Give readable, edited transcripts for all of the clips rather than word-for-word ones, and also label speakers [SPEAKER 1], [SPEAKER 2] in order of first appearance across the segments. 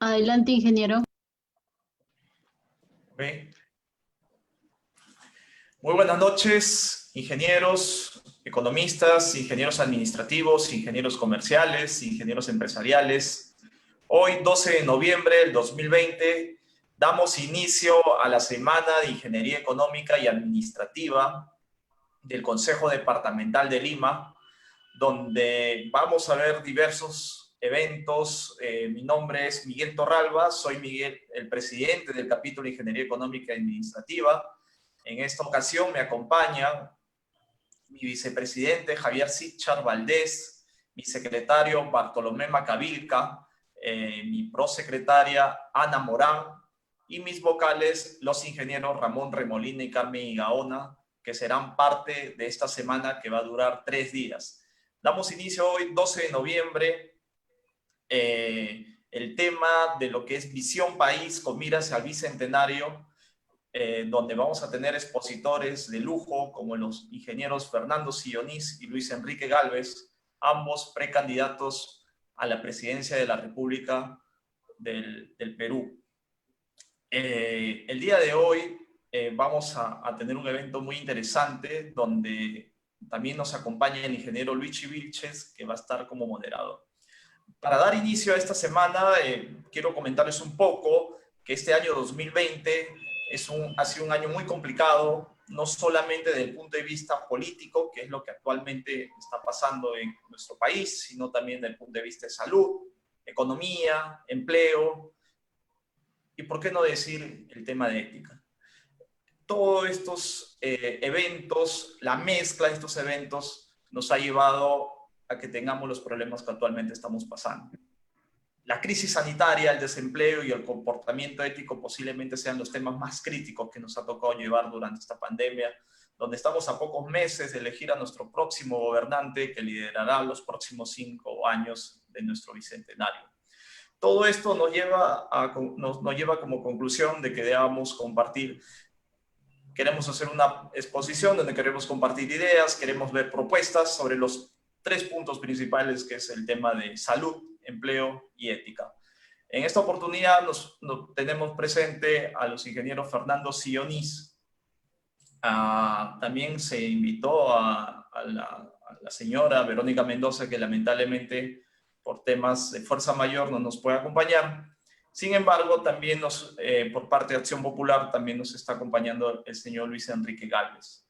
[SPEAKER 1] Adelante, ingeniero.
[SPEAKER 2] Okay. Muy buenas noches, ingenieros, economistas, ingenieros administrativos, ingenieros comerciales, ingenieros empresariales. Hoy, 12 de noviembre del 2020, damos inicio a la Semana de Ingeniería Económica y Administrativa del Consejo Departamental de Lima, donde vamos a ver diversos eventos. Mi nombre es Miguel Torralba, soy Miguel, el presidente del capítulo de Ingeniería Económica y Administrativa. En esta ocasión me acompaña mi vicepresidente Javier Sitchar Valdés, mi secretario Bartolomé Macavilca, mi prosecretaria Ana Morán y mis vocales, los ingenieros Ramón Remolina y Carmen Igaona, que serán parte de esta semana que va a durar 3 días. Damos inicio hoy, 12 de noviembre, el tema de lo que es Visión País con miras al Bicentenario, donde vamos a tener expositores de lujo como los ingenieros Fernando Sionís y Luis Enrique Gálvez, ambos precandidatos a la presidencia de la República del Perú. El día de hoy vamos a tener un evento muy interesante donde también nos acompaña el ingeniero Luigi Vilches, que va a estar como moderador. Para dar inicio a esta semana, quiero comentarles un poco que este año 2020 ha sido un año muy complicado, no solamente desde el punto de vista político, que es lo que actualmente está pasando en nuestro país, sino también desde el punto de vista de salud, economía, empleo, y por qué no decir el tema de ética. Todos estos eventos, la mezcla de estos eventos nos ha llevado a que tengamos los problemas que actualmente estamos pasando. La crisis sanitaria, el desempleo y el comportamiento ético posiblemente sean los temas más críticos que nos ha tocado llevar durante esta pandemia, donde estamos a pocos meses de elegir a nuestro próximo gobernante que liderará los próximos 5 años de nuestro bicentenario. Todo esto nos lleva como conclusión de que debamos compartir. Queremos hacer una exposición donde queremos compartir ideas, queremos ver propuestas sobre los 3 puntos principales, que es el tema de salud, empleo y ética. En esta oportunidad tenemos presente a los ingenieros Fernando Sionís. También se invitó a la señora Verónica Mendoza, que lamentablemente por temas de fuerza mayor no nos puede acompañar. Sin embargo, también por parte de Acción Popular también nos está acompañando el señor Luis Enrique Gálvez.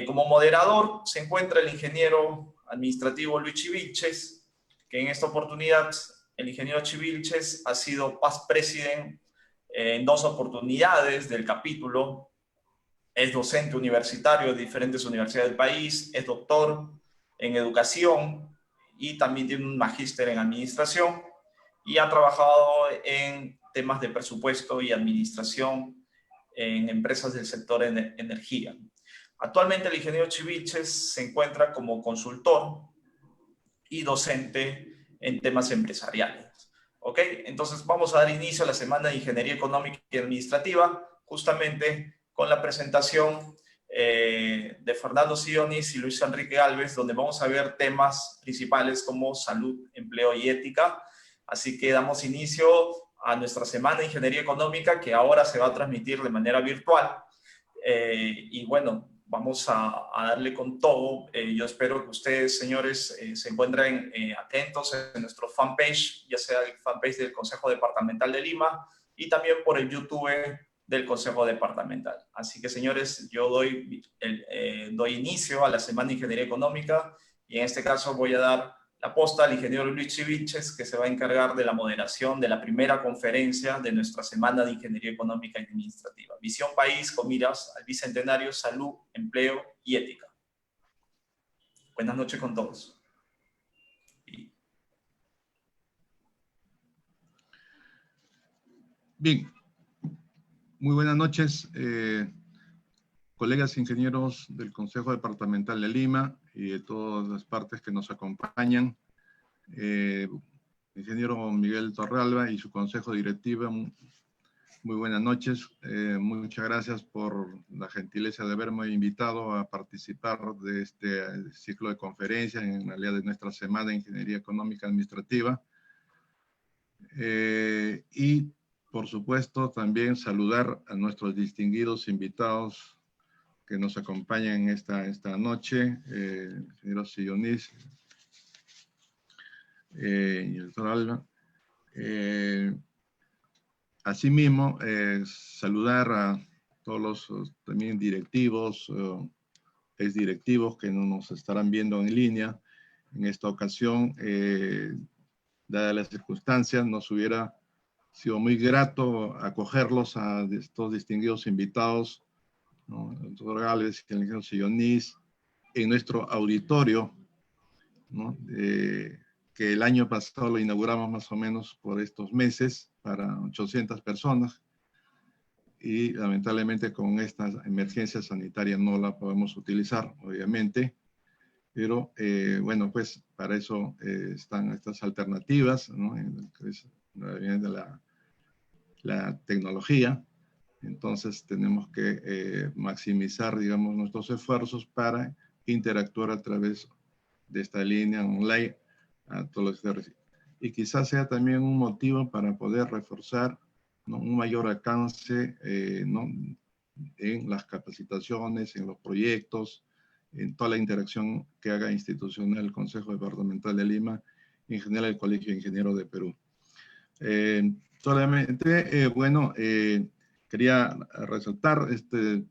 [SPEAKER 2] Como moderador se encuentra el ingeniero administrativo Luigi Vilches, que en esta oportunidad el ingeniero Vilches ha sido past president en 2 oportunidades del capítulo. Es docente universitario de diferentes universidades del país, es doctor en educación y también tiene un magíster en administración y ha trabajado en temas de presupuesto y administración en empresas del sector energía. Actualmente el ingeniero Vilches se encuentra como consultor y docente en temas empresariales. ¿Ok? Entonces vamos a dar inicio a la Semana de Ingeniería Económica y Administrativa, justamente con la presentación de Fernando Sionís y Luis Enrique Gálvez, donde vamos a ver temas principales como salud, empleo y ética. Así que damos inicio a nuestra Semana de Ingeniería Económica, que ahora se va a transmitir de manera virtual. Y bueno, vamos a darle con todo. Yo espero que ustedes, señores, se encuentren atentos en nuestro fanpage, ya sea el fanpage del Consejo Departamental de Lima y también por el YouTube del Consejo Departamental. Así que, señores, yo doy inicio a la Semana de Ingeniería Económica y en este caso voy a dar la posta al ingeniero Luigi Vilches, que se va a encargar de la moderación de la primera conferencia de nuestra Semana de Ingeniería Económica y Administrativa. Visión País con miras al Bicentenario, salud, empleo y ética. Buenas noches con todos.
[SPEAKER 3] Bien, muy buenas noches, colegas ingenieros del Consejo Departamental de Lima y de todas las partes que nos acompañan. Ingeniero Miguel Torralba y su consejo directivo, Muy buenas noches. Muchas gracias por la gentileza de haberme invitado a participar de este ciclo de conferencias en realidad de nuestra Semana de Ingeniería Económica Administrativa. Y, por supuesto, también saludar a nuestros distinguidos invitados que nos acompañan esta noche, el ingeniero Sillonis y el doctor Alba. Asimismo, saludar a todos los también directivos, exdirectivos que nos estarán viendo en línea. En esta ocasión, dadas las circunstancias, nos hubiera sido muy grato acogerlos a estos distinguidos invitados, ¿no? El doctor Gálvez y el ingeniero Sillonis, en nuestro auditorio, ¿no? Que el año pasado lo inauguramos más o menos por estos meses para 800 personas y lamentablemente con esta emergencia sanitaria no la podemos utilizar, obviamente, pero bueno, pues para eso están estas alternativas, ¿no? Es la tecnología. Entonces tenemos que maximizar, digamos, nuestros esfuerzos para interactuar a través de esta línea online a todos los sectores. Y quizás sea también un motivo para poder reforzar, ¿no? Un mayor alcance, ¿no? En las capacitaciones, en los proyectos, en toda la interacción que haga institucional el Consejo Departamental de Lima y en general el Colegio de Ingenieros de Perú. Solamente, bueno, quería resaltar,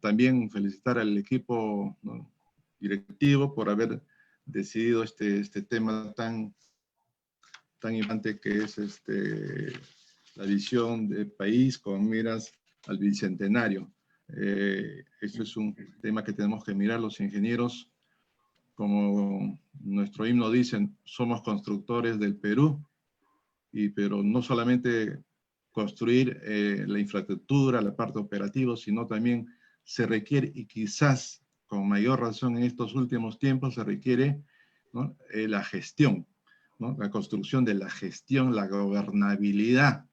[SPEAKER 3] también felicitar al equipo, ¿no? directivo por haber decidido este tema tan importante que es la visión de país con miras al bicentenario. Esto es un tema que tenemos que mirar los ingenieros, como nuestro himno dice, somos constructores del Perú, pero no solamente construir la infraestructura, la parte operativa, sino también se requiere, y quizás con mayor razón en estos últimos tiempos, se requiere, ¿no? La gestión, ¿no? La construcción de la gestión, la gobernabilidad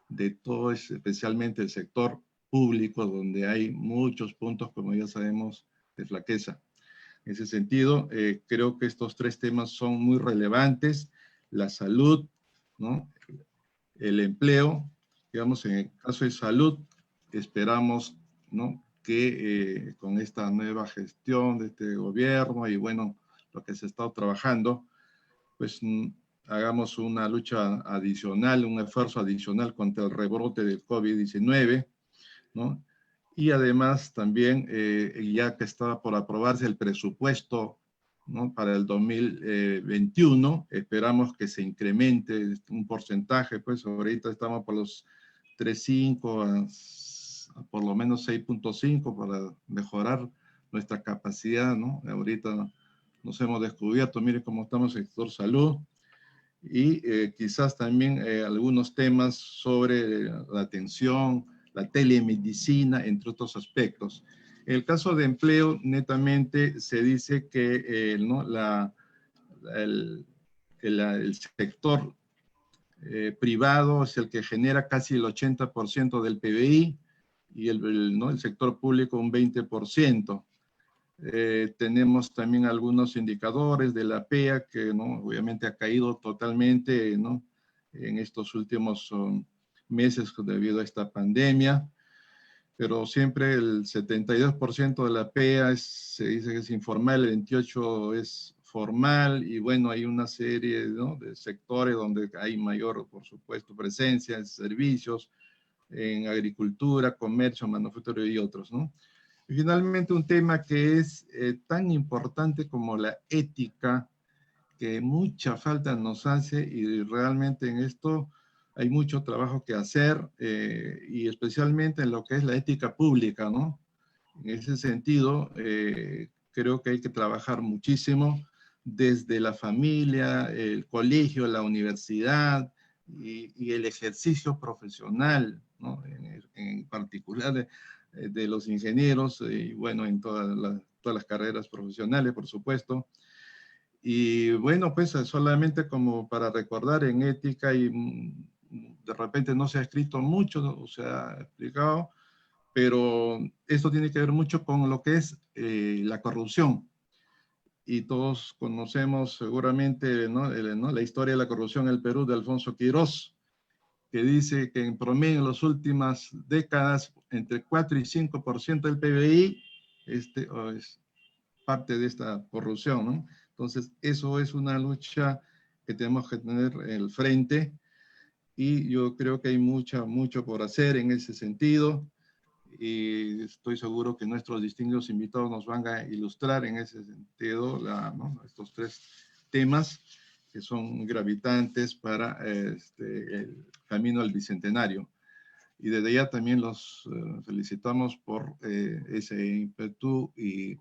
[SPEAKER 3] de todo, especialmente el sector público, donde hay muchos puntos, como ya sabemos, de flaqueza. En ese sentido, creo que estos tres temas son muy relevantes: la salud, ¿no? El empleo. Digamos, en el caso de salud, esperamos, ¿no? que con esta nueva gestión de este gobierno y bueno, lo que se ha estado trabajando, pues hagamos una lucha adicional, un esfuerzo adicional contra el rebrote del COVID-19, ¿no? Y además también, ya que estaba por aprobarse el presupuesto, ¿no? para el 2021, esperamos que se incremente un porcentaje, pues ahorita estamos por los 3.5 a por lo menos 6.5 para mejorar nuestra capacidad, ¿no? Ahorita nos hemos descubierto, mire cómo estamos en el sector salud, y quizás también algunos temas sobre la atención, la telemedicina, entre otros aspectos. En el caso de empleo, netamente se dice que ¿no? el sector privado es el que genera casi el 80% del PBI y ¿no? el sector público un 20%. Tenemos también algunos indicadores de la PEA que, ¿no? obviamente ha caído totalmente, ¿no? en estos últimos meses debido a esta pandemia, pero siempre el 72% de la PEA se dice que es informal, el 28% es formal, y bueno, hay una serie, ¿no? de sectores donde hay mayor, por supuesto, presencia en servicios, en agricultura, comercio, manufactura y otros, ¿no? Y finalmente, un tema que es tan importante como la ética, que mucha falta nos hace, y realmente en esto hay mucho trabajo que hacer, y especialmente en lo que es la ética pública, ¿no? En ese sentido, creo que hay que trabajar muchísimo desde la familia, el colegio, la universidad y el ejercicio profesional, ¿no? En particular de los ingenieros, y bueno, en todas las carreras profesionales, por supuesto. Y bueno, pues solamente como para recordar, en ética hay de repente no se ha escrito mucho, no se ha explicado, pero esto tiene que ver mucho con lo que es la corrupción. Y todos conocemos seguramente, ¿no? La historia de la corrupción en el Perú de Alfonso Quirós, que dice que en promedio en las últimas décadas entre 4 y 5% del PBI es parte de esta corrupción, ¿no? Entonces, eso es una lucha que tenemos que tener en el frente y yo creo que hay mucho por hacer en ese sentido y estoy seguro que nuestros distinguidos invitados nos van a ilustrar en ese sentido ¿no? Estos 3 temas que son gravitantes para el camino al Bicentenario. Y desde ya también los felicitamos por ese ímpetu y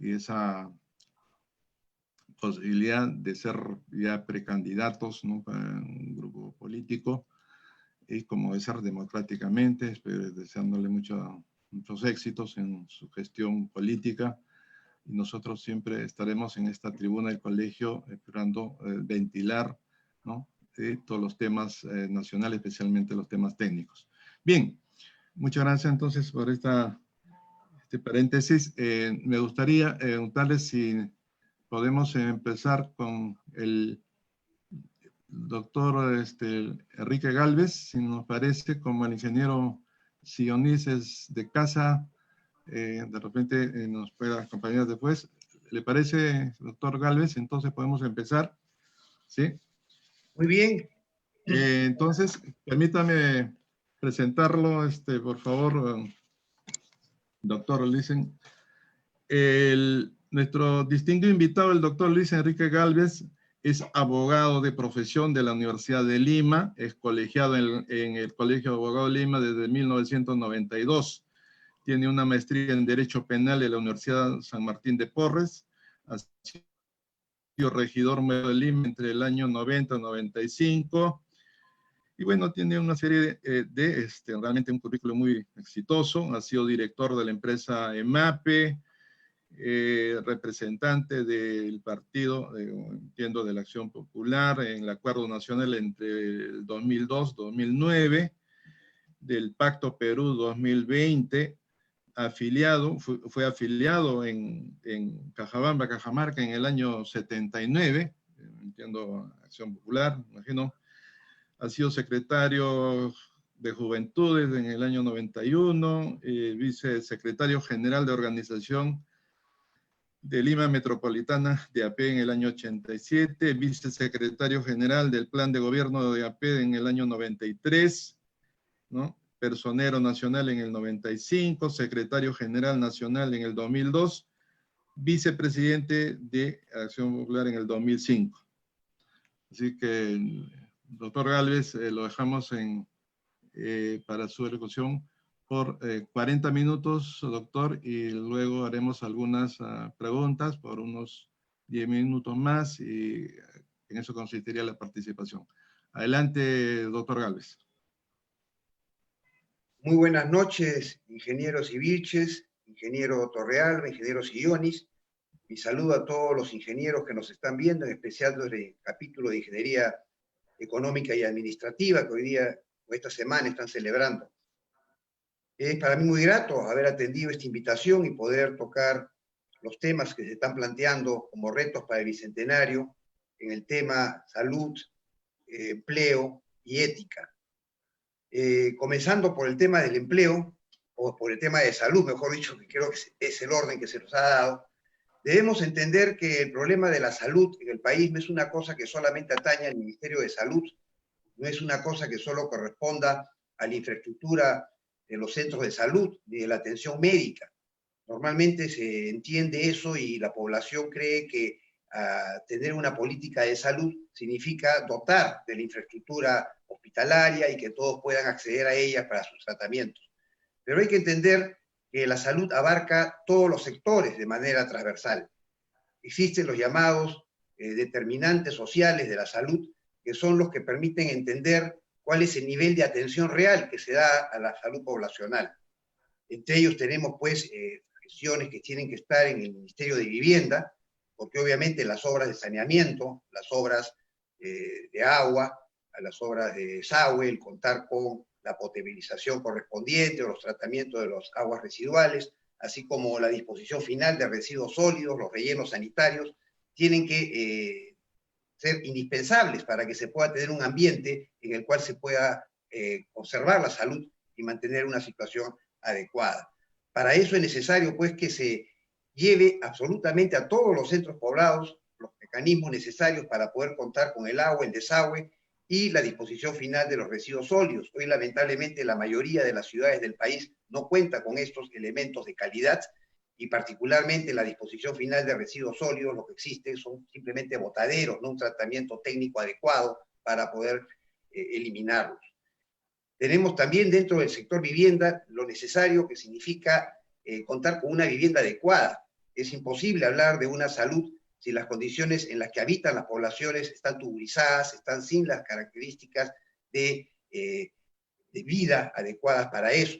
[SPEAKER 3] esa posibilidad de ser ya precandidatos, ¿no? Para un grupo político y como de ser democráticamente, deseándole muchos éxitos en su gestión política. Y nosotros siempre estaremos en esta tribuna del colegio esperando ventilar, ¿no? Todos los temas nacionales, especialmente los temas técnicos. Bien, muchas gracias entonces por este paréntesis. Me gustaría preguntarles si podemos empezar con el doctor Enrique Gálvez, si nos parece, como el ingeniero Sionis es de casa, de repente nos puede acompañar después. ¿Le parece, doctor Gálvez? Entonces podemos empezar. ¿Sí?
[SPEAKER 4] Muy bien.
[SPEAKER 3] Entonces, permítame presentarlo, por favor, doctor Lisen. Nuestro distinguido invitado, el doctor Luis Enrique Gálvez, es abogado de profesión de la Universidad de Lima, es colegiado en el Colegio de Abogados de Lima desde 1992. Tiene una maestría en Derecho Penal de la Universidad San Martín de Porres. Ha sido regidor de Lima entre el año 90 y 95. Y bueno, tiene una serie realmente un currículo muy exitoso. Ha sido director de la empresa EMAPE, representante del partido, entiendo, de la Acción Popular en el Acuerdo Nacional entre el 2002-2009, del Pacto Perú 2020, fue afiliado en Cajabamba, Cajamarca en el año 79, entiendo, Acción Popular, imagino. Ha sido secretario de Juventudes en el año 91, vicesecretario general de Organización de Lima Metropolitana de AP en el año 87, vicesecretario general del Plan de Gobierno de AP en el año 93, ¿no? Personero nacional en el 95, secretario general nacional en el 2002, vicepresidente de Acción Popular en el 2005. Así que, doctor Gálvez, lo dejamos para su ejecución por 40 minutos, doctor, y luego haremos algunas preguntas por unos 10 minutos más y en eso consistiría la participación. Adelante, doctor Gálvez.
[SPEAKER 4] Muy buenas noches, ingenieros y Vilches, ingeniero Torrealba, ingeniero Sionis. Mi saludo a todos los ingenieros que nos están viendo, en especial desde el capítulo de Ingeniería Económica y Administrativa que hoy día o esta semana están celebrando. Es para mí muy grato haber atendido esta invitación y poder tocar los temas que se están planteando como retos para el Bicentenario en el tema salud, empleo y ética. Comenzando por el tema del empleo, o por el tema de salud, mejor dicho, que creo que es el orden que se nos ha dado, debemos entender que el problema de la salud en el país no es una cosa que solamente atañe al Ministerio de Salud, no es una cosa que solo corresponda a la infraestructura de los centros de salud, ni de la atención médica. Normalmente se entiende eso y la población cree que tener una política de salud significa dotar de la infraestructura hospitalaria y que todos puedan acceder a ella para sus tratamientos. Pero hay que entender que la salud abarca todos los sectores de manera transversal. Existen los llamados determinantes sociales de la salud, que son los que permiten entender cuál es el nivel de atención real que se da a la salud poblacional. Entre ellos tenemos, pues, gestiones que tienen que estar en el Ministerio de Vivienda, porque obviamente las obras de saneamiento, las obras de agua, las obras de desagüe, el contar con la potabilización correspondiente o los tratamientos de las aguas residuales, así como la disposición final de residuos sólidos, los rellenos sanitarios, tienen que ser indispensables para que se pueda tener un ambiente en el cual se pueda conservar la salud y mantener una situación adecuada. Para eso es necesario, pues, que se lleve absolutamente a todos los centros poblados los mecanismos necesarios para poder contar con el agua, el desagüe y la disposición final de los residuos sólidos. Hoy, lamentablemente, la mayoría de las ciudades del país no cuenta con estos elementos de calidad y particularmente la disposición final de residuos sólidos, lo que existe son simplemente botaderos, no un tratamiento técnico adecuado para poder eliminarlos. Tenemos también dentro del sector vivienda lo necesario que significa contar con una vivienda adecuada. Es imposible hablar de una salud si las condiciones en las que habitan las poblaciones están tuburizadas, están sin las características de vida adecuadas para eso.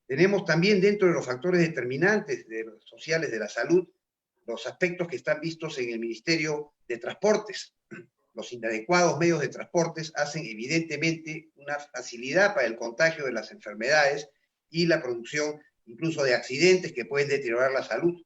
[SPEAKER 4] Tenemos también dentro de los factores determinantes de los sociales de la salud los aspectos que están vistos en el Ministerio de Transportes. Los inadecuados medios de transportes hacen evidentemente una facilidad para el contagio de las enfermedades y la producción incluso de accidentes que pueden deteriorar la salud.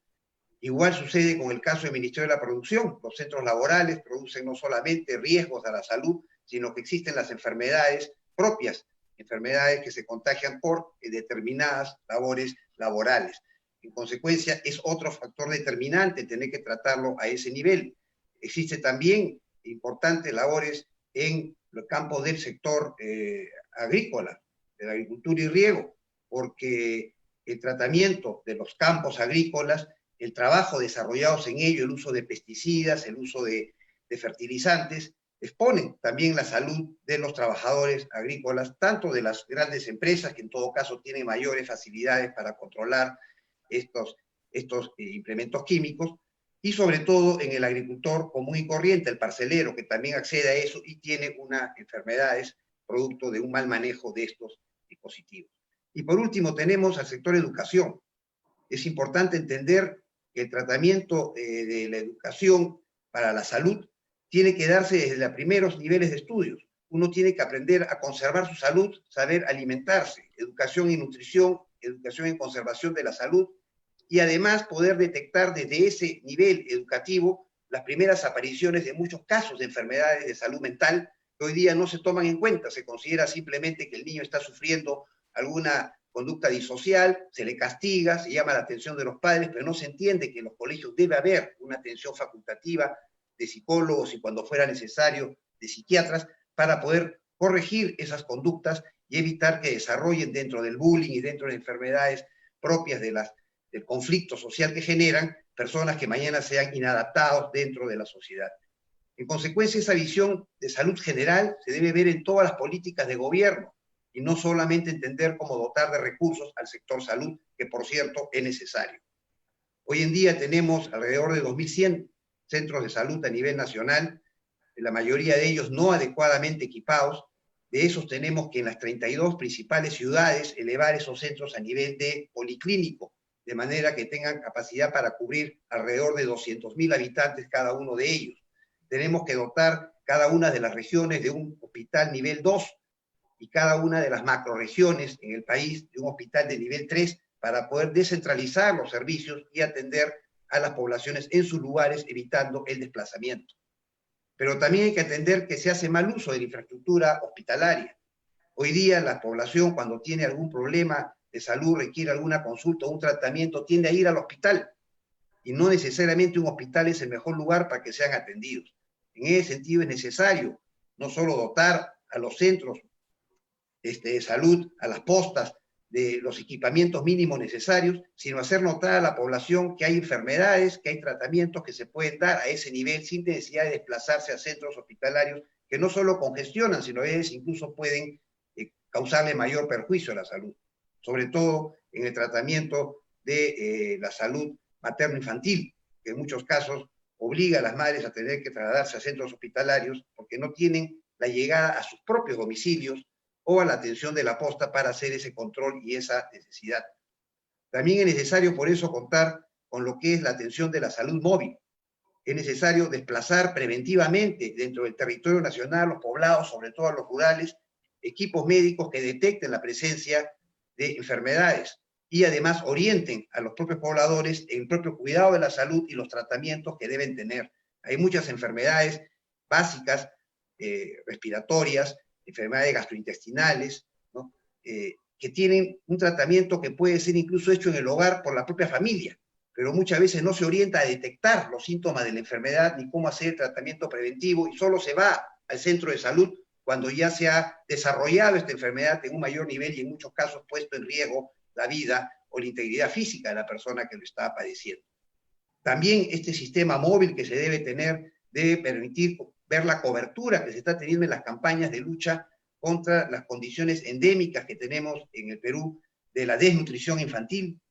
[SPEAKER 4] Igual sucede con el caso del Ministerio de la Producción. Los centros laborales producen no solamente riesgos a la salud, sino que existen las enfermedades propias, enfermedades que se contagian por determinadas labores laborales. En consecuencia, es otro factor determinante tener que tratarlo a ese nivel. Existe también importantes labores en el campo del sector agrícola, de la agricultura y riego, porque el tratamiento de los campos agrícolas, el trabajo desarrollados en ello, el uso de pesticidas, el uso de fertilizantes, exponen también la salud de los trabajadores agrícolas, tanto de las grandes empresas, que en todo caso tienen mayores facilidades para controlar estos implementos químicos, y sobre todo en el agricultor común y corriente, el parcelero, que también accede a eso y tiene unas enfermedades producto de un mal manejo de estos dispositivos. Y por último tenemos al sector educación. Es importante entender que el tratamiento de la educación para la salud tiene que darse desde los primeros niveles de estudios. Uno tiene que aprender a conservar su salud, saber alimentarse, educación y nutrición, educación en conservación de la salud, y además poder detectar desde ese nivel educativo las primeras apariciones de muchos casos de enfermedades de salud mental que hoy día no se toman en cuenta. Se considera simplemente que el niño está sufriendo alguna conducta disocial, se le castiga, se llama la atención de los padres, pero no se entiende que en los colegios debe haber una atención facultativa de psicólogos y cuando fuera necesario de psiquiatras para poder corregir esas conductas y evitar que desarrollen dentro del bullying y dentro de enfermedades propias del conflicto social que generan personas que mañana sean inadaptados dentro de la sociedad. En consecuencia, esa visión de salud general se debe ver en todas las políticas de gobierno y no solamente entender cómo dotar de recursos al sector salud, que por cierto es necesario. Hoy en día tenemos alrededor de 2.100 centros de salud a nivel nacional, la mayoría de ellos no adecuadamente equipados. De esos tenemos que en las 32 principales ciudades elevar esos centros a nivel de policlínico, de manera que tengan capacidad para cubrir alrededor de 200.000 habitantes cada uno de ellos. Tenemos que dotar cada una de las regiones de un hospital nivel 2 y cada una de las macroregiones en el país de un hospital de nivel 3 para poder descentralizar los servicios y atender a las poblaciones en sus lugares, evitando el desplazamiento. Pero también hay que entender que se hace mal uso de la infraestructura hospitalaria. Hoy día la población, cuando tiene algún problema de salud, requiere alguna consulta o un tratamiento, tiende a ir al hospital. Y no necesariamente un hospital es el mejor lugar para que sean atendidos. En ese sentido es necesario no solo dotar a los centros de salud, a las postas, de los equipamientos mínimos necesarios, sino hacer notar a la población que hay enfermedades, que hay tratamientos que se pueden dar a ese nivel sin necesidad de desplazarse a centros hospitalarios que no solo congestionan, sino a veces incluso pueden causarle mayor perjuicio a la salud, sobre todo en el tratamiento de la salud materno-infantil, que en muchos casos obliga a las madres a tener que trasladarse a centros hospitalarios porque no tienen la llegada a sus propios domicilios o a la atención de la posta para hacer ese control y esa necesidad. También es necesario por eso contar con lo que es la atención de la salud móvil. es necesario desplazar preventivamente dentro del territorio nacional, los poblados, sobre todo a los rurales, equipos médicos que detecten la presencia de enfermedades y además orienten a los propios pobladores en el propio cuidado de la salud y los tratamientos que deben tener. Hay muchas enfermedades básicas, respiratorias, enfermedades gastrointestinales, ¿no? Que tienen un tratamiento que puede ser incluso hecho en el hogar por la propia familia, pero muchas veces no se orienta a detectar los síntomas de la enfermedad ni cómo hacer el tratamiento preventivo y solo se va al centro de salud cuando ya se ha desarrollado esta enfermedad en un mayor nivel y en muchos casos puesto en riesgo la vida o la integridad física de la persona que lo está padeciendo. También este sistema móvil que se debe tener debe permitir ver la cobertura que se está teniendo en las campañas de lucha contra las condiciones endémicas que tenemos en el Perú de la desnutrición infantil,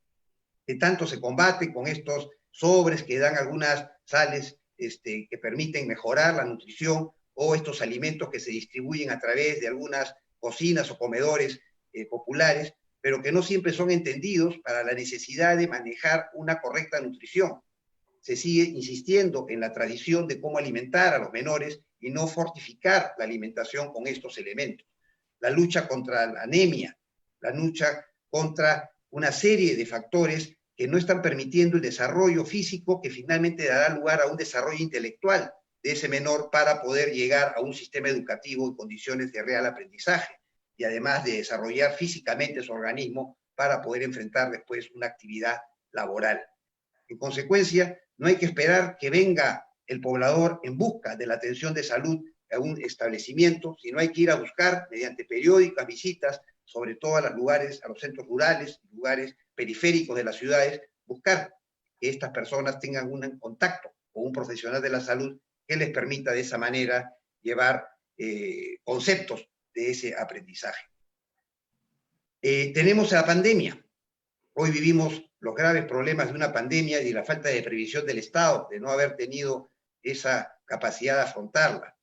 [SPEAKER 4] que tanto se combate con estos sobres que dan algunas sales que permiten mejorar la nutrición, o estos alimentos que se distribuyen a través de algunas cocinas o comedores populares, pero que no siempre son entendidos para la necesidad de manejar una correcta nutrición. Se sigue insistiendo en la tradición de cómo alimentar a los menores y no fortificar la alimentación con estos elementos. La lucha contra la anemia, la lucha contra una serie de factores que no están permitiendo el desarrollo físico que finalmente dará lugar a un desarrollo intelectual de ese menor para poder llegar a un sistema educativo en condiciones de real aprendizaje y además de desarrollar físicamente su organismo para poder enfrentar después una actividad laboral. En consecuencia, no hay que esperar que venga el poblador en busca de la atención de salud a un establecimiento, sino hay que ir a buscar mediante periódicas visitas, sobre todo a los lugares, a los centros rurales, lugares periféricos de las ciudades, buscar que estas personas tengan un contacto con un profesional de la salud que les permita de esa manera llevar conceptos de ese aprendizaje. Tenemos la pandemia. Hoy vivimos los graves problemas de una pandemia y la falta de previsión del Estado, de no haber tenido esa capacidad de afrontarla.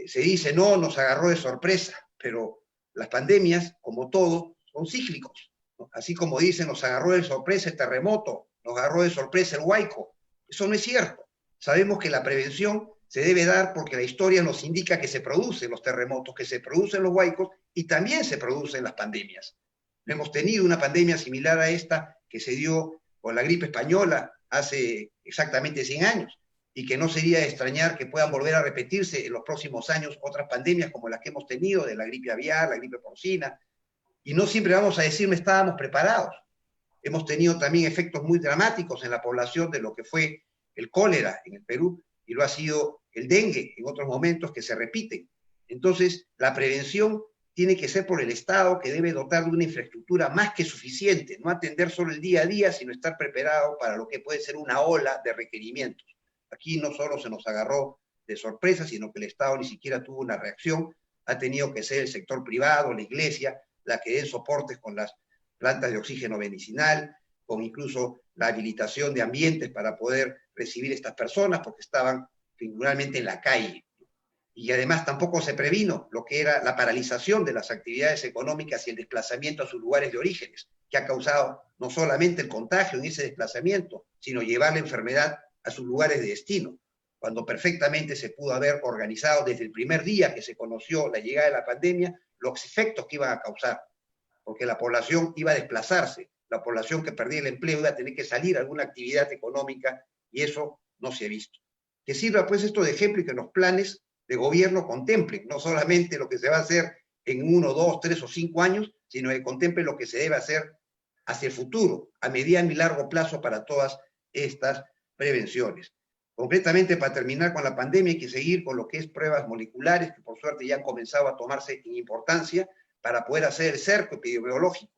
[SPEAKER 4] Se dice, no, nos agarró de sorpresa, pero las pandemias, como todo, son cíclicos, ¿no? Así como dicen, nos agarró de sorpresa el terremoto, nos agarró de sorpresa el Huayco. Eso no es cierto. Sabemos que la prevención se debe dar porque la historia nos indica que se producen los terremotos, que se producen los huaicos y también se producen las pandemias. Hemos tenido una pandemia similar a esta que se dio con la gripe española hace exactamente 100 años y que no sería de extrañar que puedan volver a repetirse en los próximos años otras pandemias como las que hemos tenido, de la gripe aviar, la gripe porcina, y no siempre vamos a decir no estábamos preparados. Hemos tenido también efectos muy dramáticos en la población de lo que fue el cólera en el Perú y lo ha sido el dengue en otros momentos que se repiten. Entonces, la prevención tiene que ser por el Estado, que debe dotar de una infraestructura más que suficiente, no atender solo el día a día, sino estar preparado para lo que puede ser una ola de requerimientos. Aquí no solo se nos agarró de sorpresa, sino que el Estado ni siquiera tuvo una reacción, ha tenido que ser el sector privado, la iglesia, la que dé soportes con las plantas de oxígeno medicinal, con incluso la habilitación de ambientes para poder recibir estas personas, porque estaban figuralmente en la calle. Y además tampoco se previno lo que era la paralización de las actividades económicas y el desplazamiento a sus lugares de orígenes, que ha causado no solamente el contagio en ese desplazamiento, sino llevar la enfermedad a sus lugares de destino, cuando perfectamente se pudo haber organizado desde el primer día que se conoció la llegada de la pandemia, los efectos que iban a causar, porque la población iba a desplazarse, la población que perdía el empleo iba a tener que salir a alguna actividad económica, y eso no se ha visto. Que sirva pues esto de ejemplo y que los planes de gobierno contemplen no solamente lo que se va a hacer en 1, 2, 3 o 5 años, sino que contemplen lo que se debe hacer hacia el futuro, a mediano y largo plazo para todas estas prevenciones. Concretamente, para terminar con la pandemia, hay que seguir con lo que es pruebas moleculares, que por suerte ya han comenzado a tomarse en importancia para poder hacer el cerco epidemiológico.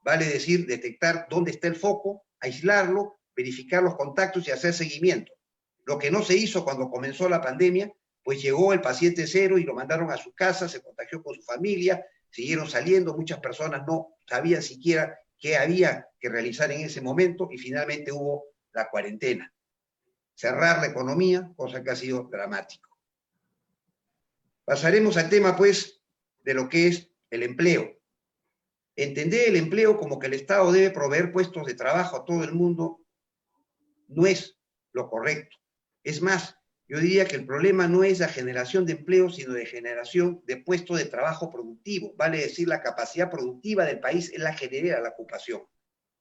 [SPEAKER 4] Vale decir, detectar dónde está el foco, aislarlo, verificar los contactos y hacer seguimiento. Lo que no se hizo cuando comenzó la pandemia, pues llegó el paciente cero y lo mandaron a su casa, se contagió con su familia, siguieron saliendo, muchas personas no sabían siquiera qué había que realizar en ese momento y finalmente hubo la cuarentena. Cerrar la economía, cosa que ha sido dramático. Pasaremos al tema, pues, de lo que es el empleo. Entender el empleo como que el Estado debe proveer puestos de trabajo a todo el mundo no es lo correcto. Es más, yo diría que el problema no es la generación de empleo, sino de generación de puestos de trabajo productivo. Vale decir, la capacidad productiva del país es la que genera la ocupación.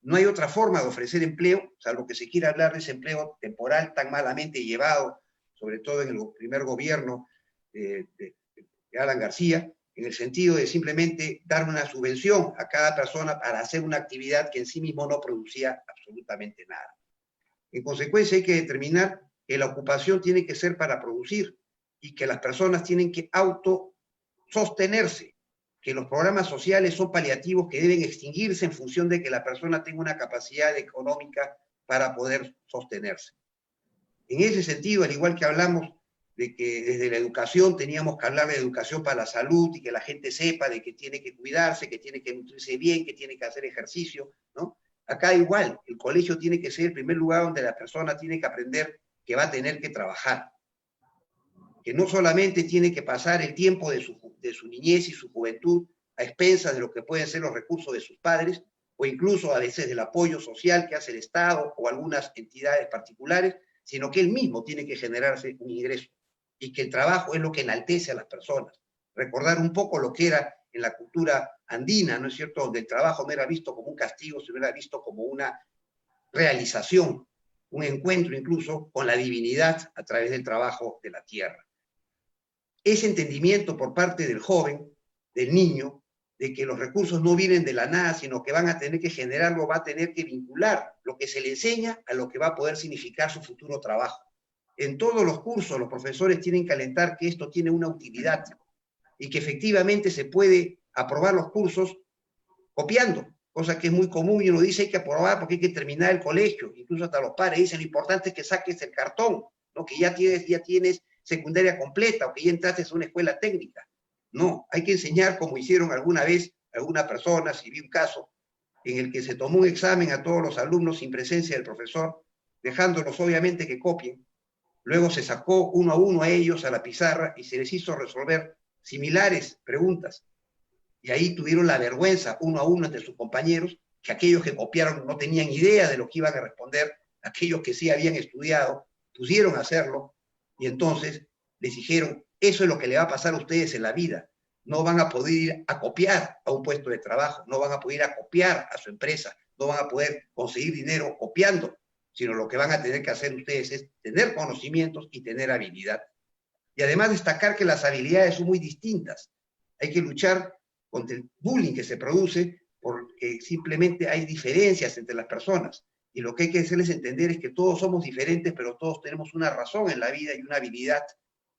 [SPEAKER 4] No hay otra forma de ofrecer empleo, salvo que se quiera hablar de ese empleo temporal tan malamente llevado, sobre todo en el primer gobierno de Alan García, en el sentido de simplemente dar una subvención a cada persona para hacer una actividad que en sí mismo no producía absolutamente nada. En consecuencia, hay que determinar que la ocupación tiene que ser para producir y que las personas tienen que autosostenerse, que los programas sociales son paliativos que deben extinguirse en función de que la persona tenga una capacidad económica para poder sostenerse. En ese sentido, al igual que hablamos de que desde la educación teníamos que hablar de educación para la salud y que la gente sepa de que tiene que cuidarse, que tiene que nutrirse bien, que tiene que hacer ejercicio, ¿no? Acá igual, el colegio tiene que ser el primer lugar donde la persona tiene que aprender que va a tener que trabajar, que no solamente tiene que pasar el tiempo de su niñez y su juventud a expensas de lo que pueden ser los recursos de sus padres, o incluso a veces del apoyo social que hace el Estado o algunas entidades particulares, sino que él mismo tiene que generarse un ingreso y que el trabajo es lo que enaltece a las personas. Recordar un poco lo que era en la cultura andina, ¿no es cierto?, donde el trabajo no era visto como un castigo, sino era visto como una realización, un encuentro incluso con la divinidad a través del trabajo de la tierra. Ese entendimiento por parte del joven, del niño, de que los recursos no vienen de la nada, sino que van a tener que generarlo, va a tener que vincular lo que se le enseña a lo que va a poder significar su futuro trabajo. En todos los cursos los profesores tienen que alentar que esto tiene una utilidad y que efectivamente se puede aprobar los cursos copiando, cosa que es muy común y uno dice hay que aprobar porque hay que terminar el colegio, incluso hasta los padres dicen lo importante es que saques el cartón, ¿no? Que ya tienes secundaria completa o que ya entraste a una escuela técnica. No, hay que enseñar como hicieron alguna vez algunas personas, y vi un caso en el que se tomó un examen a todos los alumnos sin presencia del profesor, dejándolos obviamente que copien. Luego se sacó uno a uno a ellos a la pizarra y se les hizo resolver similares preguntas. Y ahí tuvieron la vergüenza uno a uno entre sus compañeros, que aquellos que copiaron no tenían idea de lo que iban a responder, aquellos que sí habían estudiado, pusieron a hacerlo, y entonces les dijeron, eso es lo que le va a pasar a ustedes en la vida. No van a poder ir a copiar a un puesto de trabajo, no van a poder ir a copiar a su empresa, no van a poder conseguir dinero copiando, sino lo que van a tener que hacer ustedes es tener conocimientos y tener habilidad. Y además destacar que las habilidades son muy distintas. Hay que luchar contra el bullying que se produce porque simplemente hay diferencias entre las personas. Y lo que hay que hacerles entender es que todos somos diferentes, pero todos tenemos una razón en la vida y una habilidad,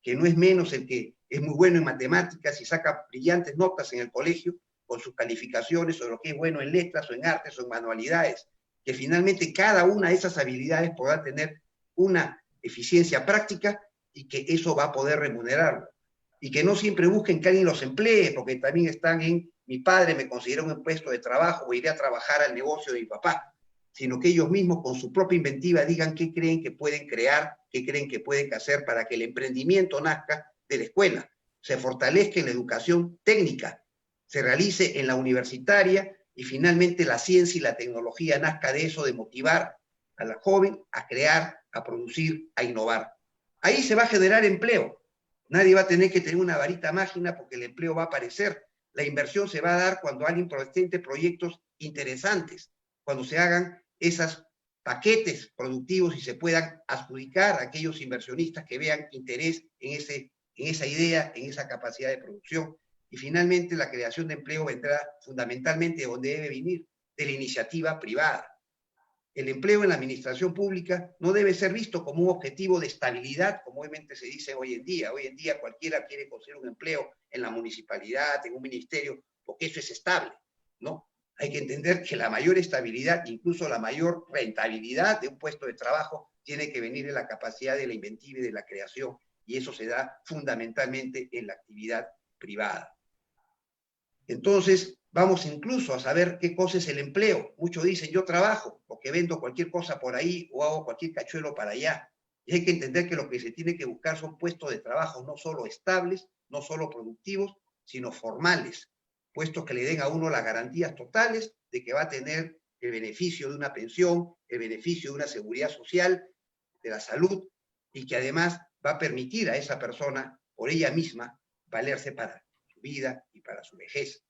[SPEAKER 4] que no es menos el que es muy bueno en matemáticas y saca brillantes notas en el colegio con sus calificaciones, o lo que es bueno en letras o en artes o en manualidades, que finalmente cada una de esas habilidades podrá tener una eficiencia práctica y que eso va a poder remunerarlo. Y que no siempre busquen que alguien los emplee, porque también están en mi padre me considera un puesto de trabajo o iré a trabajar al negocio de mi papá, sino que ellos mismos con su propia inventiva digan qué creen que pueden crear, qué creen que pueden hacer para que el emprendimiento nazca de la escuela, se fortalezca en la educación técnica, se realice en la universitaria y finalmente la ciencia y la tecnología nazca de eso, de motivar a la joven a crear, a producir, a innovar. Ahí se va a generar empleo. Nadie va a tener que tener una varita mágica porque el empleo va a aparecer. La inversión se va a dar cuando alguien presente proyectos interesantes, cuando se hagan esos paquetes productivos y se puedan adjudicar a aquellos inversionistas que vean interés en esa idea, en esa capacidad de producción. Y finalmente la creación de empleo vendrá fundamentalmente de donde debe venir, de la iniciativa privada. El empleo en la administración pública no debe ser visto como un objetivo de estabilidad, como obviamente se dice hoy en día. Hoy en día cualquiera quiere conseguir un empleo en la municipalidad, en un ministerio, porque eso es estable, ¿no? Hay que entender que la mayor estabilidad, incluso la mayor rentabilidad de un puesto de trabajo, tiene que venir de la capacidad de la inventiva y de la creación, y eso se da fundamentalmente en la actividad privada. Entonces, vamos incluso a saber qué cosa es el empleo. Muchos dicen, yo trabajo porque vendo cualquier cosa por ahí o hago cualquier cachuelo para allá. Y hay que entender que lo que se tiene que buscar son puestos de trabajo no solo estables, no solo productivos, sino formales. Puestos que le den a uno las garantías totales de que va a tener el beneficio de una pensión, el beneficio de una seguridad social, de la salud, y que además va a permitir a esa persona, por ella misma, valerse para su vida y para su vejez.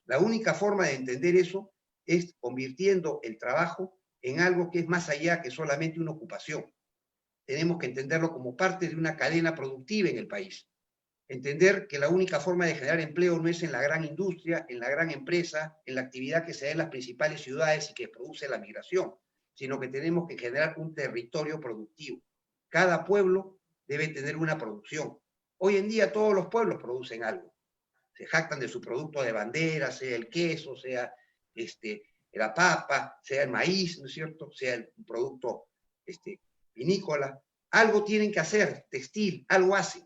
[SPEAKER 4] La única forma de entender eso es convirtiendo el trabajo en algo que es más allá que solamente una ocupación. Tenemos que entenderlo como parte de una cadena productiva en el país. Entender que la única forma de generar empleo no es en la gran industria, en la gran empresa, en la actividad que se da en las principales ciudades y que produce la migración, sino que tenemos que generar un territorio productivo. Cada pueblo debe tener una producción. Hoy en día todos los pueblos producen algo. Se jactan de su producto de bandera, sea el queso, sea la papa, sea el maíz, ¿no es cierto? Sea el producto vinícola. Algo tienen que hacer, textil, algo hacen,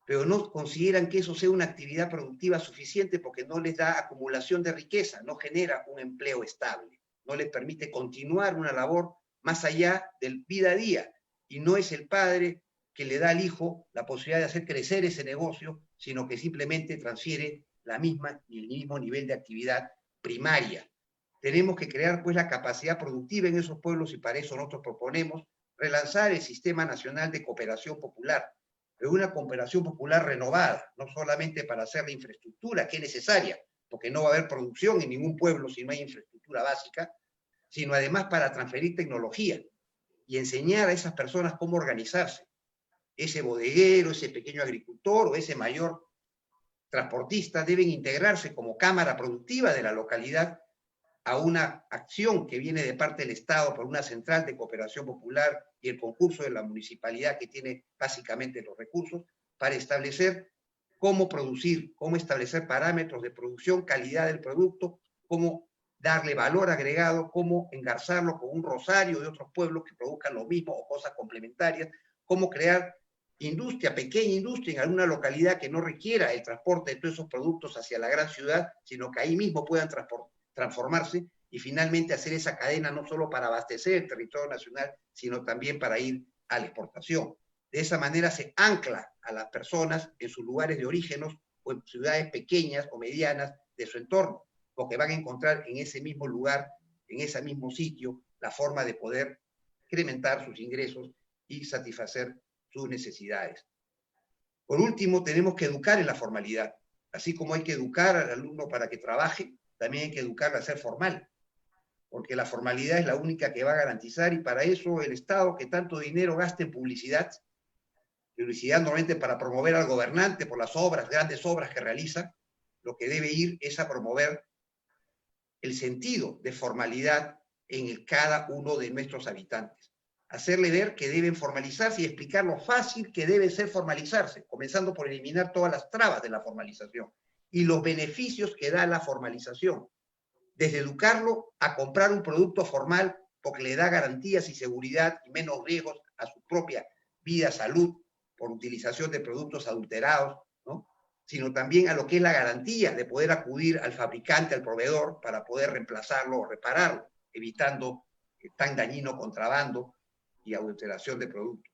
[SPEAKER 4] pero no consideran que eso sea una actividad productiva suficiente porque no les da acumulación de riqueza, no genera un empleo estable, no les permite continuar una labor más allá del día a día. Y no es el padre que le da al hijo la posibilidad de hacer crecer ese negocio, sino que simplemente transfiere el mismo nivel de actividad primaria. Tenemos que crear pues la capacidad productiva en esos pueblos y para eso nosotros proponemos relanzar el Sistema Nacional de Cooperación Popular, pero una cooperación popular renovada, no solamente para hacer la infraestructura que es necesaria, porque no va a haber producción en ningún pueblo si no hay infraestructura básica, sino además para transferir tecnología y enseñar a esas personas cómo organizarse. Ese bodeguero, ese pequeño agricultor o ese mayor transportista deben integrarse como cámara productiva de la localidad a una acción que viene de parte del Estado por una central de cooperación popular y el concurso de la municipalidad que tiene básicamente los recursos para establecer cómo producir, cómo establecer parámetros de producción, calidad del producto, cómo darle valor agregado, cómo engarzarlo con un rosario de otros pueblos que produzcan lo mismo o cosas complementarias, cómo crear industria, pequeña industria en alguna localidad que no requiera el transporte de todos esos productos hacia la gran ciudad, sino que ahí mismo puedan transformarse y finalmente hacer esa cadena no solo para abastecer el territorio nacional, sino también para ir a la exportación. De esa manera se ancla a las personas en sus lugares de orígenes o en ciudades pequeñas o medianas de su entorno, porque van a encontrar en ese mismo lugar, en ese mismo sitio, la forma de poder incrementar sus ingresos y satisfacer sus necesidades. Por último, tenemos que educar en la formalidad. Así como hay que educar al alumno para que trabaje, también hay que educarlo a ser formal, porque la formalidad es la única que va a garantizar, y para eso el Estado, que tanto dinero gasta en publicidad normalmente para promover al gobernante por las obras, grandes obras que realiza, lo que debe ir es a promover el sentido de formalidad en cada uno de nuestros habitantes. Hacerle ver que deben formalizarse y explicar lo fácil que debe ser formalizarse, comenzando por eliminar todas las trabas de la formalización y los beneficios que da la formalización. Desde educarlo a comprar un producto formal porque le da garantías y seguridad y menos riesgos a su propia vida, salud, por utilización de productos adulterados, ¿no? Sino también a lo que es la garantía de poder acudir al fabricante, al proveedor, para poder reemplazarlo o repararlo, evitando tan dañino contrabando y adulteración de productos.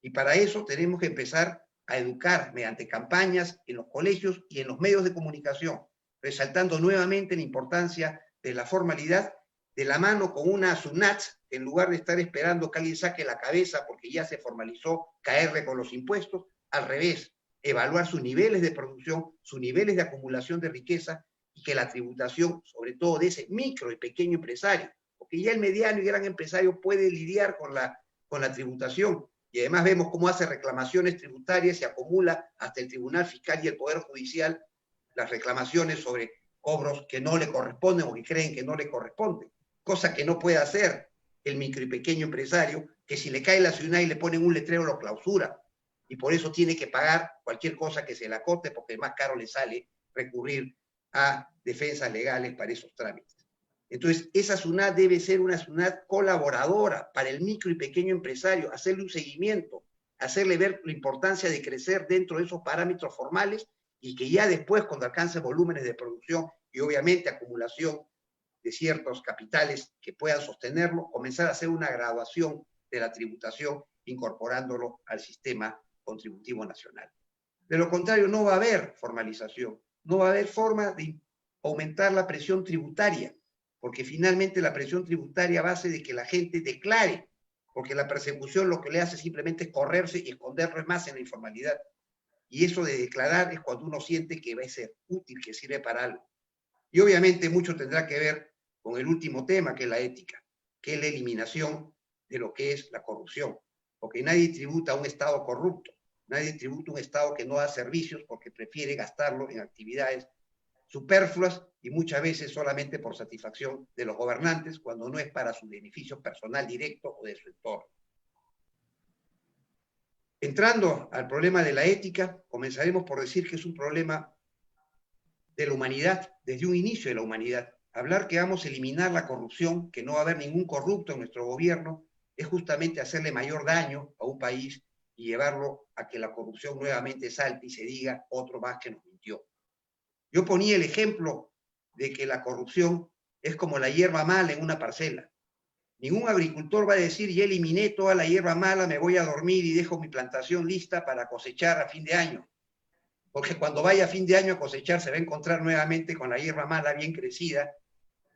[SPEAKER 4] Y para eso tenemos que empezar a educar mediante campañas en los colegios y en los medios de comunicación, resaltando nuevamente la importancia de la formalidad de la mano con una SUNAT, que en lugar de estar esperando que alguien saque la cabeza porque ya se formalizó, caerle con los impuestos, al revés, evaluar sus niveles de producción, sus niveles de acumulación de riqueza y que la tributación, sobre todo de ese micro y pequeño empresario, porque ya el mediano y gran empresario puede lidiar con la tributación, y además vemos cómo hace reclamaciones tributarias y acumula hasta el Tribunal Fiscal y el Poder Judicial las reclamaciones sobre cobros que no le corresponden o que creen que no le corresponden, cosa que no puede hacer el micro y pequeño empresario, que si le cae la ciudad y le ponen un letrero lo clausura, y por eso tiene que pagar cualquier cosa que se le acote porque más caro le sale recurrir a defensas legales para esos trámites. Entonces, esa SUNAT debe ser una SUNAT colaboradora para el micro y pequeño empresario, hacerle un seguimiento, hacerle ver la importancia de crecer dentro de esos parámetros formales y que ya después, cuando alcance volúmenes de producción y obviamente acumulación de ciertos capitales que puedan sostenerlo, comenzar a hacer una graduación de la tributación incorporándolo al sistema contributivo nacional. De lo contrario, no va a haber formalización, no va a haber forma de aumentar la presión tributaria, porque finalmente la presión tributaria va a hacer de que la gente declare porque la persecución lo que le hace simplemente es correrse y esconderlo más en la informalidad. Y eso de declarar es cuando uno siente que va a ser útil, que sirve para algo. Y obviamente mucho tendrá que ver con el último tema, que es la ética, que es la eliminación de lo que es la corrupción. Porque nadie tributa a un Estado corrupto, nadie tributa a un Estado que no da servicios porque prefiere gastarlo en actividades superfluas y muchas veces solamente por satisfacción de los gobernantes, cuando no es para su beneficio personal directo o de su entorno. Entrando al problema de la ética, comenzaremos por decir que es un problema de la humanidad, desde un inicio de la humanidad. Hablar que vamos a eliminar la corrupción, que no va a haber ningún corrupto en nuestro gobierno, es justamente hacerle mayor daño a un país y llevarlo a que la corrupción nuevamente salte y se diga otro más que nos mintió. Yo ponía el ejemplo de que la corrupción es como la hierba mala en una parcela. Ningún agricultor va a decir, ya eliminé toda la hierba mala, me voy a dormir y dejo mi plantación lista para cosechar a fin de año. Porque cuando vaya a fin de año a cosechar se va a encontrar nuevamente con la hierba mala bien crecida,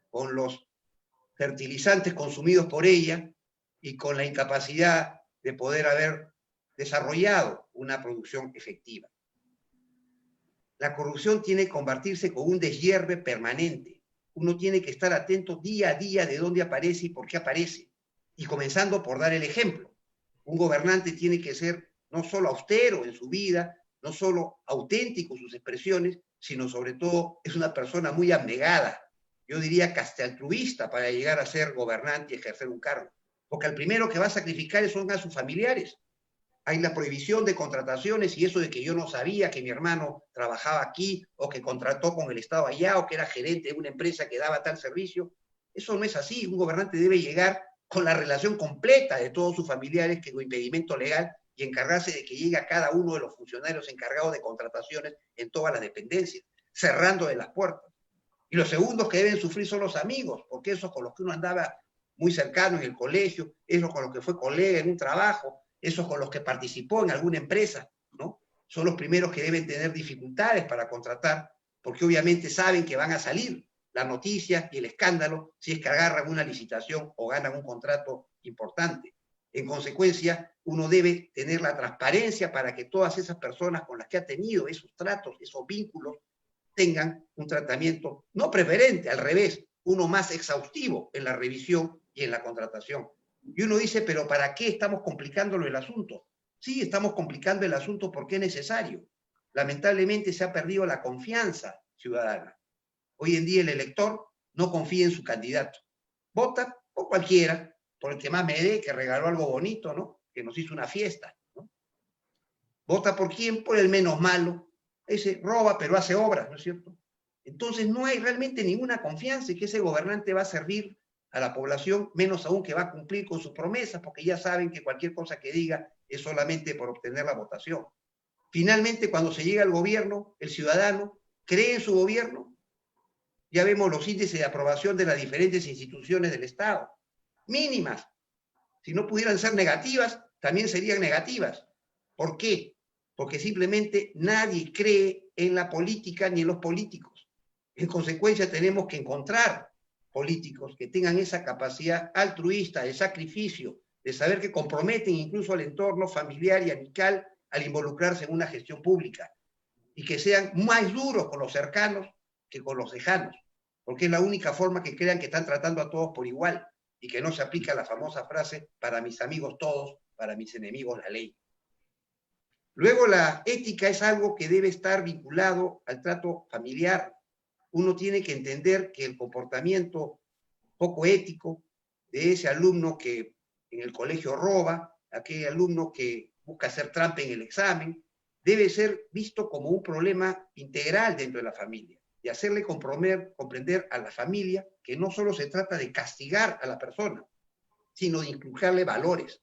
[SPEAKER 4] con los fertilizantes consumidos por ella y con la incapacidad de poder haber desarrollado una producción efectiva. La corrupción tiene que convertirse con un deshierve permanente. Uno tiene que estar atento día a día de dónde aparece y por qué aparece. Y comenzando por dar el ejemplo. Un gobernante tiene que ser no solo austero en su vida, no solo auténtico en sus expresiones, sino sobre todo es una persona muy abnegada. Yo diría que hasta altruista para llegar a ser gobernante y ejercer un cargo. Porque al primero que va a sacrificar son a sus familiares. Hay la prohibición de contrataciones y eso de que yo no sabía que mi hermano trabajaba aquí o que contrató con el Estado allá o que era gerente de una empresa que daba tal servicio. Eso no es así. Un gobernante debe llegar con la relación completa de todos sus familiares, que es un impedimento legal, y encargarse de que llegue a cada uno de los funcionarios encargados de contrataciones en todas las dependencias, cerrando de las puertas. Y los segundos que deben sufrir son los amigos, porque esos con los que uno andaba muy cercano en el colegio, esos con los que fue colega en un trabajo, esos con los que participó en alguna empresa, ¿no? Son los primeros que deben tener dificultades para contratar, porque obviamente saben que van a salir la noticia y el escándalo si es que agarran una licitación o ganan un contrato importante. En consecuencia, uno debe tener la transparencia para que todas esas personas con las que ha tenido esos tratos, esos vínculos, tengan un tratamiento no preferente, al revés, uno más exhaustivo en la revisión y en la contratación. Y uno dice, pero ¿para qué estamos complicándolo el asunto? Sí, estamos complicando el asunto porque es necesario. Lamentablemente se ha perdido la confianza ciudadana. Hoy en día el elector no confía en su candidato. Vota por cualquiera, por el que más me dé, que regaló algo bonito, ¿no? Que nos hizo una fiesta, ¿no? Vota por quién, por el menos malo. Ese roba, pero hace obras, ¿no es cierto? Entonces no hay realmente ninguna confianza en que ese gobernante va a servir a la población, menos aún que va a cumplir con sus promesas, porque ya saben que cualquier cosa que diga es solamente por obtener la votación. Finalmente, cuando se llega al gobierno, el ciudadano cree en su gobierno. Ya vemos los índices de aprobación de las diferentes instituciones del Estado, mínimas. Si no pudieran ser negativas, también serían negativas. ¿Por qué? Porque simplemente nadie cree en la política ni en los políticos. En consecuencia, tenemos que encontrar políticos que tengan esa capacidad altruista, de sacrificio, de saber que comprometen incluso al entorno familiar y amical al involucrarse en una gestión pública, y que sean más duros con los cercanos que con los lejanos, porque es la única forma que crean que están tratando a todos por igual, y que no se aplica la famosa frase, para mis amigos todos, para mis enemigos la ley. Luego, la ética es algo que debe estar vinculado al trato familiar. Uno tiene que entender que el comportamiento poco ético de ese alumno que en el colegio roba, aquel alumno que busca hacer trampa en el examen, debe ser visto como un problema integral dentro de la familia y hacerle comprender a la familia que no solo se trata de castigar a la persona, sino de inculcarle valores.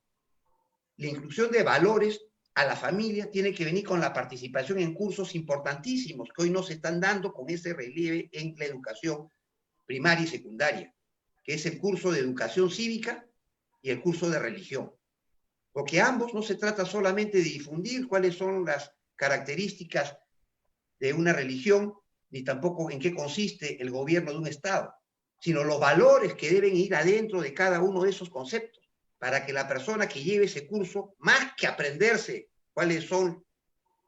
[SPEAKER 4] La inclusión de valores a la familia tiene que venir con la participación en cursos importantísimos que hoy no se están dando con ese relieve en la educación primaria y secundaria, que es el curso de educación cívica y el curso de religión. Porque ambos no se trata solamente de difundir cuáles son las características de una religión, ni tampoco en qué consiste el gobierno de un Estado, sino los valores que deben ir adentro de cada uno de esos conceptos, para que la persona que lleve ese curso, más que aprenderse cuáles son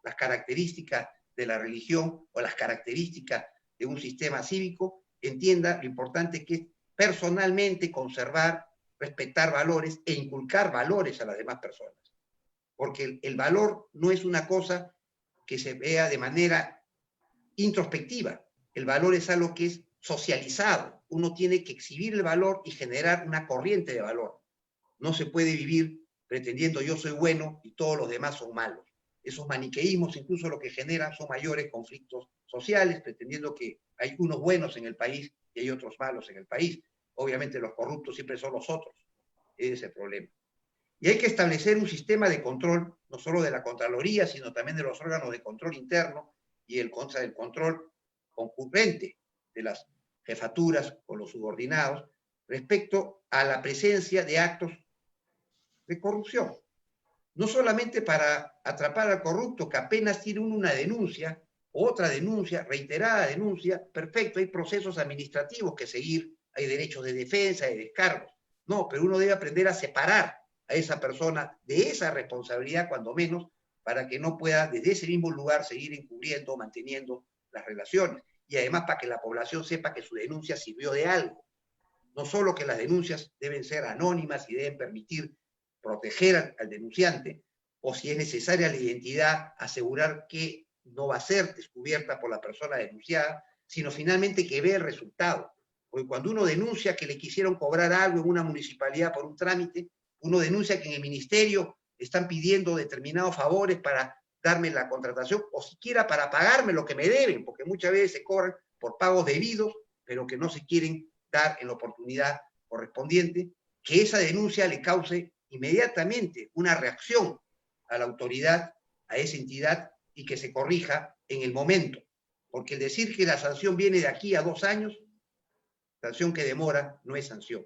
[SPEAKER 4] las características de la religión o las características de un sistema cívico, entienda lo importante que es personalmente conservar, respetar valores e inculcar valores a las demás personas. Porque el valor no es una cosa que se vea de manera introspectiva. El valor es algo que es socializado. Uno tiene que exhibir el valor y generar una corriente de valor. No se puede vivir pretendiendo yo soy bueno y todos los demás son malos. Esos maniqueísmos incluso lo que generan son mayores conflictos sociales, pretendiendo que hay unos buenos en el país y hay otros malos en el país. Obviamente los corruptos siempre son los otros. Ese es el problema. Y hay que establecer un sistema de control, no solo de la Contraloría, sino también de los órganos de control interno y el control concurrente de las jefaturas o los subordinados respecto a la presencia de actos de corrupción. No solamente para atrapar al corrupto, que apenas tiene una denuncia, otra denuncia, reiterada denuncia, perfecto, hay procesos administrativos que seguir, hay derechos de defensa, de descargos. No, pero uno debe aprender a separar a esa persona de esa responsabilidad, cuando menos, para que no pueda desde ese mismo lugar seguir encubriendo, manteniendo las relaciones. Y además para que la población sepa que su denuncia sirvió de algo. No solo que las denuncias deben ser anónimas y deben permitir proteger al denunciante, o si es necesaria la identidad, asegurar que no va a ser descubierta por la persona denunciada, sino finalmente que vea el resultado. Porque cuando uno denuncia que le quisieron cobrar algo en una municipalidad por un trámite, uno denuncia que en el ministerio están pidiendo determinados favores para darme la contratación, o siquiera para pagarme lo que me deben, porque muchas veces se cobran por pagos debidos, pero que no se quieren dar en la oportunidad correspondiente, que esa denuncia le cause inmediatamente una reacción a la autoridad, a esa entidad, y que se corrija en el momento. Porque el decir que la sanción viene de aquí a 2 años, sanción que demora no es sanción.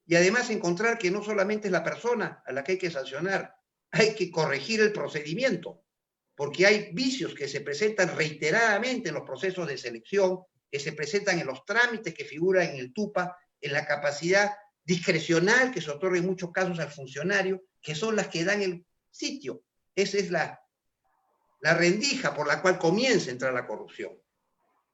[SPEAKER 4] Y además encontrar que no solamente es la persona a la que hay que sancionar, hay que corregir el procedimiento, porque hay vicios que se presentan reiteradamente en los procesos de selección, que se presentan en los trámites que figuran en el TUPA, en la capacidad discrecional que se otorga en muchos casos al funcionario, que son las que dan el sitio. Esa es la rendija por la cual comienza a entrar la corrupción.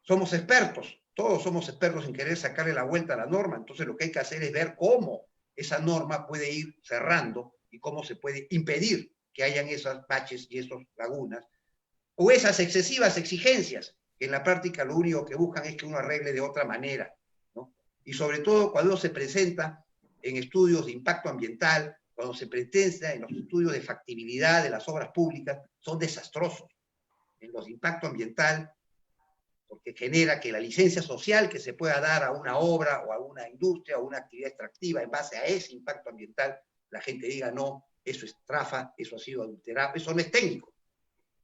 [SPEAKER 4] Somos expertos, todos somos expertos en querer sacarle la vuelta a la norma, entonces lo que hay que hacer es ver cómo esa norma puede ir cerrando y cómo se puede impedir que hayan esas baches y esas lagunas, o esas excesivas exigencias, que en la práctica lo único que buscan es que uno arregle de otra manera, ¿no? Y sobre todo cuando se presenta en estudios de impacto ambiental, cuando se presenta en los estudios de factibilidad de las obras públicas, son desastrosos. En los de impacto ambiental, porque genera que la licencia social que se pueda dar a una obra o a una industria o una actividad extractiva en base a ese impacto ambiental, la gente diga no, eso es trafa, eso ha sido adulterado, eso no es técnico.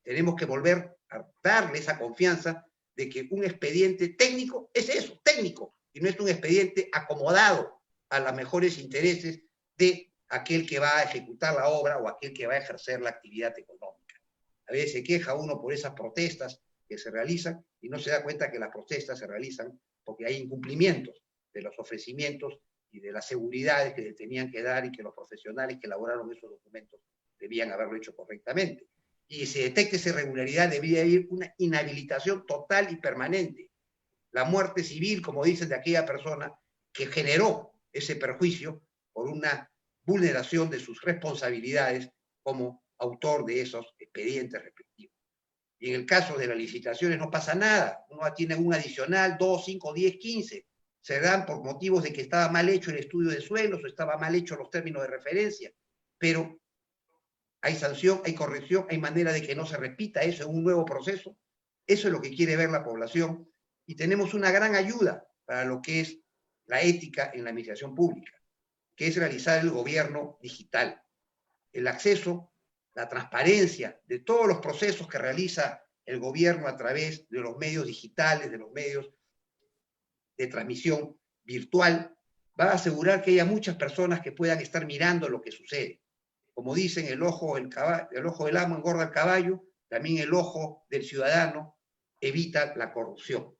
[SPEAKER 4] Tenemos que volver a darle esa confianza de que un expediente técnico es eso, técnico, y no es un expediente acomodado a los mejores intereses de aquel que va a ejecutar la obra o aquel que va a ejercer la actividad económica. A veces se queja uno por esas protestas que se realizan y no se da cuenta que las protestas se realizan porque hay incumplimientos de los ofrecimientos y de las seguridades que le tenían que dar y que los profesionales que elaboraron esos documentos debían haberlo hecho correctamente. Y si se detecta esa irregularidad, debía haber una inhabilitación total y permanente. La muerte civil, como dicen, de aquella persona que generó ese perjuicio por una vulneración de sus responsabilidades como autor de esos expedientes respectivos. Y en el caso de las licitaciones no pasa nada, uno tiene un adicional, 2, 5, 10, 15, se dan por motivos de que estaba mal hecho el estudio de suelos o estaba mal hecho los términos de referencia, pero hay sanción, hay corrección, hay manera de que no se repita eso en un nuevo proceso. Eso es lo que quiere ver la población y tenemos una gran ayuda para lo que es la ética en la administración pública, que es realizar el gobierno digital, el acceso, la transparencia de todos los procesos que realiza el gobierno a través de los medios digitales, de los medios de transmisión virtual, va a asegurar que haya muchas personas que puedan estar mirando lo que sucede. Como dicen, el ojo del amo engorda al caballo, también el ojo del ciudadano evita la corrupción.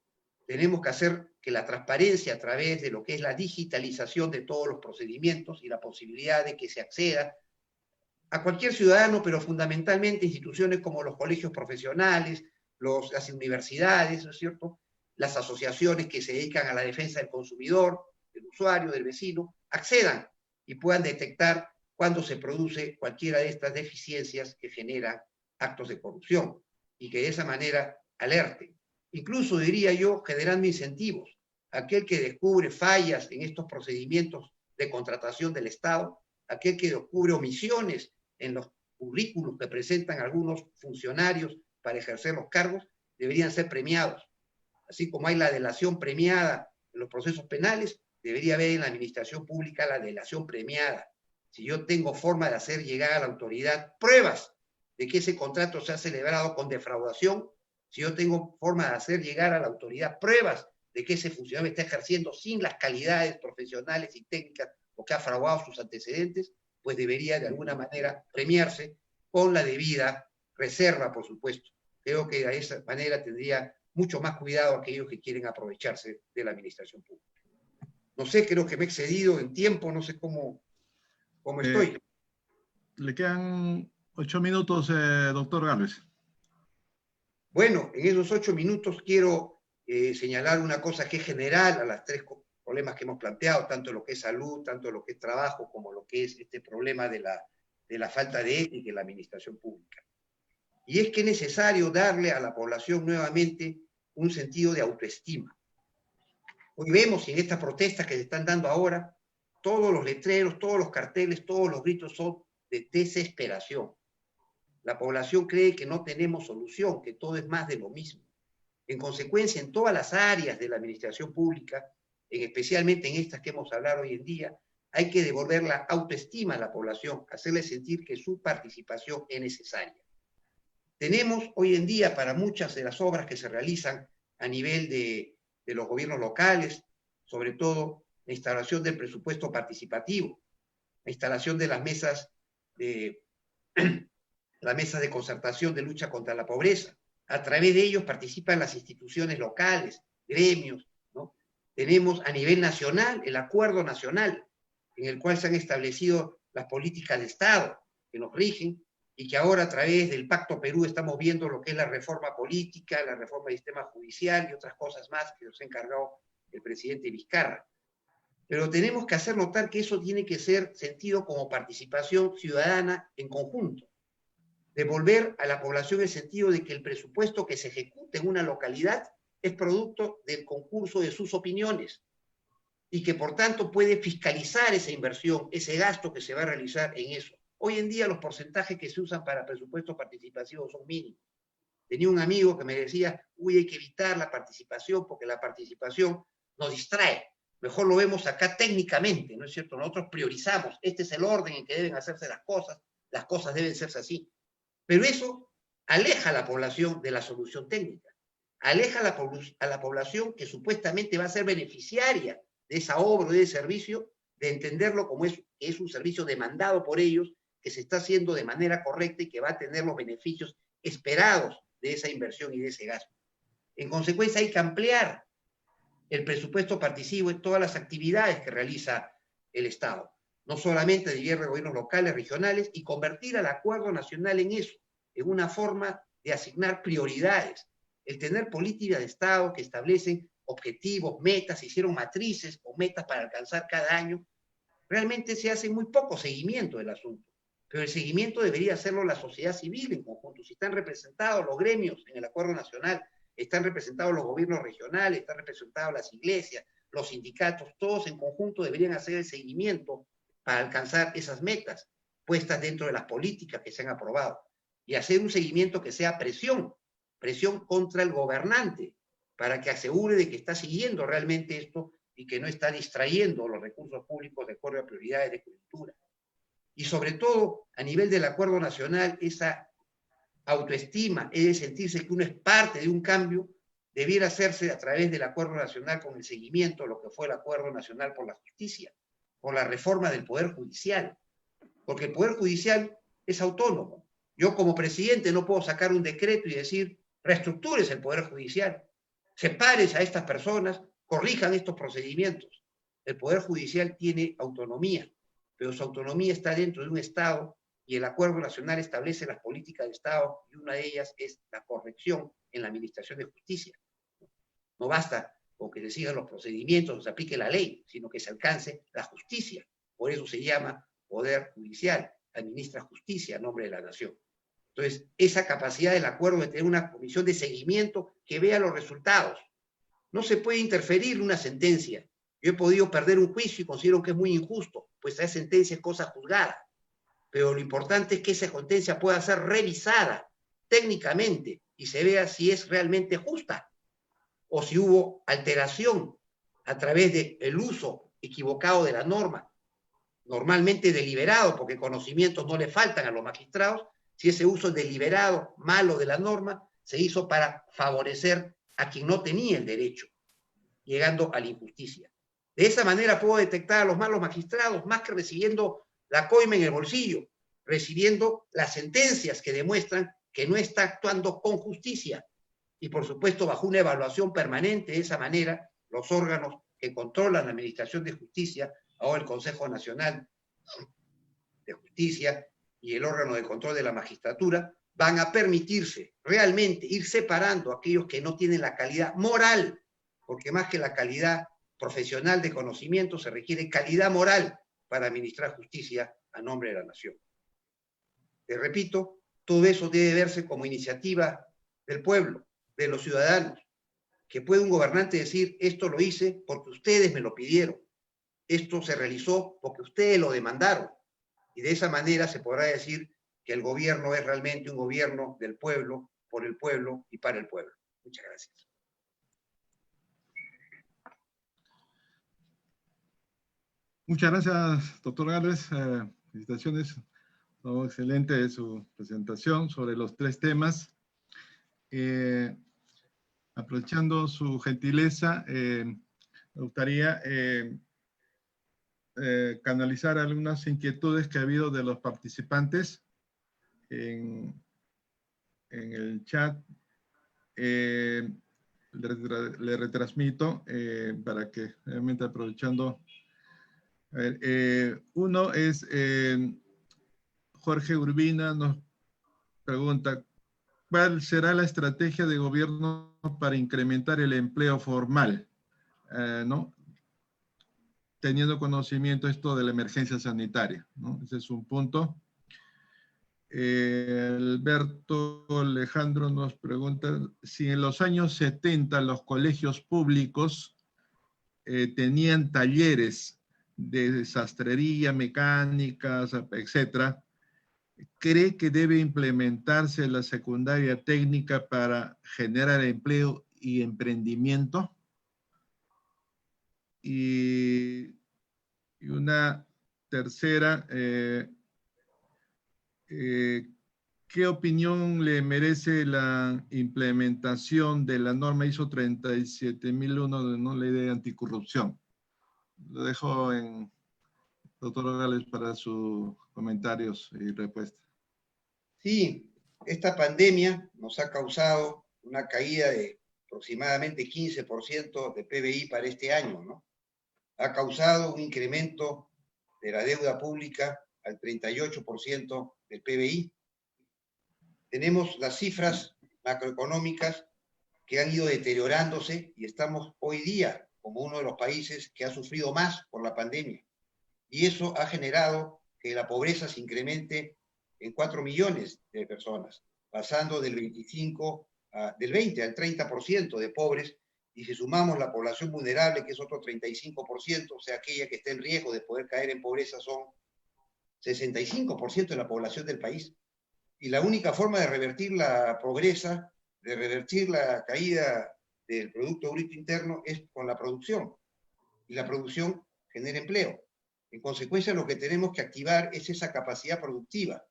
[SPEAKER 4] Tenemos que hacer que la transparencia a través de lo que es la digitalización de todos los procedimientos y la posibilidad de que se acceda a cualquier ciudadano, pero fundamentalmente instituciones como los colegios profesionales, las universidades, ¿no es cierto?, las asociaciones que se dedican a la defensa del consumidor, del usuario, del vecino, accedan y puedan detectar cuando se produce cualquiera de estas deficiencias que generan actos de corrupción y que de esa manera alerten. Incluso, diría yo, generando incentivos. Aquel que descubre fallas en estos procedimientos de contratación del Estado, aquel que descubre omisiones en los currículos que presentan algunos funcionarios para ejercer los cargos, deberían ser premiados. Así como hay la delación premiada en los procesos penales, debería haber en la administración pública la delación premiada. Si yo tengo forma de hacer llegar a la autoridad pruebas de que ese contrato se ha celebrado con defraudación, si yo tengo forma de hacer llegar a la autoridad pruebas de que ese funcionario está ejerciendo sin las calidades profesionales y técnicas o que ha fraudado sus antecedentes, pues debería de alguna manera premiarse con la debida reserva, por supuesto. Creo que de esa manera tendría mucho más cuidado aquellos que quieren aprovecharse de la administración pública. No sé, creo que me he excedido en tiempo, no sé cómo estoy.
[SPEAKER 3] Le quedan 8 minutos, doctor Gálvez.
[SPEAKER 4] Bueno, en esos 8 minutos quiero señalar una cosa que es general a las 3 problemas que hemos planteado, tanto lo que es salud, tanto lo que es trabajo, como lo que es este problema de la falta de ética en la administración pública. Y es que es necesario darle a la población nuevamente un sentido de autoestima. Hoy vemos en estas protestas que se están dando ahora, todos los letreros, todos los carteles, todos los gritos son de desesperación. La población cree que no tenemos solución, que todo es más de lo mismo. En consecuencia, en todas las áreas de la administración pública, especialmente en estas que hemos hablado hoy en día, hay que devolver la autoestima a la población, hacerle sentir que su participación es necesaria. Tenemos hoy en día para muchas de las obras que se realizan a nivel de los gobiernos locales, sobre todo la instalación del presupuesto participativo, la instalación de las mesas de concertación de lucha contra la pobreza. A través de ellos participan las instituciones locales, gremios, ¿no? Tenemos a nivel nacional el acuerdo nacional, en el cual se han establecido las políticas de Estado que nos rigen, y que ahora a través del Pacto Perú estamos viendo lo que es la reforma política, la reforma del sistema judicial y otras cosas más que nos ha encargado el presidente Vizcarra. Pero tenemos que hacer notar que eso tiene que ser sentido como participación ciudadana en conjunto. Devolver a la población el sentido de que el presupuesto que se ejecuta en una localidad es producto del concurso de sus opiniones y que por tanto puede fiscalizar esa inversión, ese gasto que se va a realizar en eso. Hoy en día los porcentajes que se usan para presupuestos participativos son mínimos. Tenía un amigo que me decía, hay que evitar la participación porque la participación nos distrae. Mejor lo vemos acá técnicamente, ¿no es cierto? Nosotros priorizamos, este es el orden en que deben hacerse las cosas deben serse así. Pero eso aleja a la población de la solución técnica, aleja a la población que supuestamente va a ser beneficiaria de esa obra, de ese servicio, de entenderlo como es un servicio demandado por ellos, que se está haciendo de manera correcta y que va a tener los beneficios esperados de esa inversión y de ese gasto. En consecuencia, hay que ampliar el presupuesto participativo en todas las actividades que realiza el Estado, no solamente de gobiernos locales, regionales, y convertir al acuerdo nacional en eso, en una forma de asignar prioridades. El tener políticas de Estado que establecen objetivos, metas, hicieron matrices o metas para alcanzar cada año, realmente se hace muy poco seguimiento del asunto. Pero el seguimiento debería hacerlo la sociedad civil en conjunto. Si están representados los gremios en el acuerdo nacional, están representados los gobiernos regionales, están representados las iglesias, los sindicatos, todos en conjunto deberían hacer el seguimiento para alcanzar esas metas puestas dentro de las políticas que se han aprobado y hacer un seguimiento que sea presión contra el gobernante para que asegure de que está siguiendo realmente esto y que no está distrayendo los recursos públicos de acuerdo a prioridades de coyuntura. Y sobre todo, a nivel del acuerdo nacional, esa autoestima, es de sentirse que uno es parte de un cambio, debiera hacerse a través del acuerdo nacional con el seguimiento, lo que fue el acuerdo nacional por la justicia, por la reforma del Poder Judicial, porque el Poder Judicial es autónomo. Yo como presidente no puedo sacar un decreto y decir, reestructures el Poder Judicial, separes a estas personas, corrijan estos procedimientos. El Poder Judicial tiene autonomía, pero su autonomía está dentro de un Estado y el Acuerdo Nacional establece las políticas de Estado y una de ellas es la corrección en la administración de justicia. No basta con que se sigan los procedimientos o se aplique la ley, sino que se alcance la justicia. Por eso se llama Poder Judicial, administra justicia a nombre de la nación. Entonces, esa capacidad del acuerdo de tener una comisión de seguimiento que vea los resultados. No se puede interferir en una sentencia. Yo he podido perder un juicio y considero que es muy injusto, pues esa sentencia es cosa juzgada. Pero lo importante es que esa sentencia pueda ser revisada técnicamente y se vea si es realmente justa o si hubo alteración a través del uso equivocado de la norma, normalmente deliberado, porque conocimientos no le faltan a los magistrados. Si ese uso deliberado, malo de la norma, se hizo para favorecer a quien no tenía el derecho, llegando a la injusticia. De esa manera puedo detectar a los malos magistrados, más que recibiendo la coima en el bolsillo, recibiendo las sentencias que demuestran que no está actuando con justicia. Y por supuesto, bajo una evaluación permanente, de esa manera, los órganos que controlan la administración de justicia, ahora el Consejo Nacional de Justicia y el órgano de control de la magistratura, van a permitirse realmente ir separando a aquellos que no tienen la calidad moral, porque más que la calidad profesional de conocimiento, se requiere calidad moral para administrar justicia a nombre de la nación. Te repito, todo eso debe verse como iniciativa del pueblo, de los ciudadanos, que puede un gobernante decir, esto lo hice porque ustedes me lo pidieron, esto se realizó porque ustedes lo demandaron, y de esa manera se podrá decir que el gobierno es realmente un gobierno del pueblo, por el pueblo y para el pueblo. Muchas gracias.
[SPEAKER 3] Muchas gracias, doctor Gálvez. Felicitaciones. Oh, excelente su presentación sobre los tres temas. Aprovechando su gentileza, me gustaría canalizar algunas inquietudes que ha habido de los participantes en el chat. Le retransmito para que, realmente aprovechando. A ver, uno es Jorge Urbina nos pregunta, ¿cuál será la estrategia de gobierno para incrementar el empleo formal? ¿No? Teniendo conocimiento esto de la emergencia sanitaria, ¿no? Ese es un punto. Alberto Alejandro nos pregunta si en los años 70 los colegios públicos tenían talleres de sastrería, mecánicas, etcétera. ¿Cree que debe implementarse la secundaria técnica para generar empleo y emprendimiento? Y una tercera, ¿qué opinión le merece la implementación de la norma ISO 37001 de no ley de anticorrupción? Lo dejo en doctor Gálvez para sus comentarios y respuestas.
[SPEAKER 4] Sí, esta pandemia nos ha causado una caída de aproximadamente 15% de PBI para este año, ¿no? Ha causado un incremento de la deuda pública al 38% del PBI. Tenemos las cifras macroeconómicas que han ido deteriorándose y estamos hoy día como uno de los países que ha sufrido más por la pandemia. Y eso ha generado que la pobreza se incremente en 4 millones de personas, pasando del 20 al 30% de pobres, y si sumamos la población vulnerable, que es otro 35%, o sea, aquella que está en riesgo de poder caer en pobreza, son 65% de la población del país. Y la única forma de revertir la pobreza, de revertir la caída del Producto Bruto Interno, es con la producción. Y la producción genera empleo. En consecuencia, lo que tenemos que activar es esa capacidad productiva.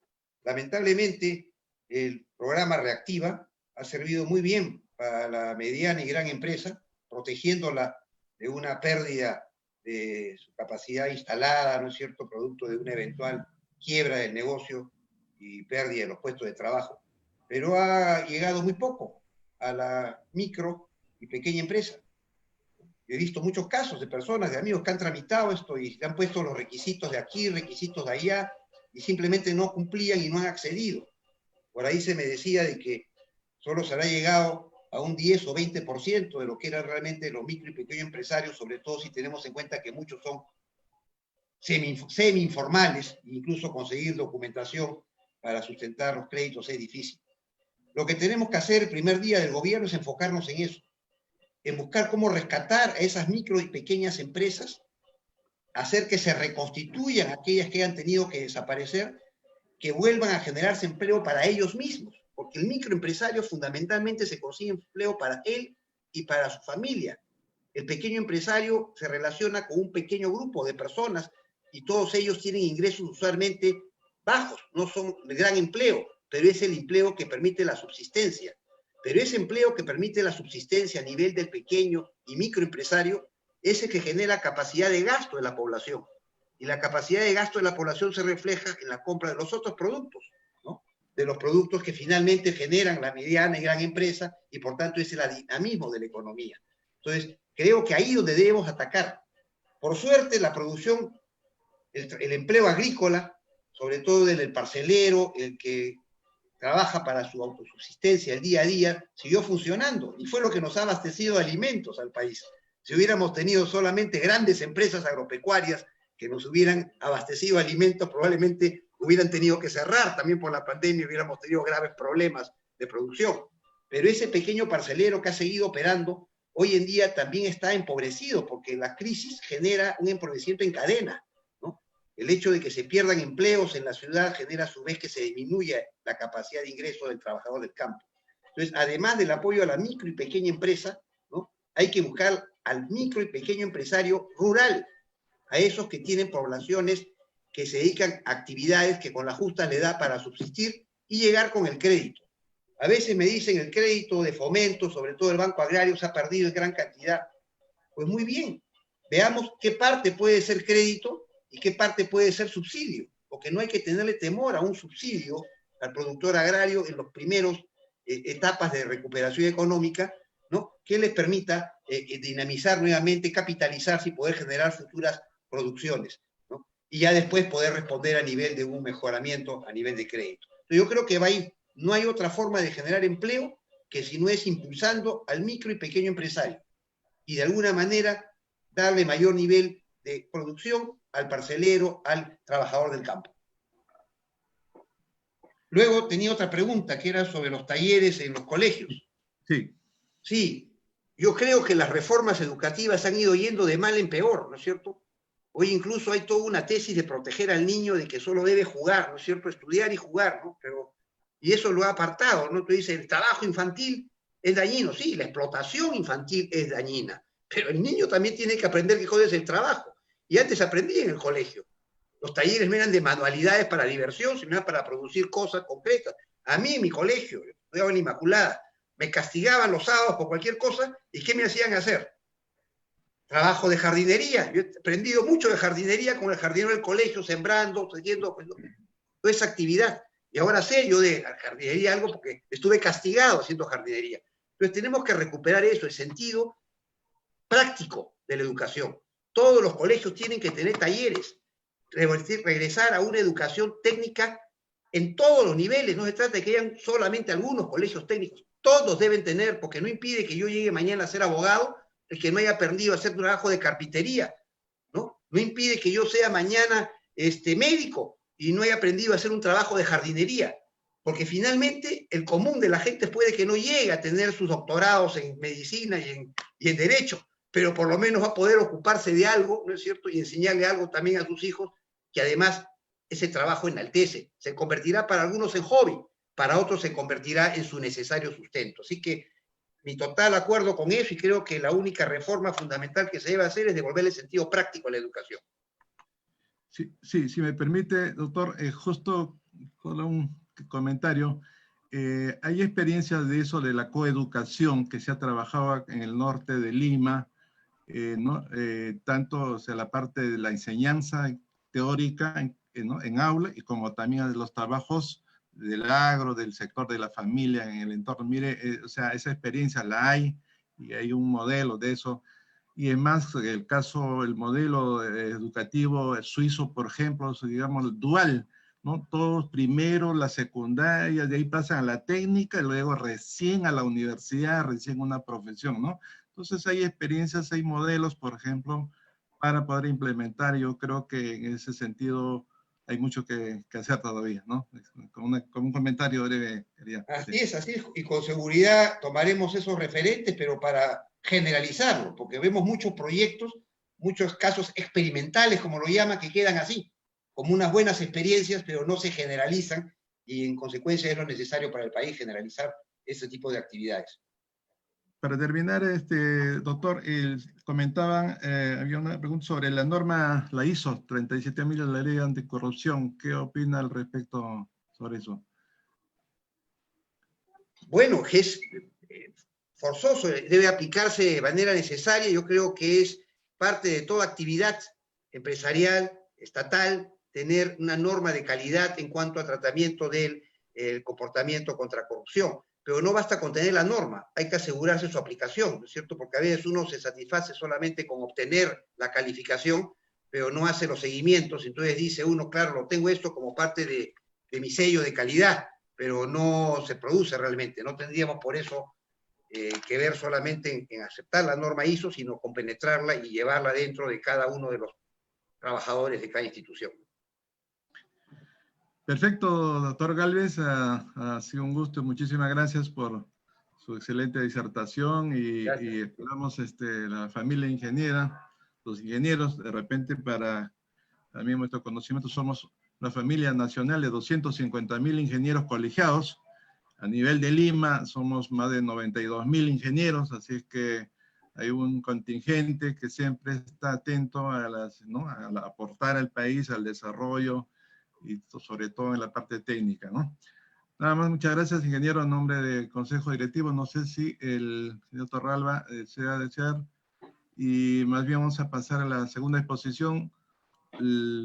[SPEAKER 4] Lamentablemente, el programa Reactiva ha servido muy bien para la mediana y gran empresa, protegiéndola de una pérdida de su capacidad instalada, ¿no es cierto?, producto de una eventual quiebra del negocio y pérdida de los puestos de trabajo. Pero ha llegado muy poco a la micro y pequeña empresa. He visto muchos casos de personas, de amigos que han tramitado esto y le han puesto los requisitos de aquí, requisitos de allá, y simplemente no cumplían y no han accedido. Por ahí se me decía de que solo se habrá llegado a un 10 o 20% de lo que eran realmente los micro y pequeños empresarios, sobre todo si tenemos en cuenta que muchos son semi-informales, incluso conseguir documentación para sustentar los créditos es difícil. Lo que tenemos que hacer el primer día del gobierno es enfocarnos en eso, en buscar cómo rescatar a esas micro y pequeñas empresas, hacer que se reconstituyan aquellas que han tenido que desaparecer, que vuelvan a generarse empleo para ellos mismos, porque el microempresario fundamentalmente se consigue empleo para él y para su familia. El pequeño empresario se relaciona con un pequeño grupo de personas y todos ellos tienen ingresos usualmente bajos, no son de gran empleo, pero es el empleo que permite la subsistencia. Pero ese empleo que permite la subsistencia a nivel del pequeño y microempresario es el que genera capacidad de gasto de la población. Y la capacidad de gasto de la población se refleja en la compra de los otros productos, ¿no? De los productos que finalmente generan la mediana y gran empresa y por tanto es el dinamismo de la economía. Entonces, creo que ahí es donde debemos atacar. Por suerte, la producción, el empleo agrícola, sobre todo el parcelero, el que trabaja para su autosubsistencia el día a día, siguió funcionando y fue lo que nos ha abastecido de alimentos al país. Si hubiéramos tenido solamente grandes empresas agropecuarias que nos hubieran abastecido alimentos, probablemente hubieran tenido que cerrar también por la pandemia, hubiéramos tenido graves problemas de producción. Pero ese pequeño parcelero que ha seguido operando, hoy en día también está empobrecido porque la crisis genera un empobrecimiento en cadena, ¿no? El hecho de que se pierdan empleos en la ciudad genera a su vez que se disminuya la capacidad de ingreso del trabajador del campo. Entonces, además del apoyo a la micro y pequeña empresa, ¿no? Hay que buscar al micro y pequeño empresario rural, a esos que tienen poblaciones que se dedican a actividades que con la justa le da para subsistir y llegar con el crédito. A veces me dicen el crédito de fomento, sobre todo el Banco Agrario, se ha perdido en gran cantidad. Pues muy bien, veamos qué parte puede ser crédito y qué parte puede ser subsidio, porque no hay que tenerle temor a un subsidio al productor agrario en los primeros etapas de recuperación económica, ¿no? Que les permita dinamizar nuevamente, capitalizarse y poder generar futuras producciones, ¿no? Y ya después poder responder a nivel de un mejoramiento a nivel de crédito. Entonces yo creo que va a ir, no hay otra forma de generar empleo que si no es impulsando al micro y pequeño empresario y de alguna manera darle mayor nivel de producción al parcelero, al trabajador del campo. Luego tenía otra pregunta que era sobre los talleres en los colegios.
[SPEAKER 3] Sí.
[SPEAKER 4] Sí, yo creo que las reformas educativas han ido yendo de mal en peor, ¿no es cierto? Hoy incluso hay toda una tesis de proteger al niño de que solo debe jugar, ¿no es cierto? Estudiar y jugar, ¿no? Y eso lo ha apartado, ¿no? Tú dices, el trabajo infantil es dañino. Sí, la explotación infantil es dañina, pero el niño también tiene que aprender qué cosa es el trabajo. Y antes aprendí en el colegio. Los talleres no eran de manualidades para diversión, sino para producir cosas concretas. A mí en mi colegio, yo estudiaba en Inmaculada, me castigaban los sábados por cualquier cosa, ¿y qué me hacían hacer? Trabajo de jardinería. Yo he aprendido mucho de jardinería con el jardinero del colegio, sembrando, trayendo, pues, toda esa actividad. Y ahora sé yo de jardinería algo porque estuve castigado haciendo jardinería. Entonces tenemos que recuperar eso, el sentido práctico de la educación. Todos los colegios tienen que tener talleres, regresar a una educación técnica en todos los niveles. No se trata de que hayan solamente algunos colegios técnicos. Todos deben tener, porque no impide que yo llegue mañana a ser abogado el que no haya aprendido a hacer trabajo de carpintería, ¿no? No impide que yo sea mañana médico y no haya aprendido a hacer un trabajo de jardinería, porque finalmente el común de la gente puede que no llegue a tener sus doctorados en medicina y en derecho, pero por lo menos va a poder ocuparse de algo, ¿no es cierto? Y enseñarle algo también a sus hijos, que además ese trabajo enaltece. Se convertirá para algunos en hobby, para otros se convertirá en su necesario sustento. Así que mi total acuerdo con eso y creo que la única reforma fundamental que se debe hacer es devolverle sentido práctico a la educación.
[SPEAKER 3] Sí, si me permite, doctor, justo con un comentario. Hay experiencias de eso, de la coeducación que se ha trabajado en el norte de Lima, ¿no? Tanto la parte de la enseñanza teórica ¿no? en aula y como también de los trabajos del agro, del sector de la familia en el entorno. Mire, o sea, esa experiencia la hay y hay un modelo de eso. y además el caso, el modelo educativo suizo, por ejemplo, digamos, dual, ¿no? Todos primero la secundaria, de ahí pasan a la técnica, y luego recién a la universidad, recién una profesión, ¿no? Entonces hay experiencias, hay modelos, por ejemplo, para poder implementar. Yo creo que en ese sentido hay mucho que hacer todavía, ¿no? Con un comentario breve quería.
[SPEAKER 4] Así es, y con seguridad tomaremos esos referentes, pero para generalizarlo, porque vemos muchos proyectos, muchos casos experimentales, como lo llaman, que quedan así, como unas buenas experiencias, pero no se generalizan, y en consecuencia es lo necesario para el país generalizar ese tipo de actividades.
[SPEAKER 3] Para terminar, doctor, comentaban, había una pregunta sobre la norma, la ISO 37000 de la Ley Anticorrupción. ¿Qué opina al respecto sobre eso?
[SPEAKER 4] Bueno, es forzoso, debe aplicarse de manera necesaria. Yo creo que es parte de toda actividad empresarial, estatal, tener una norma de calidad en cuanto a tratamiento del comportamiento contra corrupción. Pero no basta con tener la norma, hay que asegurarse su aplicación, ¿no es cierto? Porque a veces uno se satisface solamente con obtener la calificación, pero no hace los seguimientos. Entonces dice uno, claro, lo tengo esto como parte de mi sello de calidad, pero no se produce realmente. No tendríamos por eso que ver solamente en aceptar la norma ISO, sino compenetrarla y llevarla dentro de cada uno de los trabajadores de cada institución.
[SPEAKER 3] Perfecto, doctor Gálvez, ha sido un gusto. Muchísimas gracias por su excelente disertación y esperamos la familia ingeniera, los ingenieros, de repente para también nuestro conocimiento, somos una familia nacional de 250.000 ingenieros colegiados. A nivel de Lima somos más de 92.000 ingenieros, así es que hay un contingente que siempre está atento a aportar al país, al desarrollo, y sobre todo en la parte técnica, ¿no? Nada más, muchas gracias, ingeniero, en nombre del Consejo Directivo. No sé si el señor Torralba desea desear, y más bien vamos a pasar a la segunda exposición.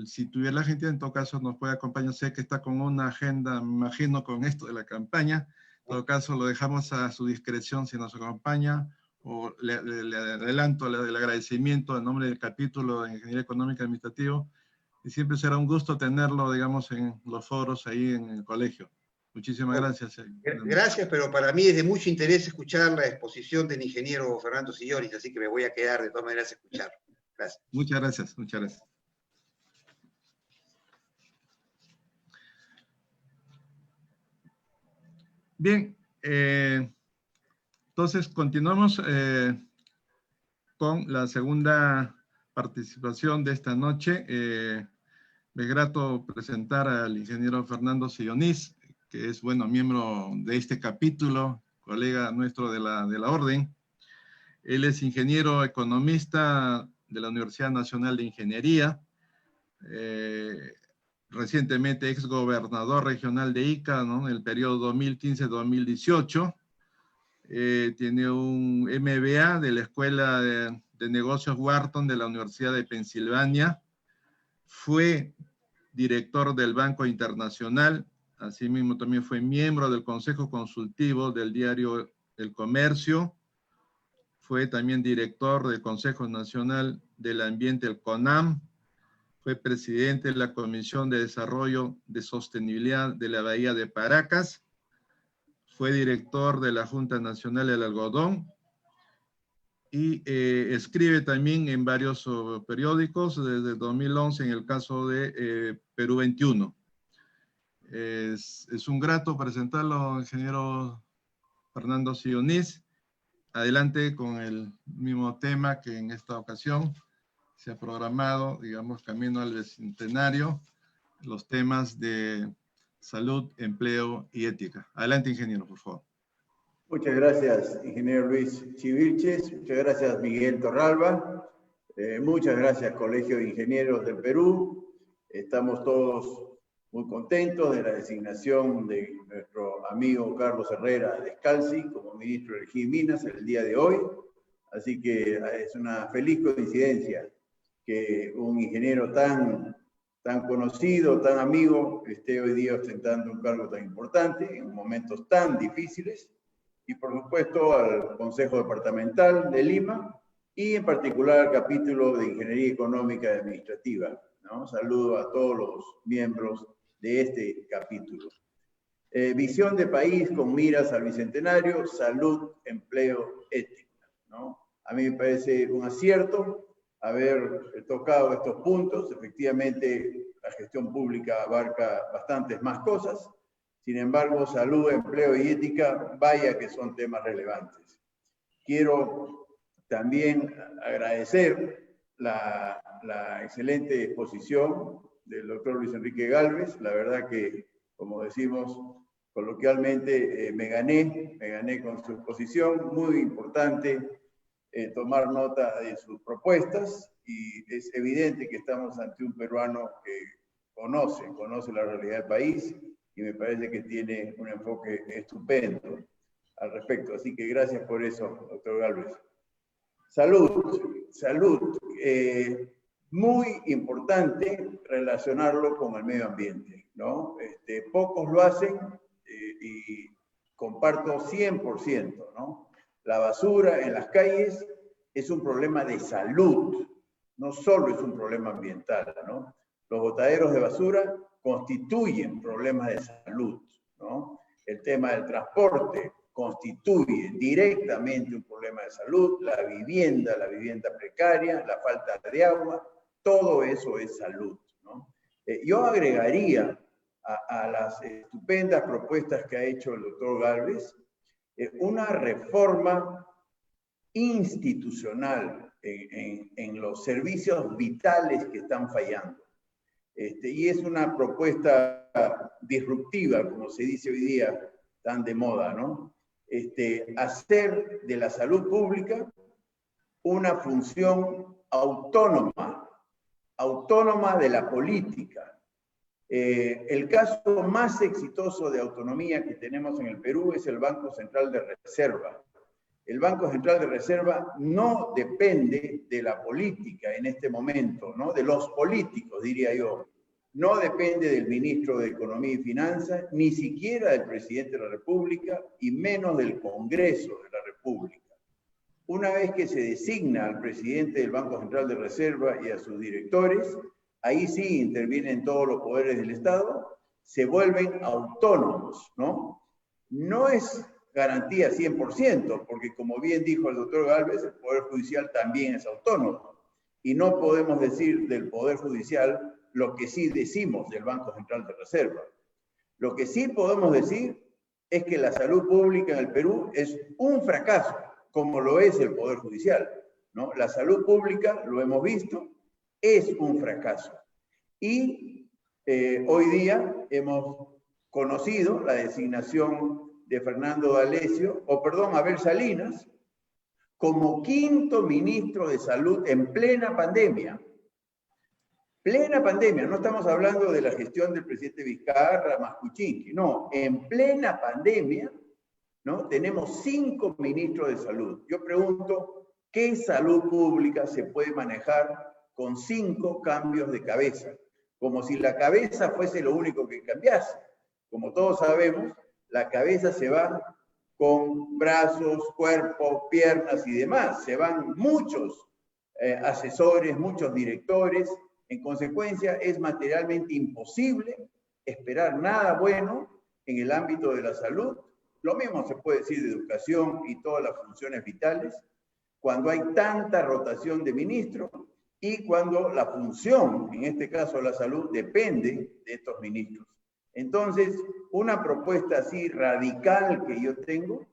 [SPEAKER 3] Si tuviera la gente, en todo caso, nos puede acompañar. Sé que está con una agenda, me imagino, con esto de la campaña. En todo caso, lo dejamos a su discreción si nos acompaña, o le adelanto el agradecimiento en nombre del capítulo de Ingeniería Económica y Administrativa. Y siempre será un gusto tenerlo, digamos, en los foros ahí en el colegio. Muchísimas gracias.
[SPEAKER 4] Gracias, pero para mí es de mucho interés escuchar la exposición del ingeniero Fernando Silloris, así que me voy a quedar de todas maneras a escuchar. Gracias.
[SPEAKER 3] Muchas gracias, muchas gracias. Bien, entonces continuamos con la segunda participación de esta noche. Me es grato presentar al ingeniero Fernando Silloris, que es, bueno, miembro de este capítulo, colega nuestro de la Orden. Él es ingeniero economista de la Universidad Nacional de Ingeniería, recientemente exgobernador regional de Ica, ¿no? En el periodo 2015-2018. Tiene un MBA de la Escuela de Negocios Wharton de la Universidad de Pensilvania. Fue director del Banco Internacional. Asimismo, también fue miembro del Consejo Consultivo del diario El Comercio. Fue también director del Consejo Nacional del Ambiente, el CONAM. Fue presidente de la Comisión de Desarrollo de Sostenibilidad de la Bahía de Paracas. Fue director de la Junta Nacional del Algodón. Y escribe también en varios periódicos, desde 2011 en el caso de Perú 21. Es un grato presentarlo, ingeniero Fernando Silloris. Adelante con el mismo tema que en esta ocasión se ha programado, digamos, camino al bicentenario, los temas de salud, empleo y ética. Adelante, ingeniero, por favor.
[SPEAKER 5] Muchas gracias, ingeniero Luis Chivilches. Muchas gracias, Miguel Torralba. Muchas gracias, Colegio de Ingenieros del Perú. Estamos todos muy contentos de la designación de nuestro amigo Carlos Herrera Descalzi como ministro de Energía y Minas el día de hoy. Así que es una feliz coincidencia que un ingeniero tan conocido, tan amigo, esté hoy día ostentando un cargo tan importante en momentos tan difíciles. Y por supuesto al Consejo Departamental de Lima, y en particular al capítulo de Ingeniería Económica y Administrativa, ¿no? Saludo a todos los miembros de este capítulo. Visión de país con miras al Bicentenario, salud, empleo, ética, ¿no? A mí me parece un acierto haber tocado estos puntos. Efectivamente, la gestión pública abarca bastantes más cosas. Sin embargo, salud, empleo y ética, vaya que son temas relevantes. Quiero también agradecer la excelente exposición del doctor Luis Enrique Gálvez. La verdad que, como decimos coloquialmente, me gané con su exposición. Muy importante tomar nota de sus propuestas, y es evidente que estamos ante un peruano que conoce la realidad del país, y me parece que tiene un enfoque estupendo al respecto. Así que gracias por eso, doctor Gálvez. Salud. Muy importante relacionarlo con el medio ambiente, ¿no? Pocos lo hacen y comparto 100%, ¿no? La basura en las calles es un problema de salud, no solo es un problema ambiental, ¿no? Los botaderos de basura constituyen problemas de salud, ¿no? El tema del transporte constituye directamente un problema de salud, la vivienda precaria, la falta de agua, todo eso es salud, ¿no? Yo agregaría a las estupendas propuestas que ha hecho el doctor Gálvez, una reforma institucional en los servicios vitales que están fallando. Y es una propuesta disruptiva, como se dice hoy día, tan de moda, ¿no? Hacer de la salud pública una función autónoma de la política. El caso más exitoso de autonomía que tenemos en el Perú es el Banco Central de Reserva. El Banco Central de Reserva no depende de la política en este momento, ¿no? De los políticos, diría yo. No depende del ministro de Economía y Finanzas, ni siquiera del presidente de la República, y menos del Congreso de la República. Una vez que se designa al presidente del Banco Central de Reserva y a sus directores, ahí sí intervienen todos los poderes del Estado, se vuelven autónomos, ¿no? No es garantía 100%, porque como bien dijo el doctor Gálvez, el Poder Judicial también es autónomo. Y no podemos decir del Poder Judicial lo que sí decimos del Banco Central de Reserva. Lo que sí podemos decir es que la salud pública en el Perú es un fracaso, como lo es el Poder Judicial, ¿no? La salud pública, lo hemos visto, es un fracaso. Y hoy día hemos conocido la designación de Fernando D'Alessio, Abel Salinas, como 5º ministro de Salud en plena pandemia. Plena pandemia, no estamos hablando de la gestión del presidente Vizcarra, Mascuchinqui, no, en plena pandemia, ¿no? Tenemos 5 ministros de salud. Yo pregunto, ¿qué salud pública se puede manejar con 5 cambios de cabeza? Como si la cabeza fuese lo único que cambiase. Como todos sabemos, la cabeza se va con brazos, cuerpo, piernas y demás. Se van muchos asesores, muchos directores. En consecuencia, es materialmente imposible esperar nada bueno en el ámbito de la salud. Lo mismo se puede decir de educación y todas las funciones vitales, cuando hay tanta rotación de ministros y cuando la función, en este caso la salud, depende de estos ministros. Entonces, una propuesta así radical que yo tengo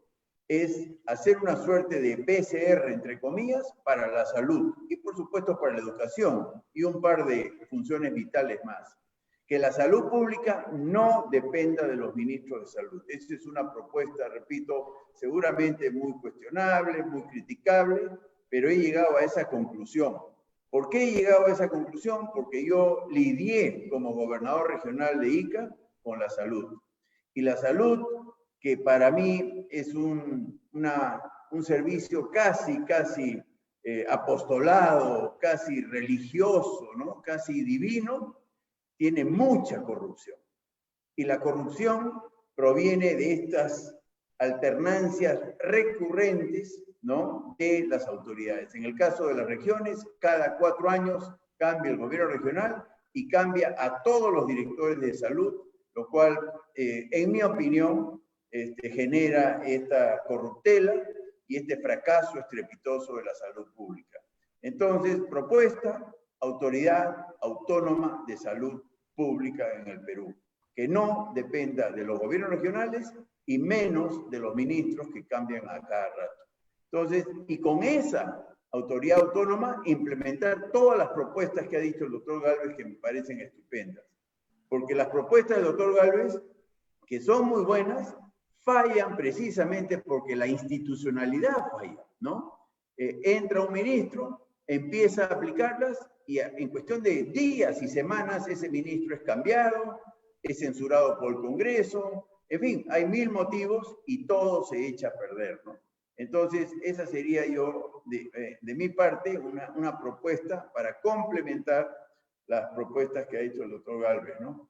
[SPEAKER 5] es hacer una suerte de PCR, entre comillas, para la salud y por supuesto para la educación y un par de funciones vitales más. Que la salud pública no dependa de los ministros de salud. Esa es una propuesta, repito, seguramente muy cuestionable, muy criticable, pero he llegado a esa conclusión. ¿Por qué he llegado a esa conclusión? Porque yo lidié como gobernador regional de Ica con la salud. Y la salud, que para mí es un servicio casi apostolado, casi religioso, ¿no? Casi divino, tiene mucha corrupción. Y la corrupción proviene de estas alternancias recurrentes ¿no?, de las autoridades. En el caso de las regiones, cada 4 años cambia el gobierno regional y cambia a todos los directores de salud, lo cual, en mi opinión, genera esta corruptela y este fracaso estrepitoso de la salud pública. Entonces, propuesta, Autoridad Autónoma de Salud Pública en el Perú, que no dependa de los gobiernos regionales y menos de los ministros que cambian a cada rato. Entonces, y con esa autoridad autónoma, implementar todas las propuestas que ha dicho el doctor Gálvez, que me parecen estupendas. Porque las propuestas del doctor Gálvez, que son muy buenas, fallan precisamente porque la institucionalidad falla, ¿no? Entra un ministro, empieza a aplicarlas y en cuestión de días y semanas ese ministro es cambiado, es censurado por el Congreso, en fin, hay 1000 motivos y todo se echa a perder, ¿no? Entonces, esa sería yo, de mi parte, una propuesta para complementar las propuestas que ha hecho el doctor Gálvez, ¿no?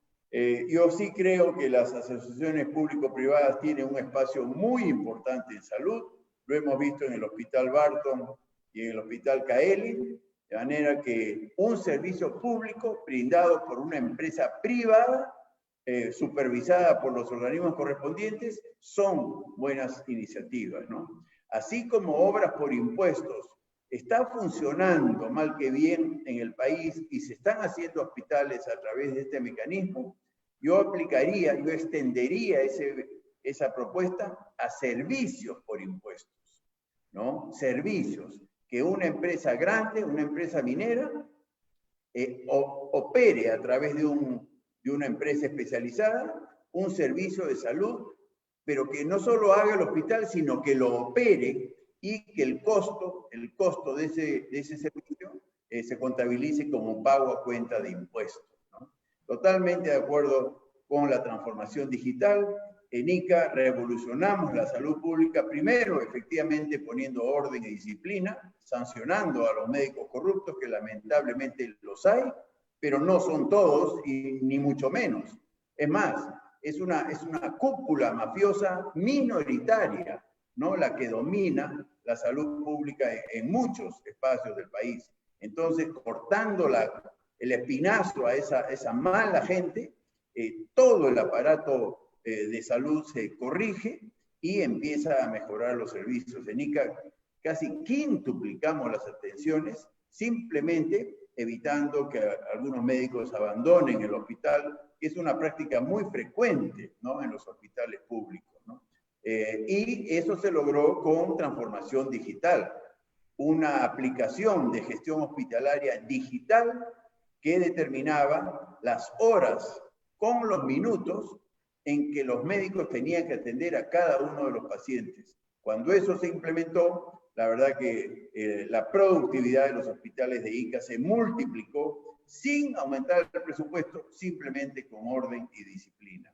[SPEAKER 5] Yo sí creo que las asociaciones público-privadas tienen un espacio muy importante en salud, lo hemos visto en el Hospital Barton y en el Hospital Caeli, de manera que un servicio público brindado por una empresa privada, supervisada por los organismos correspondientes, son buenas iniciativas, ¿no? Así como obras por impuestos está funcionando mal que bien en el país y se están haciendo hospitales a través de este mecanismo, yo extendería esa propuesta a servicios por impuestos, ¿no? Servicios que una empresa grande, una empresa minera, opere a través de una empresa especializada un servicio de salud, pero que no solo haga el hospital, sino que lo opere y que el costo de ese servicio se contabilice como pago a cuenta de impuestos, ¿no? Totalmente de acuerdo con la transformación digital. En ICA revolucionamos la salud pública, primero efectivamente poniendo orden y disciplina, sancionando a los médicos corruptos, que lamentablemente los hay, pero no son todos y ni mucho menos. Es más, es una cúpula mafiosa minoritaria, ¿no?, la que domina la salud pública en muchos espacios del país. Entonces, cortando el espinazo a esa mala gente, todo el aparato de salud se corrige y empieza a mejorar los servicios. En ICA casi quintuplicamos las atenciones, simplemente evitando que algunos médicos abandonen el hospital, que es una práctica muy frecuente, ¿no?, en los hospitales públicos, ¿no? Y eso se logró con transformación digital, una aplicación de gestión hospitalaria digital que determinaba las horas con los minutos en que los médicos tenían que atender a cada uno de los pacientes. Cuando eso se implementó, la verdad que la productividad de los hospitales de ICA se multiplicó sin aumentar el presupuesto, simplemente con orden y disciplina.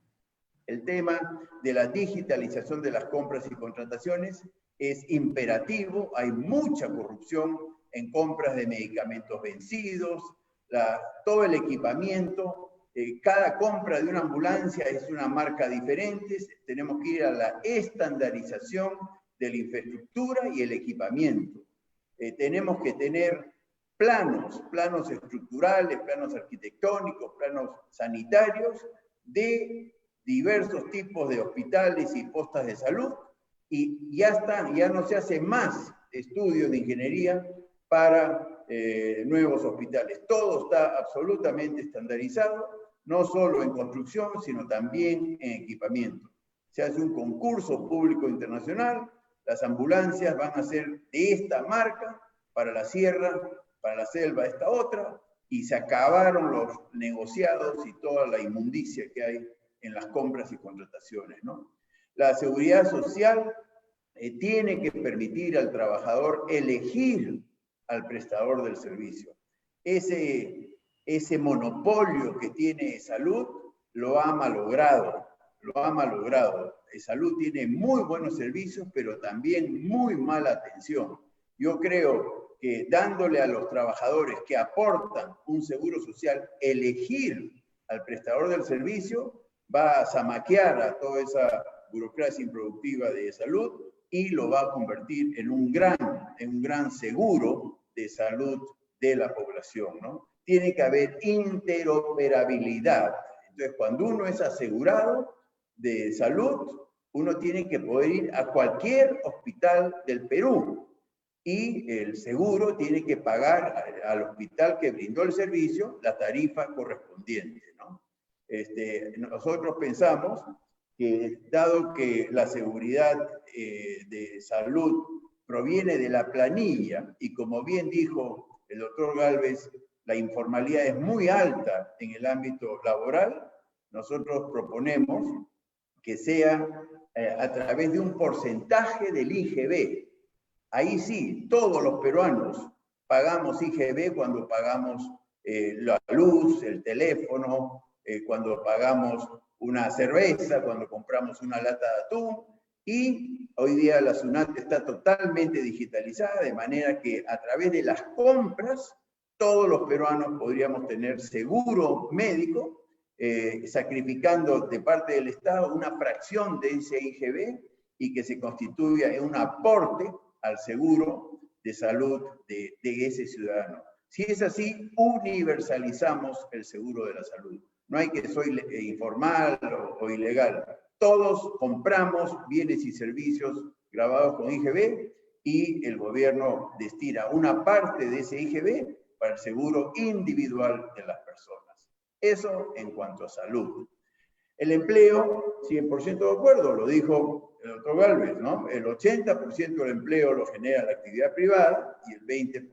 [SPEAKER 5] El tema de la digitalización de las compras y contrataciones es imperativo. Hay mucha corrupción en compras de medicamentos vencidos, todo el equipamiento. Cada compra de una ambulancia es una marca diferente. Tenemos que ir a la estandarización de la infraestructura y el equipamiento. Tenemos que tener planos estructurales, planos arquitectónicos, planos sanitarios de diversos tipos de hospitales y postas de salud, y ya no se hace más estudios de ingeniería para nuevos hospitales. Todo está absolutamente estandarizado, no solo en construcción, sino también en equipamiento. Se hace un concurso público internacional, las ambulancias van a ser de esta marca, para la sierra, para la selva esta otra, y se acabaron los negociados y toda la inmundicia que hay en las compras y contrataciones, ¿no? La seguridad social tiene que permitir al trabajador elegir al prestador del servicio. Ese monopolio que tiene salud lo ha malogrado. Salud tiene muy buenos servicios, pero también muy mala atención. Yo creo que dándole a los trabajadores que aportan un seguro social, elegir al prestador del servicio, va a zamaquear a toda esa burocracia improductiva de salud y lo va a convertir en un gran seguro de salud de la población, ¿no? Tiene que haber interoperabilidad. Entonces, cuando uno es asegurado de salud, uno tiene que poder ir a cualquier hospital del Perú y el seguro tiene que pagar al hospital que brindó el servicio la tarifa correspondiente, ¿no? Nosotros pensamos que, dado que la seguridad de salud proviene de la planilla, y como bien dijo el doctor Gálvez, la informalidad es muy alta en el ámbito laboral, nosotros proponemos que sea a través de un porcentaje del IGB. Ahí sí, todos los peruanos pagamos IGB cuando pagamos la luz, el teléfono, cuando pagamos una cerveza, cuando compramos una lata de atún, y hoy día la SUNAT está totalmente digitalizada, de manera que a través de las compras, todos los peruanos podríamos tener seguro médico, sacrificando de parte del Estado una fracción de ese IGB y que se constituya en un aporte al seguro de salud de ese ciudadano. Si es así, universalizamos el seguro de la salud. No hay que ser informal o ilegal. Todos compramos bienes y servicios grabados con IGB y el gobierno destina una parte de ese IGB para el seguro individual de las personas. Eso en cuanto a salud. El empleo, 100% de acuerdo, lo dijo el doctor Gálvez, ¿no? El 80% del empleo lo genera la actividad privada y el 20%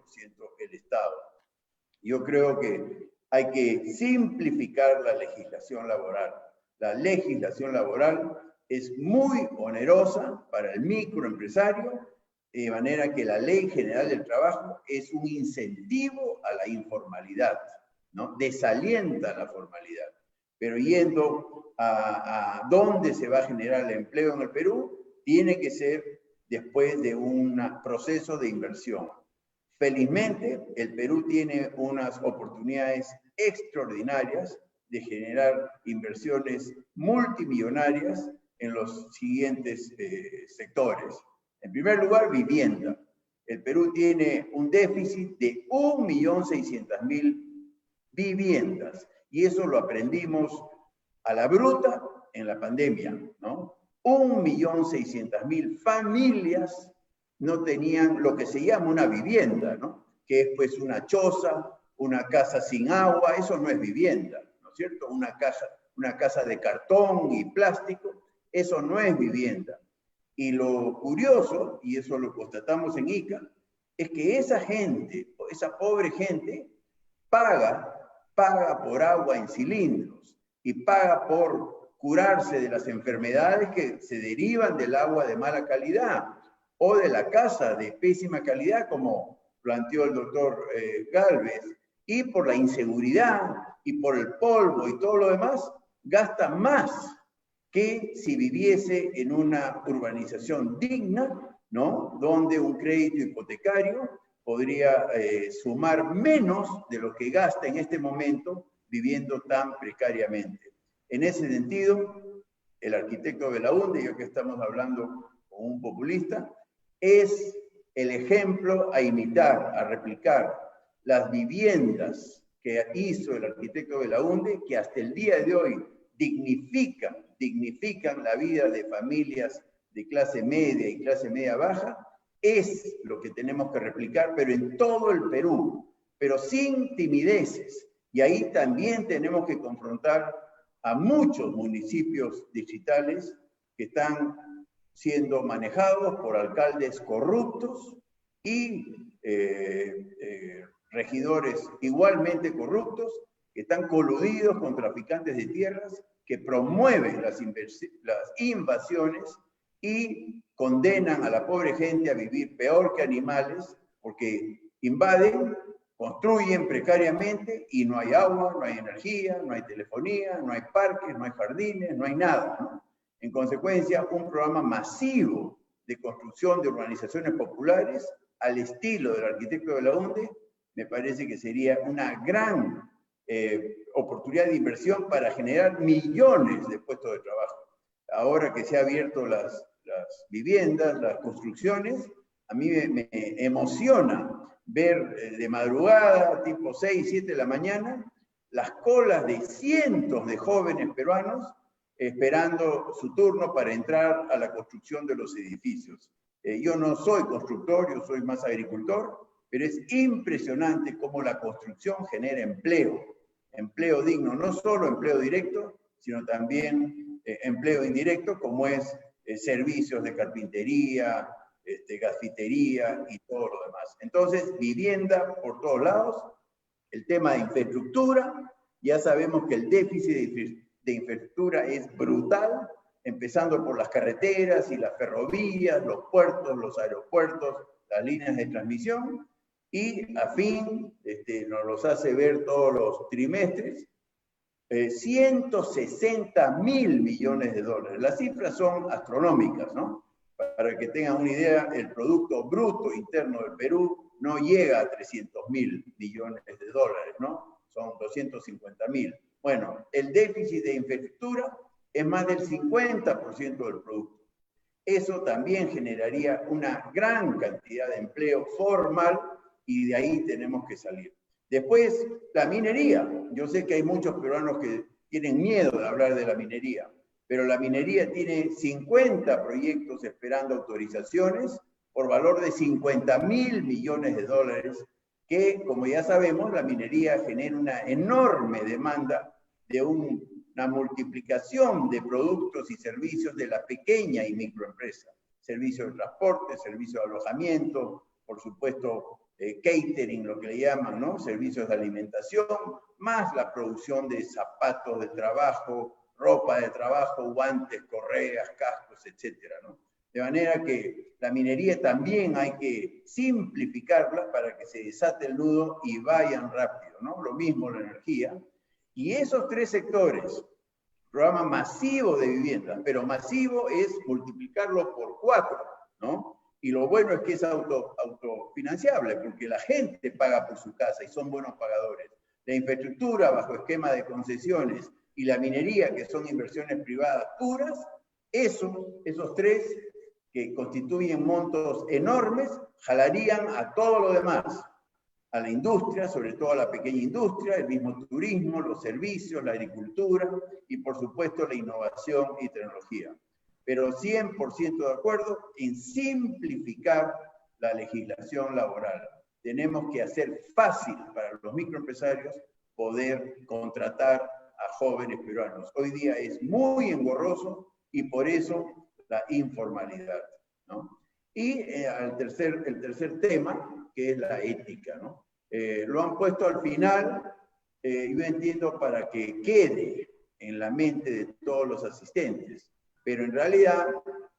[SPEAKER 5] el Estado. Yo creo que hay que simplificar la legislación laboral. La legislación laboral es muy onerosa para el microempresario, de manera que la Ley General del Trabajo es un incentivo a la informalidad, ¿no? Desalienta la formalidad. Pero yendo a dónde se va a generar el empleo en el Perú, tiene que ser después de un proceso de inversión. Felizmente, el Perú tiene unas oportunidades extraordinarias de generar inversiones multimillonarias en los siguientes sectores. En primer lugar, vivienda. El Perú tiene un déficit de 1.600.000 viviendas, y eso lo aprendimos a la bruta en la pandemia, ¿no? 1.600.000 familias no tenían lo que se llama una vivienda, ¿no? Que es pues una choza, una casa sin agua, eso no es vivienda, ¿no es cierto? Una casa de cartón y plástico, eso no es vivienda. Y lo curioso, y eso lo constatamos en Ica, es que esa gente, esa pobre gente, paga por agua en cilindros y paga por curarse de las enfermedades que se derivan del agua de mala calidad o de la casa de pésima calidad, como planteó el doctor Gálvez, y por la inseguridad y por el polvo y todo lo demás, gasta más que si viviese en una urbanización digna, ¿no? Donde un crédito hipotecario podría sumar menos de lo que gasta en este momento viviendo tan precariamente. En ese sentido, el arquitecto Belaúnde, ya que estamos hablando con un populista, es el ejemplo a imitar, a replicar. Las viviendas que hizo el arquitecto Belaúnde, que hasta el día de hoy dignifican la vida de familias de clase media y clase media baja, es lo que tenemos que replicar, pero en todo el Perú, pero sin timideces. Y ahí también tenemos que confrontar a muchos municipios distritales que están siendo manejados por alcaldes corruptos y regidores igualmente corruptos, que están coludidos con traficantes de tierras, que promueven las invasiones y condenan a la pobre gente a vivir peor que animales, porque invaden, construyen precariamente y no hay agua, no hay energía, no hay telefonía, no hay parques, no hay jardines, no hay nada, ¿no? En consecuencia, un programa masivo de construcción de urbanizaciones populares al estilo del arquitecto Belaúnde me parece que sería una gran oportunidad de inversión para generar millones de puestos de trabajo. Ahora que se han abierto las viviendas, las construcciones, a mí me emociona ver de madrugada, tipo 6, 7 de la mañana, las colas de cientos de jóvenes peruanos esperando su turno para entrar a la construcción de los edificios. Yo no soy constructor, yo soy más agricultor, pero es impresionante cómo la construcción genera empleo digno, no solo empleo directo, sino también empleo indirecto, como es servicios de carpintería, gasfitería y todo lo demás. Entonces, vivienda por todos lados, el tema de infraestructura, ya sabemos que el déficit de infraestructura es brutal, empezando por las carreteras y las ferrovías, los puertos, los aeropuertos, las líneas de transmisión, y a fin, nos los hace ver todos los trimestres, 160.000 millones de dólares. Las cifras son astronómicas, ¿no? Para que tengan una idea, el Producto Bruto Interno del Perú no llega a 300.000 millones de dólares, ¿no? Son 250.000. Bueno, el déficit de infraestructura es más del 50% del producto. Eso también generaría una gran cantidad de empleo formal y de ahí tenemos que salir. Después, la minería. Yo sé que hay muchos peruanos que tienen miedo de hablar de la minería, pero la minería tiene 50 proyectos esperando autorizaciones por valor de 50.000 millones de dólares, que, como ya sabemos, la minería genera una enorme demanda de una multiplicación de productos y servicios de la pequeña y microempresa. Servicios de transporte, servicios de alojamiento, por supuesto, catering, lo que le llaman, ¿no? Servicios de alimentación, más la producción de zapatos de trabajo, ropa de trabajo, guantes, correas, cascos, etcétera, ¿no? De manera que la minería también hay que simplificarla para que se desate el nudo y vayan rápido, ¿no? Lo mismo la energía. Y esos tres sectores, programa masivo de vivienda, pero masivo es multiplicarlo por 4, ¿no? Y lo bueno es que es autofinanciable, porque la gente paga por su casa y son buenos pagadores. La infraestructura bajo esquema de concesiones y la minería, que son inversiones privadas puras, esos tres que constituyen montos enormes, jalarían a todo lo demás, a la industria, sobre todo a la pequeña industria, el mismo turismo, los servicios, la agricultura y por supuesto la innovación y tecnología. Pero 100% de acuerdo en simplificar la legislación laboral. Tenemos que hacer fácil para los microempresarios poder contratar a jóvenes peruanos. Hoy día es muy engorroso y por eso la informalidad, ¿no? Y el tercer tema, que es la ética, ¿no? Lo han puesto al final, yo entiendo para que quede en la mente de todos los asistentes, pero en realidad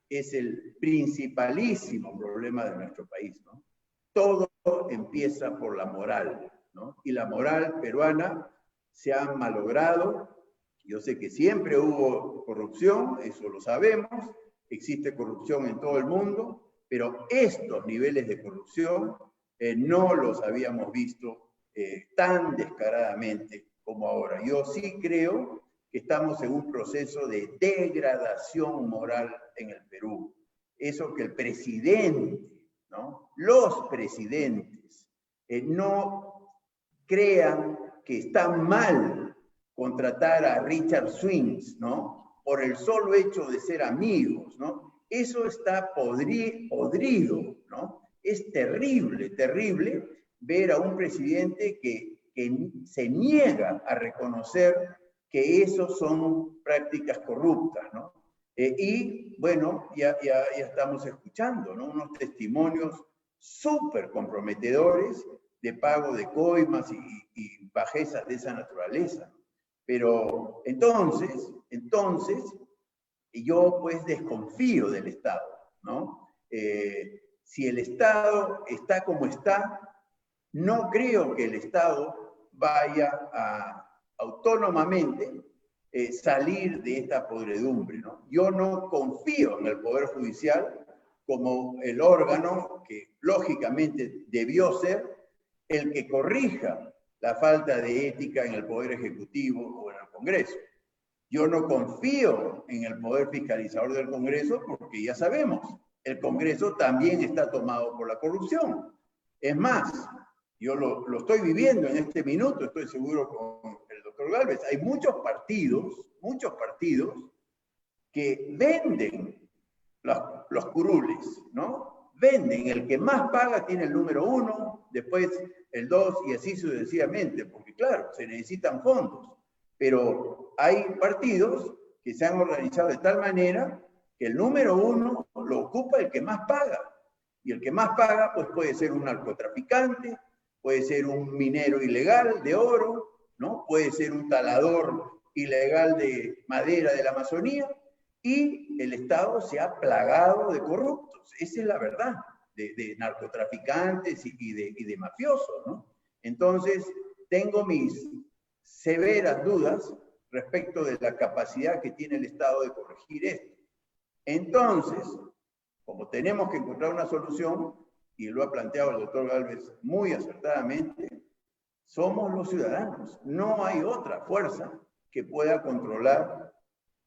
[SPEAKER 5] es el principalísimo problema de nuestro país, ¿no? Todo empieza por la moral, ¿no? Y la moral peruana se ha malogrado. Yo sé que siempre hubo corrupción, eso lo sabemos, existe corrupción en todo el mundo, pero estos niveles de corrupción no los habíamos visto tan descaradamente como ahora. Yo sí creo que estamos en un proceso de degradación moral en el Perú. Eso que el presidente, ¿no? Los presidentes no crean que está mal contratar a Richard Swings, ¿no? Por el solo hecho de ser amigos, ¿no? Eso está podrido, ¿no? Es terrible, terrible ver a un presidente que se niega a reconocer que esos son prácticas corruptas, ¿no? Y bueno, ya estamos escuchando, ¿no? Unos testimonios súper comprometedores de pago de coimas y bajezas de esa naturaleza. Pero entonces, yo pues desconfío del Estado, ¿no? Si el Estado está como está, no creo que el Estado vaya a autónomamente salir de esta podredumbre, ¿no? Yo no confío en el Poder Judicial como el órgano que lógicamente debió ser el que corrija la falta de ética en el Poder Ejecutivo o en el Congreso. Yo no confío en el poder fiscalizador del Congreso porque ya sabemos, el Congreso también está tomado por la corrupción. Es más, yo lo estoy viviendo en este minuto, estoy seguro con el doctor Gálvez. Hay muchos partidos que venden los curules, ¿no? Venden, el que más paga tiene el número 1, después el 2 y así sucesivamente, porque claro, se necesitan fondos. Pero hay partidos que se han organizado de tal manera que el número 1 lo ocupa el que más paga. Y el que más paga, pues puede ser un narcotraficante, puede ser un minero ilegal de oro, ¿no? Puede ser un talador ilegal de madera de la Amazonía, y el Estado se ha plagado de corruptos. Esa es la verdad, de narcotraficantes y de mafiosos, ¿no? Entonces, tengo mis severas dudas respecto de la capacidad que tiene el Estado de corregir esto. Entonces, como tenemos que encontrar una solución, y lo ha planteado el doctor Gálvez muy acertadamente, somos los ciudadanos. No hay otra fuerza que pueda controlar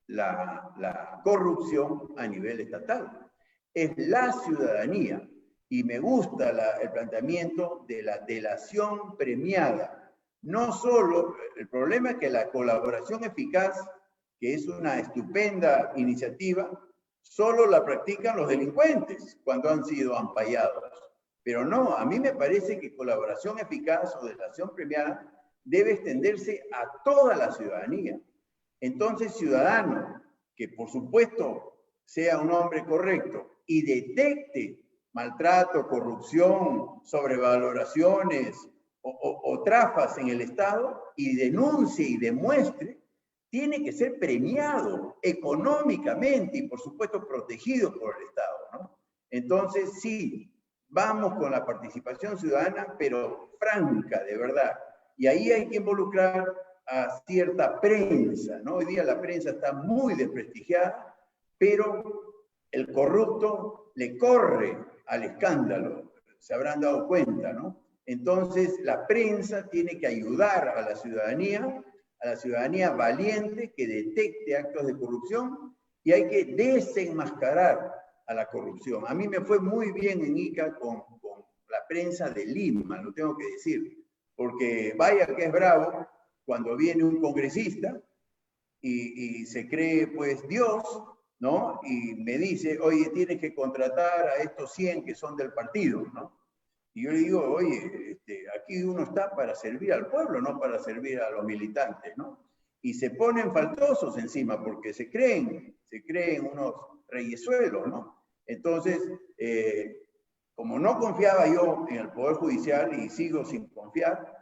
[SPEAKER 5] la corrupción a nivel estatal. Es la ciudadanía. Y me gusta el planteamiento de la delación premiada. No solo, el problema es que la colaboración eficaz, que es una estupenda iniciativa, solo la practican los delincuentes cuando han sido ampallados. Pero no, a mí me parece que colaboración eficaz o delación premiada debe extenderse a toda la ciudadanía. Entonces, ciudadano, que por supuesto sea un hombre correcto y detecte maltrato, corrupción, sobrevaloraciones o trafas en el Estado y denuncie y demuestre, tiene que ser premiado económicamente y por supuesto protegido por el Estado, ¿no? Entonces sí, vamos con la participación ciudadana, pero franca, de verdad. Y ahí hay que involucrar a cierta prensa, ¿no? Hoy día la prensa está muy desprestigiada, pero el corrupto le corre al escándalo, se habrán dado cuenta, ¿no? Entonces la prensa tiene que ayudar a la ciudadanía valiente que detecte actos de corrupción, y hay que desenmascarar a la corrupción. A mí me fue muy bien en Ica con la prensa de Lima, lo tengo que decir, porque vaya que es bravo cuando viene un congresista y se cree pues Dios, ¿no? Y me dice, oye, tienes que contratar a estos 100 que son del partido, ¿no? Y yo le digo, oye, aquí uno está para servir al pueblo, no para servir a los militantes, ¿no? Y se ponen faltosos encima porque se creen unos reyesuelos, ¿no? Entonces, como no confiaba yo en el Poder Judicial y sigo sin confiar,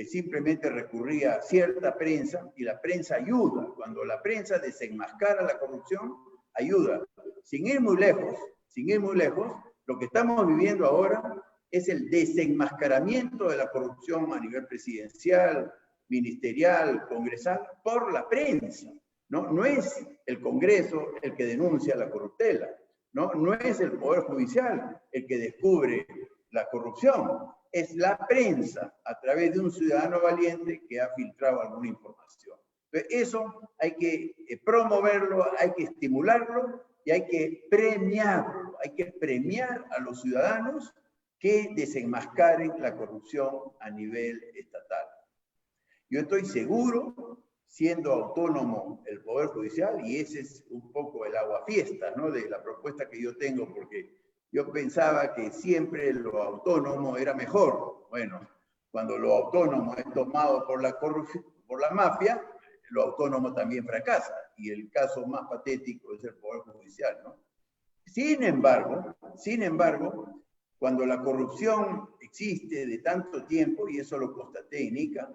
[SPEAKER 5] simplemente recurría a cierta prensa, y la prensa ayuda. Cuando la prensa desenmascara la corrupción, ayuda. Sin ir muy lejos, lo que estamos viviendo ahora es el desenmascaramiento de la corrupción a nivel presidencial, ministerial, congresal, por la prensa, ¿no? No es el Congreso el que denuncia la corruptela, ¿no? No es el Poder Judicial el que descubre la corrupción, es la prensa a través de un ciudadano valiente que ha filtrado alguna información. Entonces, eso hay que promoverlo, hay que estimularlo y hay que premiarlo, hay que premiar a los ciudadanos que desenmascaren la corrupción a nivel estatal. Yo estoy seguro, siendo autónomo el Poder Judicial, y ese es un poco el aguafiestas, ¿no?, de la propuesta que yo tengo, porque yo pensaba que siempre lo autónomo era mejor. Bueno, cuando lo autónomo es tomado por la corrupción, por la mafia, lo autónomo también fracasa, y el caso más patético es el Poder Judicial, ¿no? Sin embargo, cuando la corrupción existe de tanto tiempo, y eso lo constaté en Ica,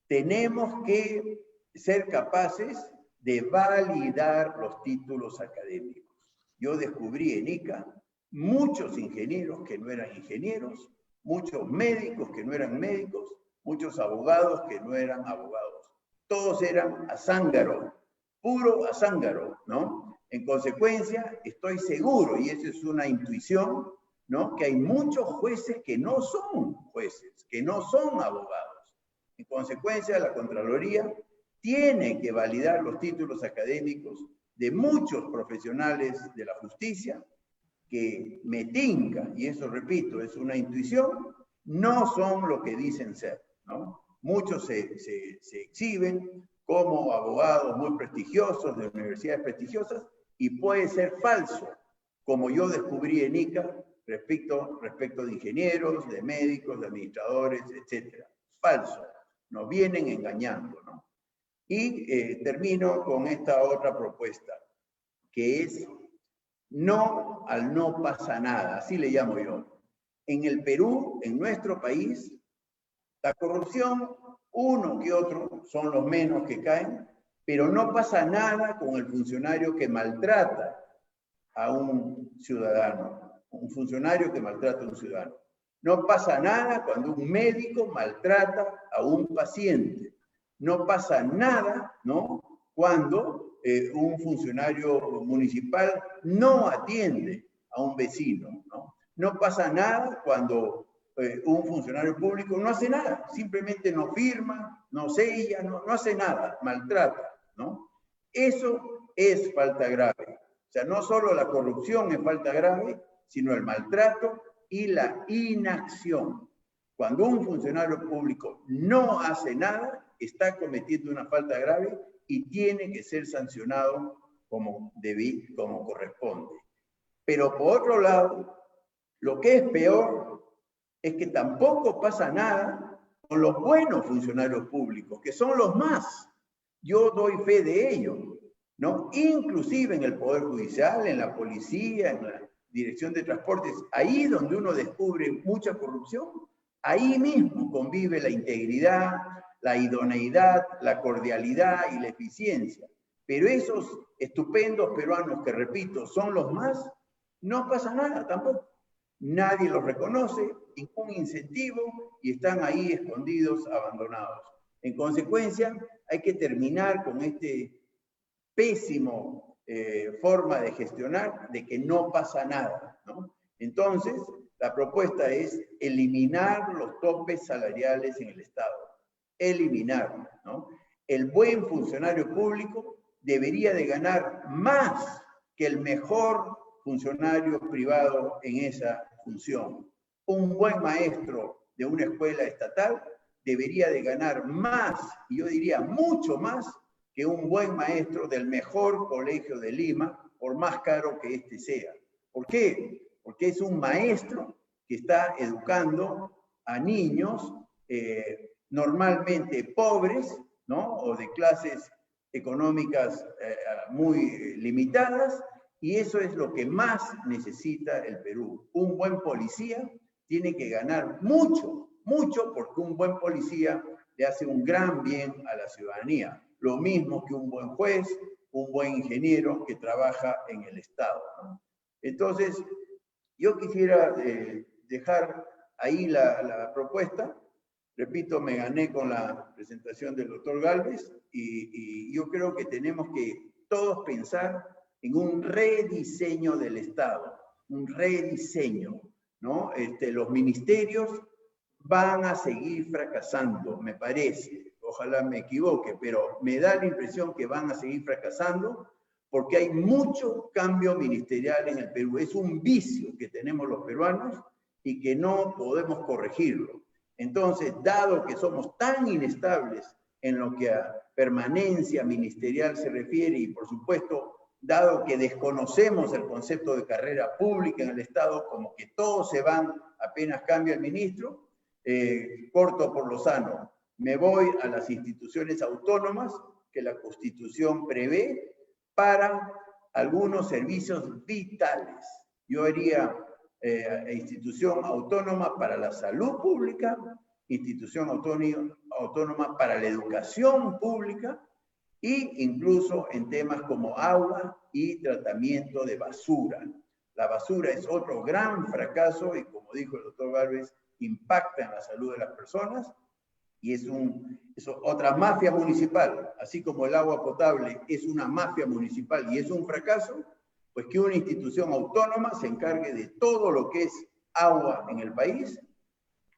[SPEAKER 5] tenemos que ser capaces de validar los títulos académicos. Yo descubrí en Ica muchos ingenieros que no eran ingenieros, muchos médicos que no eran médicos, muchos abogados que no eran abogados. Todos eran azángaro, puro azángaro, ¿no? En consecuencia, estoy seguro, y eso es una intuición, ¿no?, que hay muchos jueces que no son jueces, que no son abogados. En consecuencia, la Contraloría tiene que validar los títulos académicos de muchos profesionales de la justicia que me tinca, y eso repito, es una intuición, no son lo que dicen ser, ¿no? Muchos se exhiben como abogados muy prestigiosos de universidades prestigiosas y puede ser falso, como yo descubrí en ICA respecto de ingenieros, de médicos, de administradores, etc. Falso, nos vienen engañando, ¿no? Y termino con esta otra propuesta, que es no al no pasa nada, así le llamo yo. En el Perú, en nuestro país, la corrupción, uno que otro, son los menos que caen, pero no pasa nada con el funcionario que maltrata a un ciudadano, un funcionario que maltrata a un ciudadano. No pasa nada cuando un médico maltrata a un paciente. No pasa nada, ¿no?, cuando un funcionario municipal no atiende a un vecino, ¿no? No pasa nada cuando un funcionario público no hace nada, simplemente no firma, no sella, no hace nada, maltrata, ¿no? Eso es falta grave. O sea, no solo la corrupción es falta grave, sino el maltrato y la inacción. Cuando un funcionario público no hace nada, está cometiendo una falta grave y tiene que ser sancionado como corresponde. Pero por otro lado, lo que es peor es que tampoco pasa nada con los buenos funcionarios públicos, que son los más. Yo doy fe de ello, ¿no? Inclusive en el Poder Judicial, en la policía, en la Dirección de Transportes, ahí donde uno descubre mucha corrupción, ahí mismo convive la integridad, la idoneidad, la cordialidad y la eficiencia. Pero esos estupendos peruanos que, repito, son los más, no pasa nada tampoco. Nadie los reconoce, ningún incentivo y están ahí escondidos, abandonados. En consecuencia, hay que terminar con este pésimo forma de gestionar de que no pasa nada, ¿no? Entonces, la propuesta es eliminar los topes salariales en el Estado. Eliminar, ¿no? El buen funcionario público debería de ganar más que el mejor funcionario privado en esa función. Un buen maestro de una escuela estatal debería de ganar más, y yo diría mucho más, que un buen maestro del mejor colegio de Lima, por más caro que éste sea. ¿Por qué? Porque es un maestro que está educando a niños normalmente pobres, ¿no?, o de clases económicas muy limitadas, y eso es lo que más necesita el Perú. Un buen policía tiene que ganar mucho, mucho, porque un buen policía le hace un gran bien a la ciudadanía. Lo mismo que un buen juez, un buen ingeniero que trabaja en el Estado, ¿no? Entonces, yo quisiera dejar ahí la propuesta. Repito, me gané con la presentación del doctor Gálvez y yo creo que tenemos que todos pensar en un rediseño del Estado, un rediseño, ¿no? Los ministerios van a seguir fracasando, me parece. Ojalá me equivoque, pero me da la impresión que van a seguir fracasando porque hay mucho cambio ministerial en el Perú. Es un vicio que tenemos los peruanos y que no podemos corregirlo. Entonces, dado que somos tan inestables en lo que a permanencia ministerial se refiere y, por supuesto, dado que desconocemos el concepto de carrera pública en el Estado, como que todos se van apenas cambia el ministro, corto por lo sano, me voy a las instituciones autónomas que la Constitución prevé para algunos servicios vitales. Yo haría institución autónoma para la salud pública, institución autónoma para la educación pública e incluso en temas como agua y tratamiento de basura. La basura es otro gran fracaso y, como dijo el doctor Gálvez, impacta en la salud de las personas y es otra mafia municipal. Así como el agua potable es una mafia municipal y es un fracaso, pues que una institución autónoma se encargue de todo lo que es agua en el país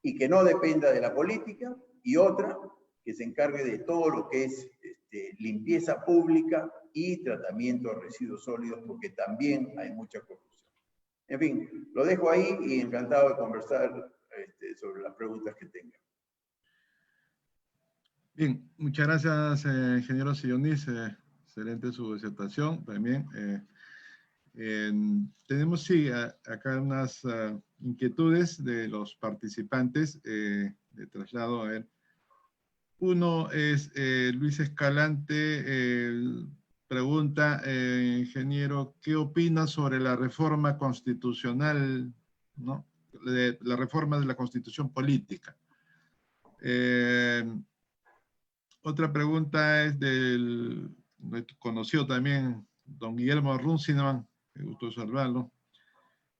[SPEAKER 5] y que no dependa de la política, y otra que se encargue de todo lo que es limpieza pública y tratamiento de residuos sólidos, porque también hay mucha corrupción. En fin, lo dejo ahí y encantado de conversar sobre las preguntas que tengan.
[SPEAKER 3] Bien, muchas gracias, ingeniero Sillonis. Excelente su disertación también. Tenemos, sí, acá unas inquietudes de los participantes de traslado a ver. Uno es Luis Escalante, pregunta, ingeniero, ¿qué opina sobre la reforma constitucional, ¿no? La reforma de la Constitución política? Otra pregunta es del conocido también, don Guillermo Runciman, me gustó saludarlo,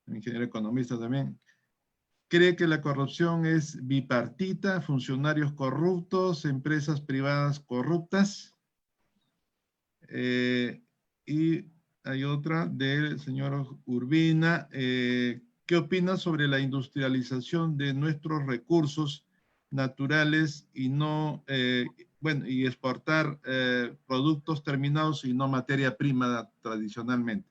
[SPEAKER 3] ingeniero economista también. ¿Cree que la corrupción es bipartita, funcionarios corruptos, empresas privadas corruptas? Y hay otra del señor Urbina. ¿Qué opina sobre la industrialización de nuestros recursos naturales y no, y exportar productos terminados y no materia prima tradicionalmente?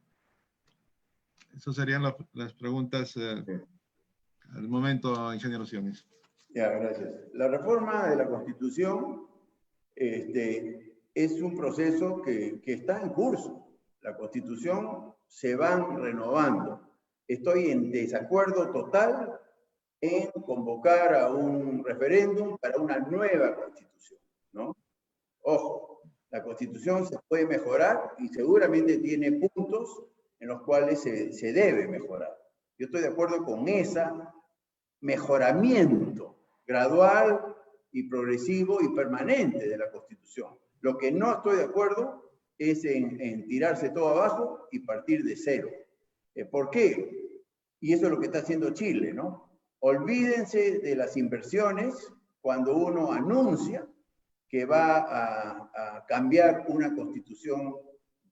[SPEAKER 3] Esas serían las preguntas al momento, ingeniero Sillonis.
[SPEAKER 5] Ya, gracias. La reforma de la Constitución es un proceso que está en curso. La Constitución se va renovando. Estoy en desacuerdo total en convocar a un referéndum para una nueva Constitución, ¿no? Ojo, la Constitución se puede mejorar y seguramente tiene puntos en los cuales se debe mejorar. Yo estoy de acuerdo con ese mejoramiento gradual y progresivo y permanente de la Constitución. Lo que no estoy de acuerdo es en tirarse todo abajo y partir de cero. ¿Por qué? Y eso es lo que está haciendo Chile, ¿no? Olvídense de las inversiones cuando uno anuncia que va a cambiar una Constitución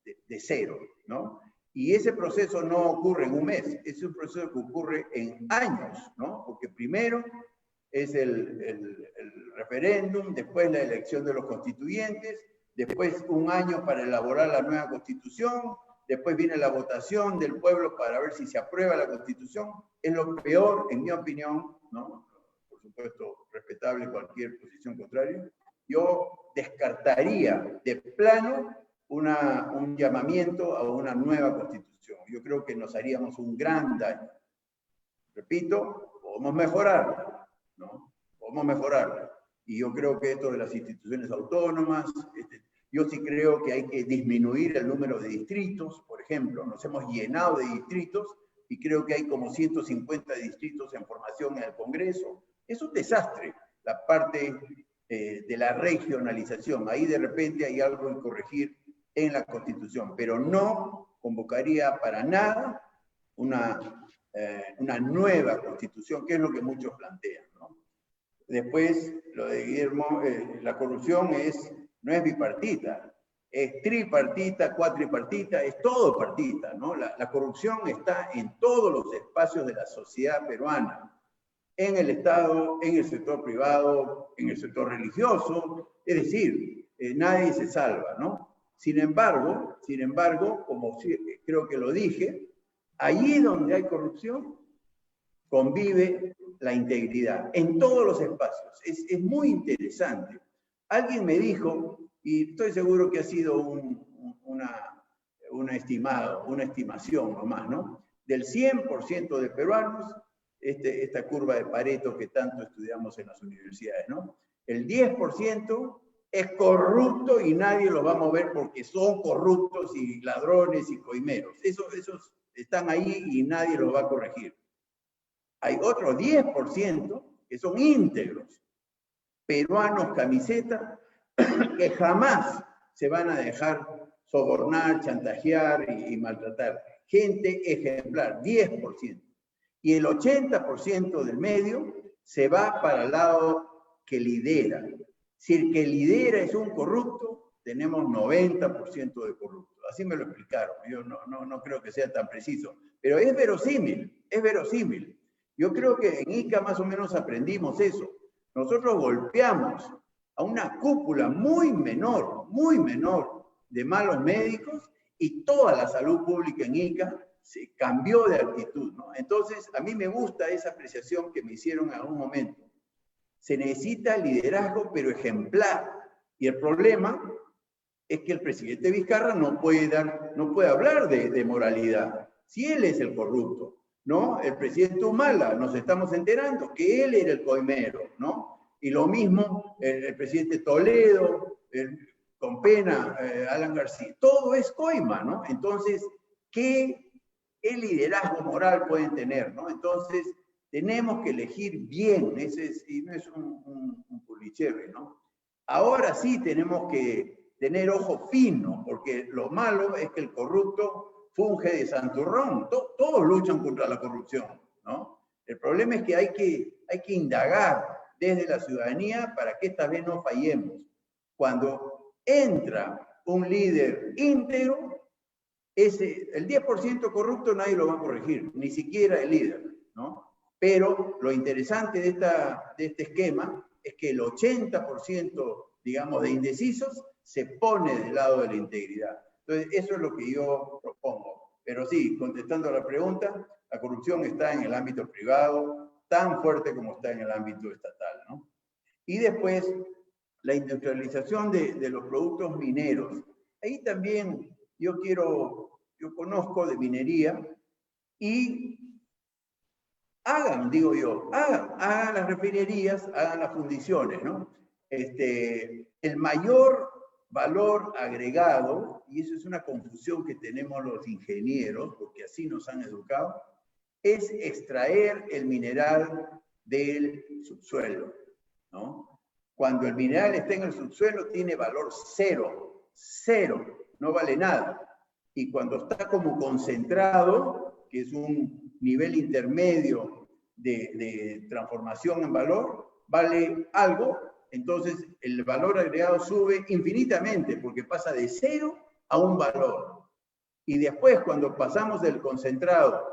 [SPEAKER 5] de cero, ¿no? Y ese proceso no ocurre en un mes, es un proceso que ocurre en años, ¿no? Porque primero es el referéndum, después la elección de los constituyentes, después un año para elaborar la nueva Constitución, después viene la votación del pueblo para ver si se aprueba la Constitución. Es lo peor, en mi opinión, ¿no? Por supuesto, respetable cualquier posición contraria. Yo descartaría de plano un llamamiento a una nueva Constitución. Yo creo que nos haríamos un gran daño. Repito, podemos mejorarla, ¿no? Podemos mejorarla. Y yo creo que esto de las instituciones autónomas, yo sí creo que hay que disminuir el número de distritos, por ejemplo. Nos hemos llenado de distritos y creo que hay como 150 distritos en formación en el Congreso. Es un desastre la parte de la regionalización. Ahí de repente hay algo en corregir en la Constitución, pero no convocaría para nada una nueva Constitución, que es lo que muchos plantean, ¿no? Después, lo de Guillermo, la corrupción no es bipartita, es tripartita, cuatripartita, es todo partita, ¿no? La corrupción está en todos los espacios de la sociedad peruana, en el Estado, en el sector privado, en el sector religioso, es decir, nadie se salva, ¿no? Sin embargo, como creo que lo dije, allí donde hay corrupción, convive la integridad, en todos los espacios. Es muy interesante. Alguien me dijo, y estoy seguro que ha sido una estimación nomás, ¿no? Del 100% de peruanos, esta curva de Pareto que tanto estudiamos en las universidades, ¿no? El 10% es corrupto y nadie los va a mover porque son corruptos y ladrones y coimeros. Esos están ahí y nadie los va a corregir. Hay otro 10% que son íntegros, peruanos camiseta, que jamás se van a dejar sobornar, chantajear y maltratar. Gente ejemplar, 10%. Y el 80% del medio se va para el lado que lidera. Si el que lidera es un corrupto, tenemos 90% de corruptos. Así me lo explicaron. Yo no creo que sea tan preciso. Pero es verosímil, es verosímil. Yo creo que en ICA más o menos aprendimos eso. Nosotros golpeamos a una cúpula muy menor de malos médicos, y toda la salud pública en Ica se cambió de actitud, ¿no? Entonces, a mí me gusta esa apreciación que me hicieron en algún momento. Se necesita liderazgo, pero ejemplar. Y el problema es que el presidente Vizcarra no puede hablar de moralidad, si él es el corrupto, ¿no? El presidente Humala, nos estamos enterando que él era el coimero, ¿no? Y lo mismo el presidente Toledo, con pena, Alan García, todo es coima, ¿no? Entonces, ¿qué liderazgo moral pueden tener, ¿no? Entonces, tenemos que elegir bien, y no es un pulicherre, ¿no? Ahora sí tenemos que tener ojo fino, porque lo malo es que el corrupto funge de santurrón. Todos luchan contra la corrupción, ¿no? El problema es que hay que indagar desde la ciudadanía para que esta vez no fallemos. Cuando entra un líder íntegro, el 10% corrupto nadie lo va a corregir, ni siquiera el líder, ¿no? Pero lo interesante de este esquema es que el 80%, digamos, de indecisos se pone del lado de la integridad. Entonces, eso es lo que yo propongo. Pero sí, contestando a la pregunta, la corrupción está en el ámbito privado, tan fuerte como está en el ámbito estatal, ¿no? Y después, la industrialización de los productos mineros. Ahí también yo conozco de minería, y hagan las refinerías, hagan las fundiciones, ¿no? El mayor valor agregado, y eso es una confusión que tenemos los ingenieros, porque así nos han educado, es extraer el mineral del subsuelo, ¿no? Cuando el mineral está en el subsuelo tiene valor cero, no vale nada. Y cuando está como concentrado, que es un nivel intermedio de transformación en valor, vale algo, entonces el valor agregado sube infinitamente, porque pasa de 0 a un valor. Y después, cuando pasamos del concentrado,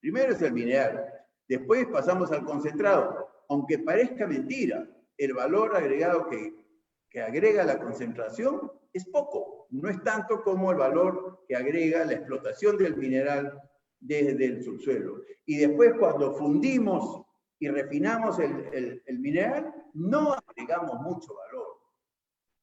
[SPEAKER 5] primero es el mineral, después pasamos al concentrado, aunque parezca mentira, el valor agregado que agrega la concentración es poco, no es tanto como el valor que agrega la explotación del mineral desde el subsuelo. Y después, cuando fundimos y refinamos el mineral, no agregamos mucho valor.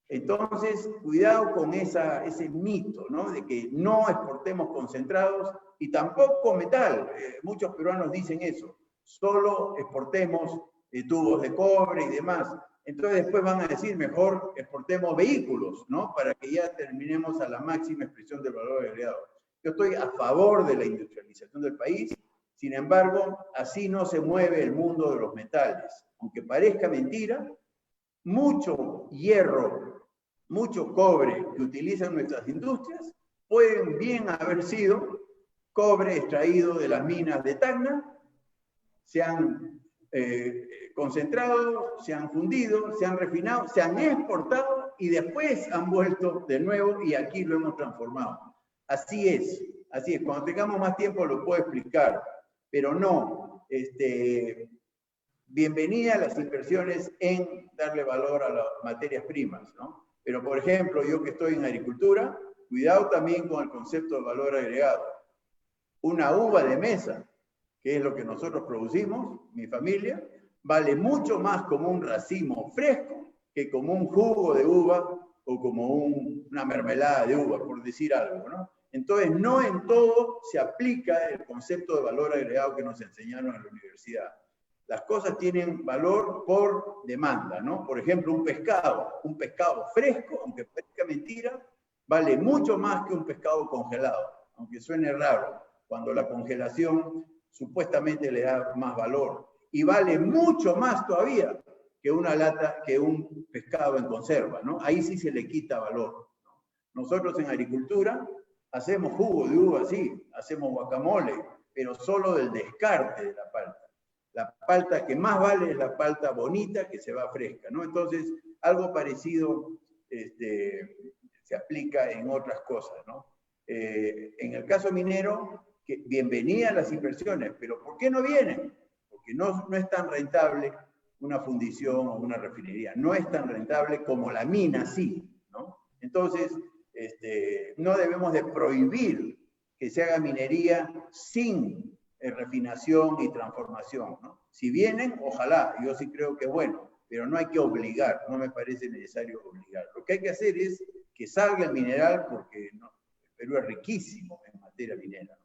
[SPEAKER 5] Entonces, cuidado con ese mito, ¿no? De que no exportemos concentrados y tampoco metal. Muchos peruanos dicen eso. Solo exportemos tubos de cobre y demás. Entonces después van a decir, mejor exportemos vehículos, ¿no? Para que ya terminemos a la máxima expresión del valor agregado. Yo estoy a favor de la industrialización del país, sin embargo, así no se mueve el mundo de los metales. Aunque parezca mentira, mucho hierro, mucho cobre que utilizan nuestras industrias pueden bien haber sido cobre extraído de las minas de Tacna, se han concentrado, se han fundido, se han refinado, se han exportado y después han vuelto de nuevo y aquí lo hemos transformado. Así es. Cuando tengamos más tiempo lo puedo explicar, pero no. Bienvenida a las inversiones en darle valor a las materias primas, ¿no? Pero, por ejemplo, yo que estoy en agricultura, cuidado también con el concepto de valor agregado. Una uva de mesa, que es lo que nosotros producimos, mi familia, vale mucho más como un racimo fresco que como un jugo de uva o como una mermelada de uva, por decir algo, ¿no? Entonces, no en todo se aplica el concepto de valor agregado que nos enseñaron en la universidad. Las cosas tienen valor por demanda, ¿no? Por ejemplo, un pescado fresco, aunque parezca mentira, vale mucho más que un pescado congelado, aunque suene raro, cuando la congelación supuestamente le da más valor. Y vale mucho más todavía que un pescado en conserva, ¿no? Ahí sí se le quita valor, ¿no? Nosotros en agricultura hacemos jugo de uva, sí, hacemos guacamole, pero solo del descarte de la palta. La palta que más vale es la palta bonita que se va fresca, ¿no? Entonces, algo parecido se aplica en otras cosas, ¿no? En el caso minero, bienvenida a las inversiones, pero ¿por qué no vienen? Porque no es tan rentable una fundición o una refinería. No es tan rentable como la mina, sí, ¿no? Entonces, no debemos de prohibir que se haga minería sin refinación y transformación, ¿no? Si vienen, ojalá, yo sí creo que es bueno, pero no hay que obligar, no me parece necesario obligar. Lo que hay que hacer es que salga el mineral, porque no, el Perú es riquísimo en materia minera.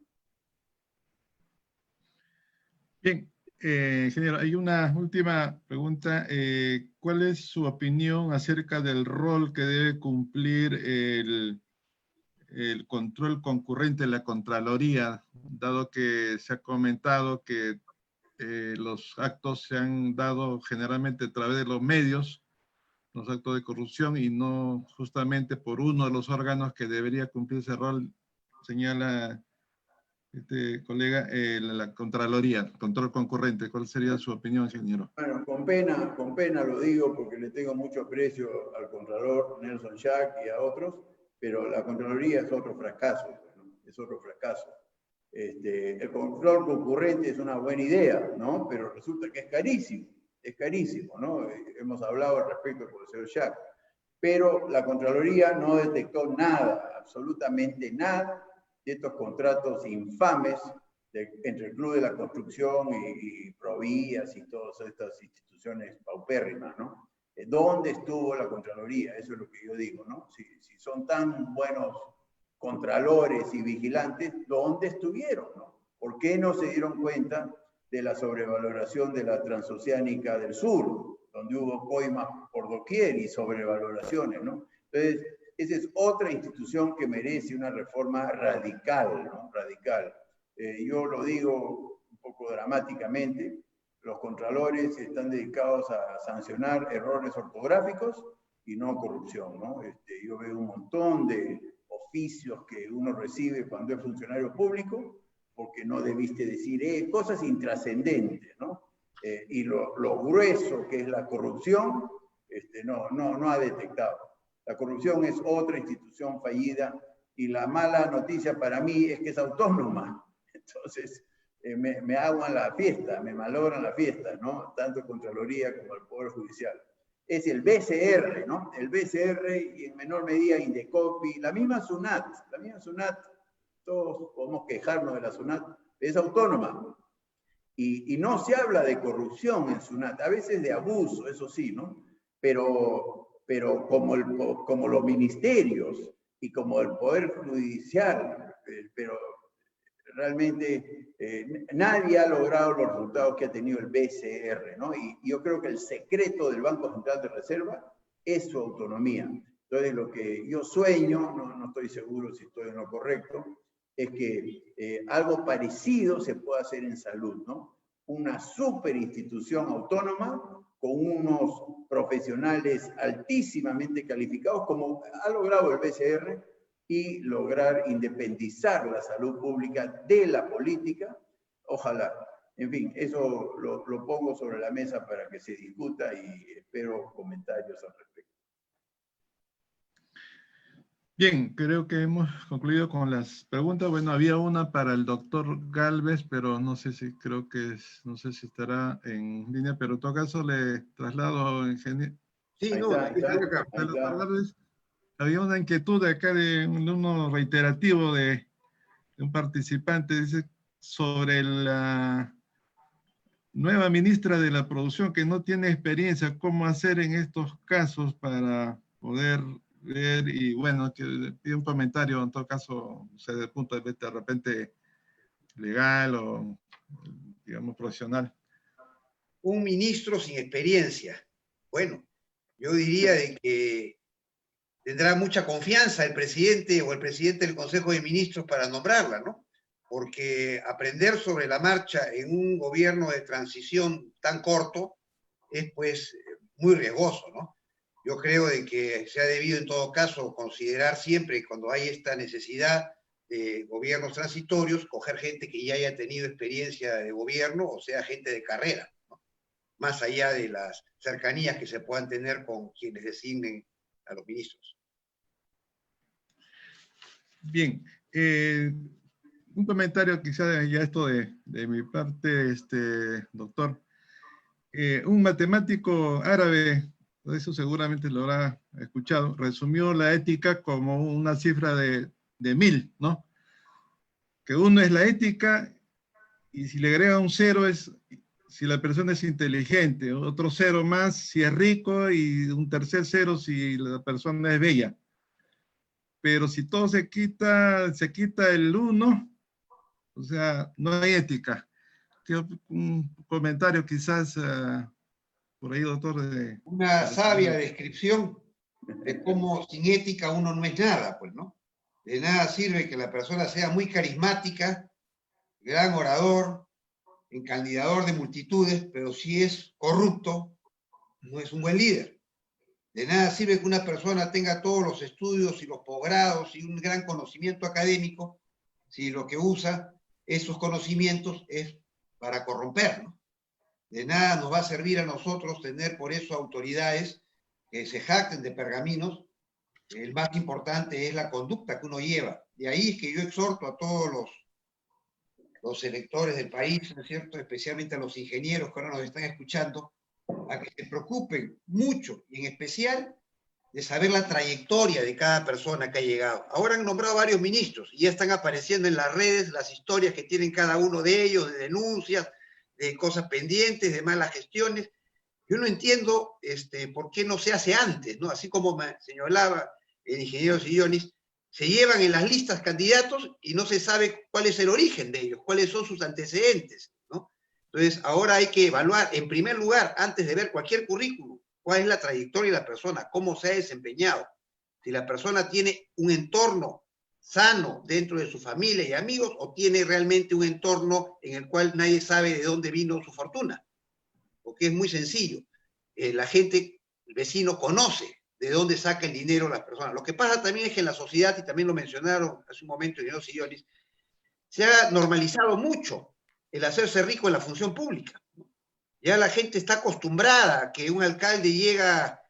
[SPEAKER 3] Bien, ingeniero, hay una última pregunta. ¿Cuál es su opinión acerca del rol que debe cumplir el control concurrente de la Contraloría, dado que se ha comentado que los actos se han dado generalmente a través de los medios, los actos de corrupción, y no justamente por uno de los órganos que debería cumplir ese rol, señala colega, la Contraloría, control concurrente? ¿Cuál sería su opinión, ingeniero?
[SPEAKER 5] Bueno, con pena lo digo porque le tengo mucho aprecio al Contralor Nelson Schack y a otros, pero la Contraloría es otro fracaso, ¿no? Es otro fracaso. El control concurrente es una buena idea, ¿no? Pero resulta que es carísimo, ¿no? Hemos hablado al respecto con el señor Schack, pero la Contraloría no detectó nada, absolutamente nada, de estos contratos infames entre el Club de la Construcción y Provías y todas estas instituciones paupérrimas, ¿no? ¿Dónde estuvo la Contraloría? Eso es lo que yo digo, ¿no? Si son tan buenos contralores y vigilantes, ¿dónde estuvieron, no? ¿Por qué no se dieron cuenta de la sobrevaloración de la transoceánica del sur, donde hubo coimas por doquier y sobrevaloraciones, ¿no? Entonces, esa es otra institución que merece una reforma radical, ¿no? Radical. Yo lo digo un poco dramáticamente, los contralores están dedicados a sancionar errores ortográficos y no corrupción, ¿no? Yo veo un montón de oficios que uno recibe cuando es funcionario público, porque no debiste decir cosas intrascendentes, ¿no? Y lo grueso que es la corrupción, no ha detectado. La corrupción es otra institución fallida y la mala noticia para mí es que es autónoma. Entonces, me aguan la fiesta, me malogran la fiesta, ¿no? Tanto Contraloría como el Poder Judicial. Es el BCR, ¿no? El BCR y en menor medida Indecopi, la misma SUNAT, todos podemos quejarnos de la SUNAT, es autónoma. Y no se habla de corrupción en SUNAT, a veces de abuso, eso sí, ¿no? Pero como los ministerios y como el Poder Judicial, pero realmente nadie ha logrado los resultados que ha tenido el BCR, ¿no? Y yo creo que el secreto del Banco Central de Reserva es su autonomía. Entonces, lo que yo sueño, no estoy seguro si estoy en lo correcto, es que algo parecido se pueda hacer en salud, ¿no? Una superinstitución autónoma con unos profesionales altísimamente calificados, como ha logrado el BCR, y lograr independizar la salud pública de la política, ojalá. En fin, eso lo pongo sobre la mesa para que se discuta y espero comentarios al respecto.
[SPEAKER 3] Bien, creo que hemos concluido con las preguntas. Bueno, había una para el doctor Gálvez, pero no sé si no sé si estará en línea, pero en todo caso le traslado, ingeniero.
[SPEAKER 4] Sí,
[SPEAKER 5] Ahí
[SPEAKER 4] no,
[SPEAKER 5] está.
[SPEAKER 3] El doctor Gálvez, había una inquietud de acá de uno reiterativo de un participante, dice, sobre la nueva ministra de la Producción que no tiene experiencia, cómo hacer en estos casos para poder ver, y bueno, que pide un comentario, en todo caso, o sea, desde el punto de vista de repente legal o, digamos, profesional.
[SPEAKER 4] Un ministro sin experiencia. Bueno, yo diría de que tendrá mucha confianza el presidente o el presidente del Consejo de Ministros para nombrarla, ¿no? Porque aprender sobre la marcha en un gobierno de transición tan corto es pues muy riesgoso, ¿no? Yo creo de que se ha debido en todo caso considerar siempre cuando hay esta necesidad de gobiernos transitorios, coger gente que ya haya tenido experiencia de gobierno, o sea, gente de carrera, ¿no? Más allá de las cercanías que se puedan tener con quienes designen a los ministros.
[SPEAKER 3] Bien, un comentario quizá ya esto de mi parte, doctor. Un matemático árabe, eso seguramente lo habrá escuchado, resumió la ética como una cifra de 1000, ¿no? Que uno es la ética y si le agrega un cero es si la persona es inteligente, otro cero más si es rico y un tercer cero si la persona es bella. Pero si todo se quita el uno, o sea, no hay ética. Un comentario quizás por ahí, doctor.
[SPEAKER 4] Una sabia descripción de cómo sin ética uno no es nada, pues, ¿no? De nada sirve que la persona sea muy carismática, gran orador, encandidador de multitudes, pero si es corrupto, no es un buen líder. De nada sirve que una persona tenga todos los estudios y los posgrados y un gran conocimiento académico si lo que usa esos conocimientos es para corrompernos. De nada nos va a servir a nosotros tener por eso autoridades que se jacten de pergaminos. El más importante es la conducta que uno lleva. De ahí es que yo exhorto a todos los electores del país, ¿no es cierto?, especialmente a los ingenieros que ahora nos están escuchando, a que se preocupen mucho y en especial de saber la trayectoria de cada persona que ha llegado. Ahora han nombrado varios ministros y ya están apareciendo en las redes las historias que tienen cada uno de ellos, de denuncias, de cosas pendientes, de malas gestiones. Yo no entiendo por qué no se hace antes, ¿no? Así como me señalaba el ingeniero Sillonis, se llevan en las listas candidatos y no se sabe cuál es el origen de ellos, cuáles son sus antecedentes, ¿no? Entonces, ahora hay que evaluar, en primer lugar, antes de ver cualquier currículum, cuál es la trayectoria de la persona, cómo se ha desempeñado. Si la persona tiene un entorno sano dentro de su familia y amigos, o tiene realmente un entorno en el cual nadie sabe de dónde vino su fortuna. Porque es muy sencillo. La gente, el vecino conoce de dónde saca el dinero las personas. Lo que pasa también es que en la sociedad, y también lo mencionaron hace un momento, ingeniero Sillonis, se ha normalizado mucho el hacerse rico en la función pública. Ya la gente está acostumbrada a que un alcalde llega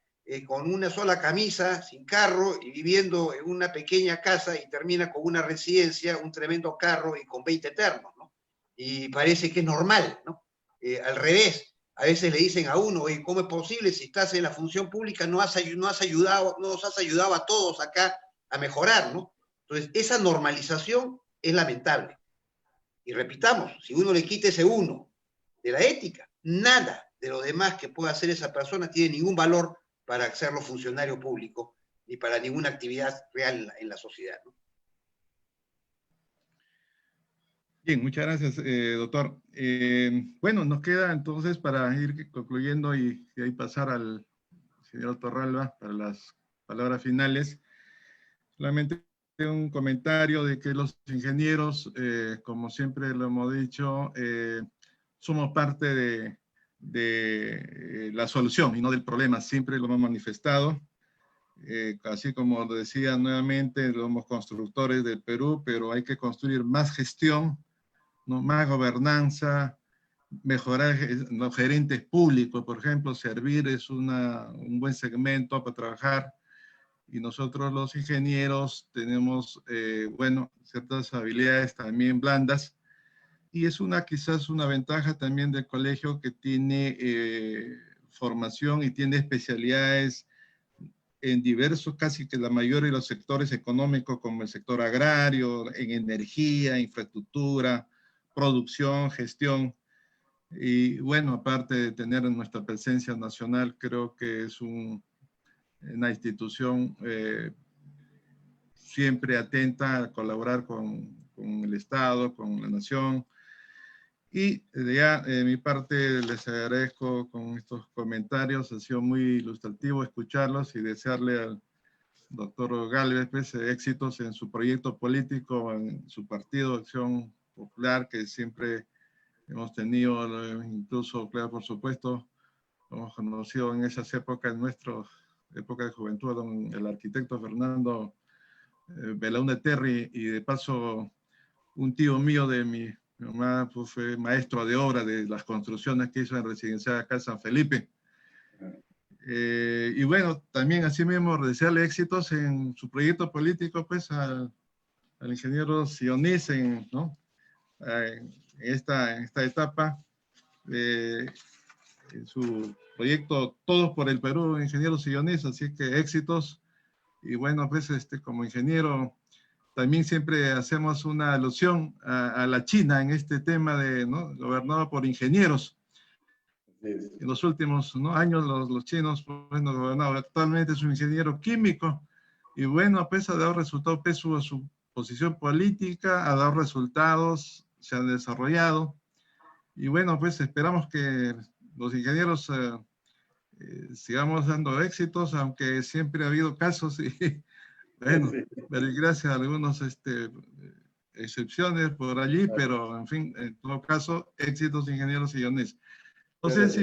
[SPEAKER 4] con una sola camisa, sin carro, y viviendo en una pequeña casa y termina con una residencia, un tremendo carro y con 20 ternos, ¿no? Y parece que es normal, ¿no? Al revés, a veces le dicen a uno, ¿cómo es posible si estás en la función pública no nos has ayudado a todos acá a mejorar, ¿no? Entonces, esa normalización es lamentable. Y repitamos, si uno le quita ese uno de la ética, nada de lo demás que pueda hacer esa persona tiene ningún valor para hacerlo funcionario público ni para ninguna actividad real en la sociedad, ¿no?
[SPEAKER 3] Bien, muchas gracias, doctor. Bueno, nos queda entonces para ir concluyendo y ahí pasar al señor Torralba para las palabras finales. Solamente un comentario de que los ingenieros, como siempre lo hemos dicho, somos parte de la solución y no del problema. Siempre lo hemos manifestado. Así como lo decía nuevamente, somos constructores del Perú, pero hay que construir más gestión, ¿no? Más gobernanza, mejorar los gerentes públicos, por ejemplo, servir es un buen segmento para trabajar. Y nosotros los ingenieros tenemos, bueno, ciertas habilidades también blandas. Y es quizás una ventaja también del colegio que tiene formación y tiene especialidades en diversos, casi que la mayoría de los sectores económicos, como el sector agrario, en energía, infraestructura, producción, gestión. Y bueno, aparte de tener nuestra presencia nacional, creo que es una institución siempre atenta a colaborar con el Estado, con la nación. Y ya de mi parte les agradezco con estos comentarios, ha sido muy ilustrativo escucharlos y desearle al doctor Gálvez pues, éxitos en su proyecto político, en su partido Acción Popular, que siempre hemos tenido, incluso, claro, por supuesto, hemos conocido en esas épocas, en nuestra época de juventud, el arquitecto Fernando Belaúnde Terry, y de paso un tío mío de mi mamá pues, fue maestro de obra de las construcciones que hizo en residencial acá en San Felipe. Y bueno, también así mismo desearle éxitos en su proyecto político pues al ingeniero Sillonis ¿no? En esta etapa. su proyecto Todos por el Perú, ingeniero Sillones, así que éxitos. Y bueno, pues como ingeniero también siempre hacemos una alusión a la China en este tema de, ¿no?, gobernado por ingenieros. En los últimos, ¿no?, años los chinos, bueno, gobernado, actualmente es un ingeniero químico, y bueno, pues ha dado resultados, peso a su posición política, ha dado resultados, se han desarrollado, y bueno, pues esperamos que los ingenieros sigamos dando éxitos, aunque siempre ha habido casos, y bueno, gracias a algunos excepciones por allí, pero en fin, en todo caso, éxitos, ingenieros Sillones. No sé si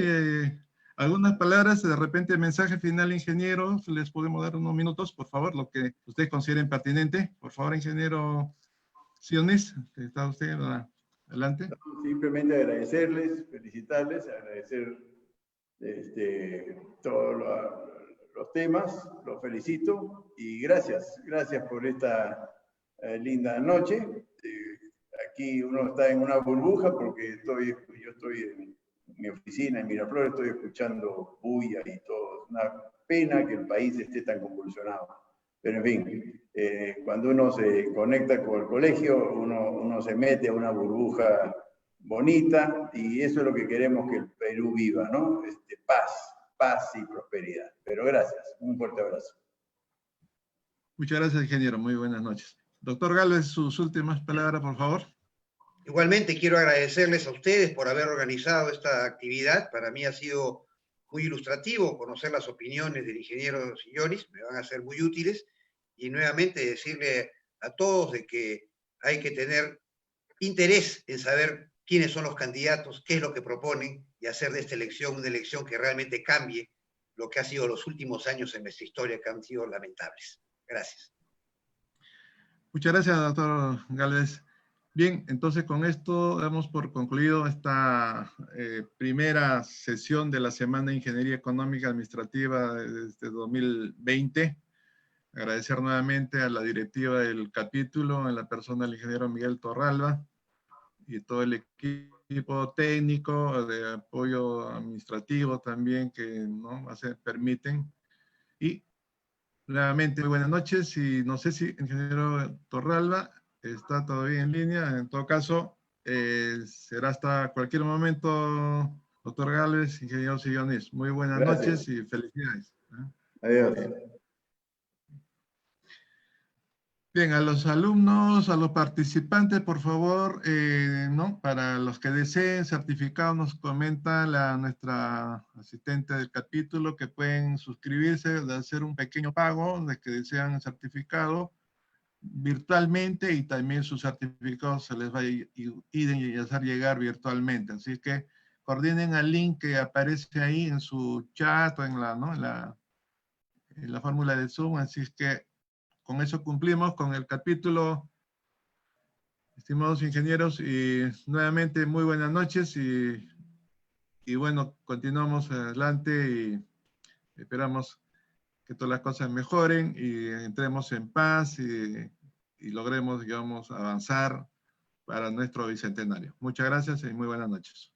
[SPEAKER 3] algunas palabras, de repente mensaje final, ingeniero, les podemos dar unos minutos, por favor, lo que ustedes consideren pertinente. Por favor, ingeniero Sillones, está usted adelante.
[SPEAKER 5] Simplemente agradecerles, felicitarles, agradecer todos los temas, los felicito y gracias por esta linda noche. Aquí uno está en una burbuja porque yo estoy en mi oficina en Miraflores, estoy escuchando bulla y todo. Es una pena que el país esté tan convulsionado. Pero en fin, cuando uno se conecta con el colegio, uno se mete a una burbuja bonita y eso es lo que queremos que el Perú viva, ¿no? Paz y prosperidad. Pero gracias, un fuerte abrazo.
[SPEAKER 3] Muchas gracias, ingeniero. Muy buenas noches. Doctor Gálvez, sus últimas palabras, por favor.
[SPEAKER 4] Igualmente quiero agradecerles a ustedes por haber organizado esta actividad. Para mí ha sido muy ilustrativo conocer las opiniones del ingeniero Sillones, me van a ser muy útiles. Y nuevamente decirle a todos de que hay que tener interés en saber quiénes son los candidatos, qué es lo que proponen y hacer de esta elección una elección que realmente cambie lo que ha sido los últimos años en nuestra historia, que han sido lamentables. Gracias.
[SPEAKER 3] Muchas gracias, doctor Gálvez. Bien, entonces con esto damos por concluido esta primera sesión de la Semana de Ingeniería Económica Administrativa desde 2020. Agradecer nuevamente a la directiva del capítulo, en la persona del ingeniero Miguel Torralba y todo el equipo técnico de apoyo administrativo también que nos permiten. Y nuevamente, muy buenas noches, y no sé si el ingeniero Torralba está todavía en línea. En todo caso, será hasta cualquier momento, doctor Gálvez, ingeniero Sillones. Muy buenas noches y felicidades.
[SPEAKER 5] Adiós.
[SPEAKER 3] Bien, a los alumnos, a los participantes, por favor, para los que deseen certificado, nos comenta nuestra asistente del capítulo que pueden suscribirse, de hacer un pequeño pago de que desean certificado virtualmente, y también sus certificados se les va a hacer llegar virtualmente. Así que coordinen al link que aparece ahí en su chat o en la fórmula de Zoom. Así es que con eso cumplimos con el capítulo, estimados ingenieros, y nuevamente muy buenas noches y bueno, continuamos adelante y esperamos que todas las cosas mejoren y entremos en paz y logremos, digamos, avanzar para nuestro bicentenario. Muchas gracias y muy buenas noches.